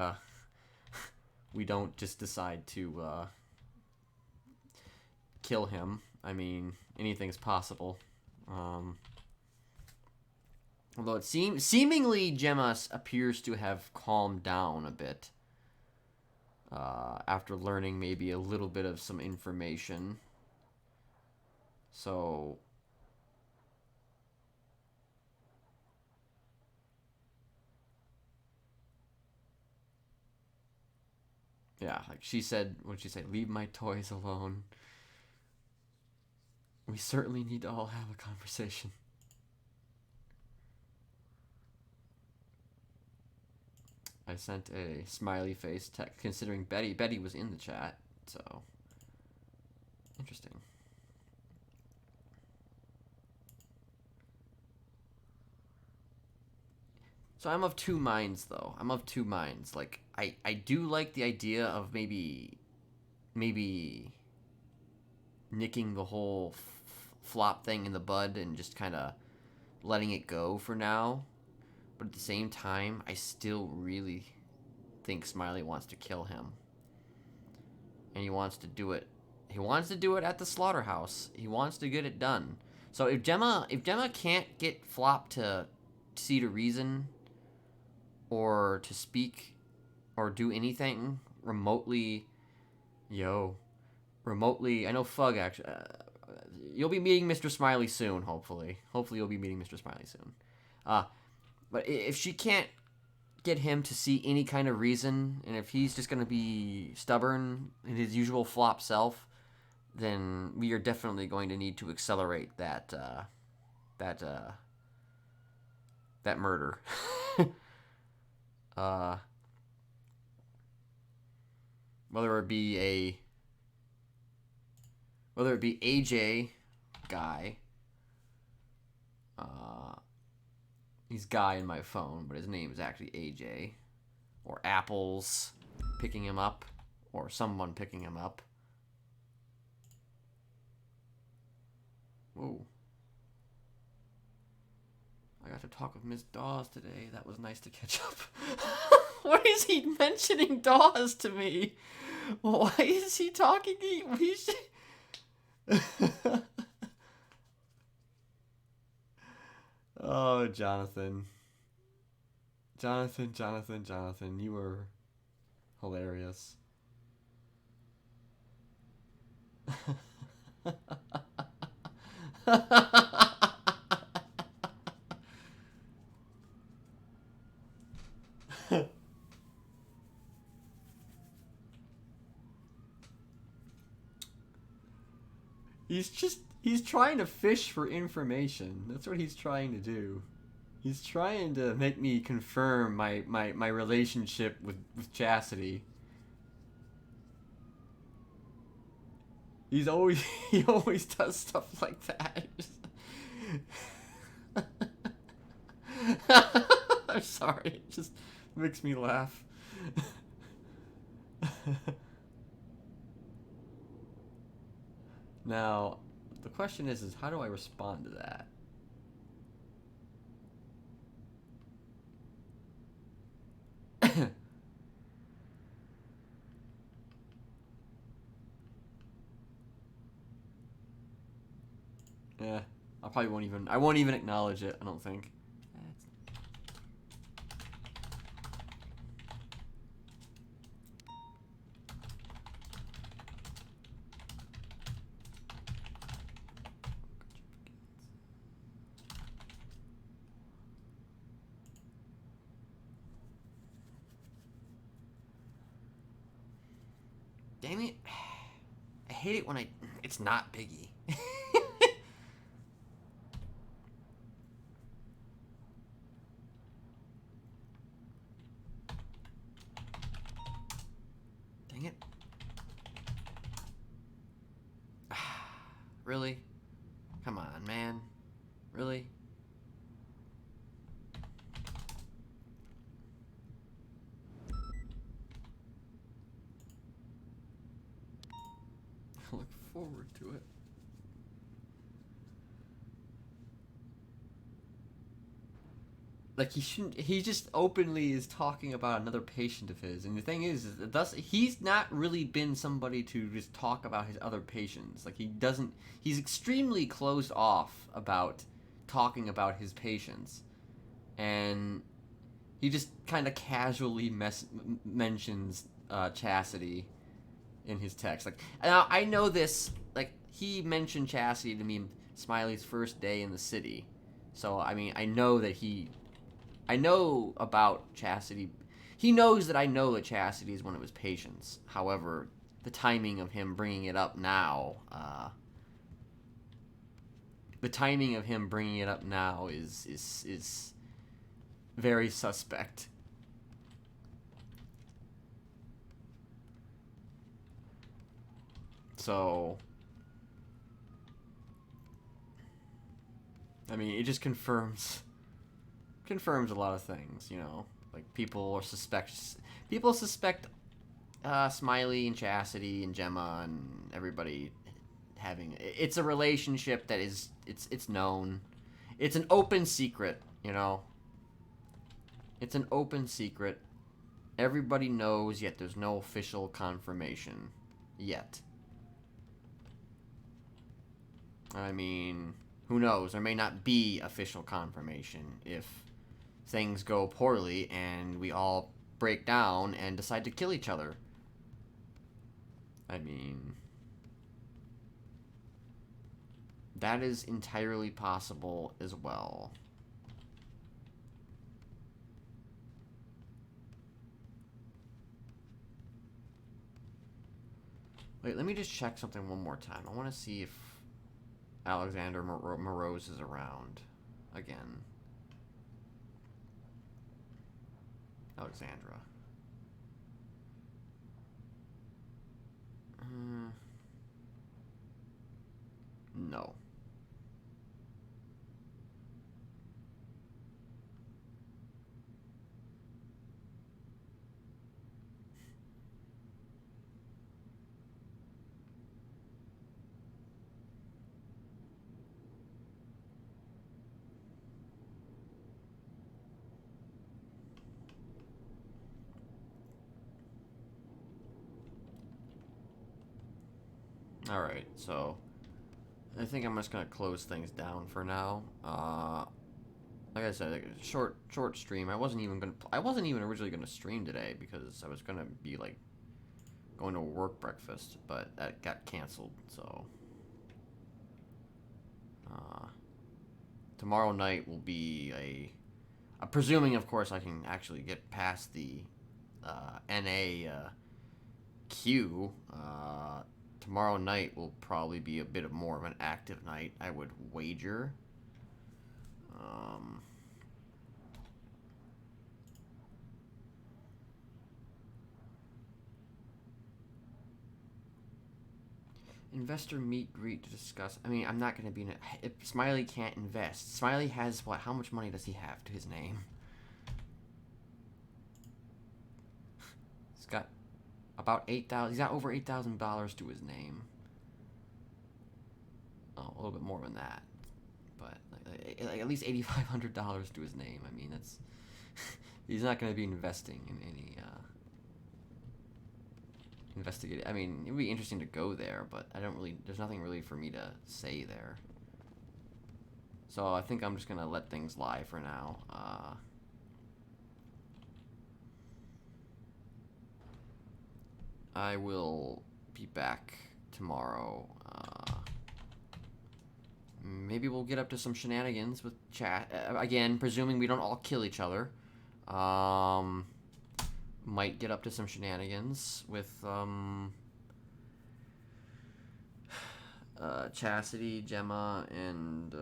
we don't just decide to kill him. I mean, anything's possible. Although it seemingly Gemma appears to have calmed down a bit after learning maybe a little bit of some information. So yeah, like she said, what did she say? Leave my toys alone. We certainly need to all have a conversation. I sent a smiley face text considering Betty was in the chat, so interesting. So I'm of two minds, though. I'm of two minds. Like, I do like the idea of maybe nicking the whole flop thing in the bud and just kind of letting it go for now. But at the same time, I still really think Smiley wants to kill him. And he wants to do it. He wants to do it at the slaughterhouse. He wants to get it done. So if Gemma can't get Flop to see to reason or to speak or do anything remotely, I know Fug actually, you'll be meeting Mr. Smiley soon, hopefully. Hopefully you'll be meeting Mr. Smiley soon. But if she can't get him to see any kind of reason, and if he's just going to be stubborn in his usual Flop self, then we are definitely going to need to accelerate that murder. Whether it be AJ Guy, he's Guy in my phone, but his name is actually AJ, or Apples picking him up, or someone picking him up. Whoa. I got to talk with Miss Dawes today. That was nice to catch up. Why is he mentioning Dawes to me? Why is he talking to me? Oh, Jonathan. Jonathan, you were hilarious. He's trying to fish for information. That's what he's trying to do. He's trying to make me confirm my relationship with Chastity. He's always he always does stuff like that. I'm sorry, it just makes me laugh. Now, the question is how do I respond to that? Yeah, I won't even acknowledge it, I don't think. Damn it. I hate it when it's not Biggie. Dang it. Really? Come on, man. Really? I look forward to it. Like, he just openly is talking about another patient of his, and the thing is thus he's not really been somebody to just talk about his other patients. Like, he's extremely closed off about talking about his patients, and he just kind of casually mentions Chastity in his text. Like, now I know this, like, he mentioned Chastity to me Smiley's first day in the city, so I mean, I know about Chastity. He knows that I know that Chastity is one of his patients. However, the timing of him bringing it up now, is very suspect. So, I mean, it just confirms a lot of things, you know. Like, people suspect Smiley and Chastity and Gemma and everybody having it's a relationship that is it's known. It's an open secret, you know. It's an open secret. Everybody knows, yet there's no official confirmation yet. I mean, who knows? There may not be official confirmation if things go poorly and we all break down and decide to kill each other. I mean, that is entirely possible as well. Wait, let me just check something one more time. I want to see if Alexander Morose is around again. Alexandra. No. Alright, so I think I'm just gonna close things down for now. Like I said, like, short stream. I wasn't even originally gonna stream today because I was gonna be like going to work breakfast, but that got canceled. So tomorrow night will be presuming, of course, I can actually get past the NA queue. Tomorrow night will probably be a bit more of an active night, I would wager. Investor meet greet to discuss. I mean, I'm not gonna be in it. If Smiley can't invest, Smiley has what? How much money does he have to his name? He's got about 8,000. He's got over $8,000 to his name. Oh, a little bit more than that, but like at least $8,500 to his name. I mean, that's he's not gonna be investing in any investigate. I mean, it would be interesting to go there, but I don't really. There's nothing really for me to say there. So I think I'm just gonna let things lie for now. I will be back tomorrow. Maybe we'll get up to some shenanigans with chat again, presuming we don't all kill each other. Might get up to some shenanigans with Chastity, Gemma, and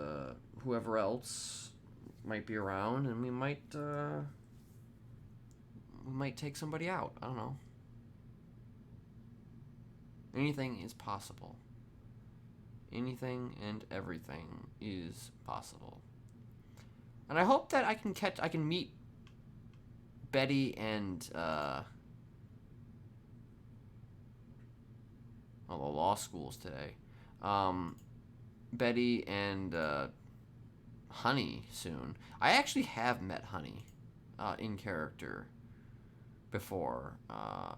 whoever else might be around, and we might take somebody out. I don't know. Anything is possible. Anything and everything is possible. And I hope that I can meet Betty and the law schools today. Betty and Honey soon. I actually have met Honey in character before.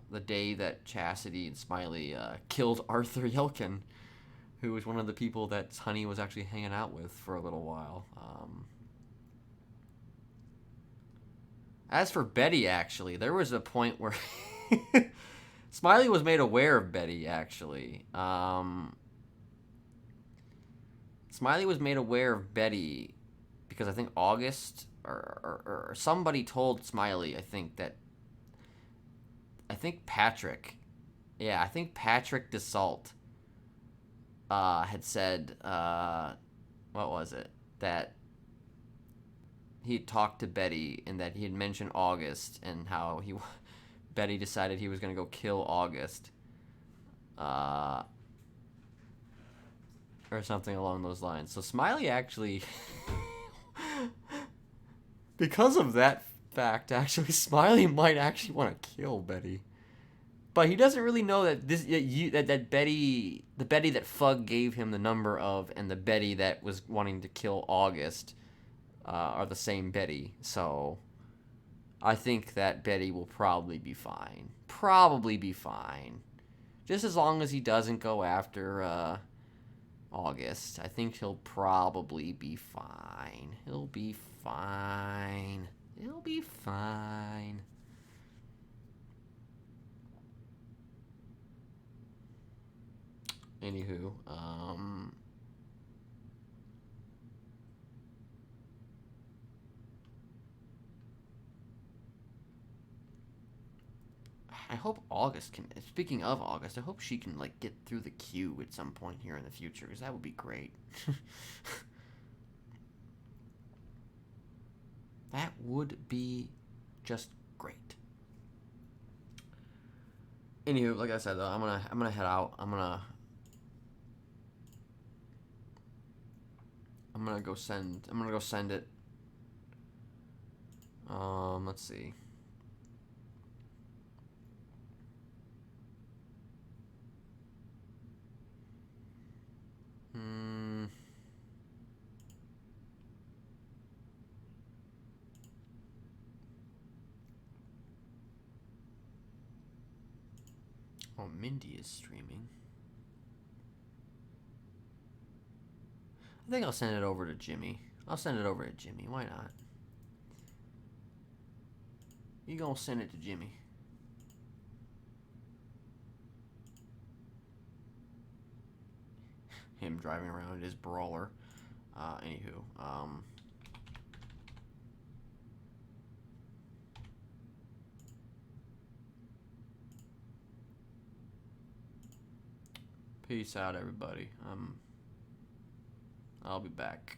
The day that Chastity and Smiley killed Arthur Yelkin, who was one of the people that Honey was actually hanging out with for a little while. As for Betty, actually, there was a point where Smiley was made aware of Betty, actually. Smiley was made aware of Betty because I think August or somebody told Smiley, I think Patrick DeSalt had said, what was it? That he had talked to Betty and that he had mentioned August and how Betty decided he was going to go kill August. Or something along those lines. So Smiley actually, because of that fact, actually, Smiley might actually want to kill Betty. But he doesn't really know that that Betty, the Betty that Fug gave him the number of, and the Betty that was wanting to kill August, are the same Betty. So I think that Betty will probably be fine. Just as long as he doesn't go after August. I think he'll probably be fine. He'll be fine. Anywho, I hope August can. Speaking of August, I hope she can like get through the queue at some point here in the future, because that would be great. That would be just great. Anywho, like I said, though, I'm gonna head out. I'm gonna go send it. Let's see. Oh, Mindy is streaming. I think I'll send it over to Jimmy. Why not? You gonna send it to Jimmy? Him driving around in his brawler. Anywho, peace out, everybody. I'll be back.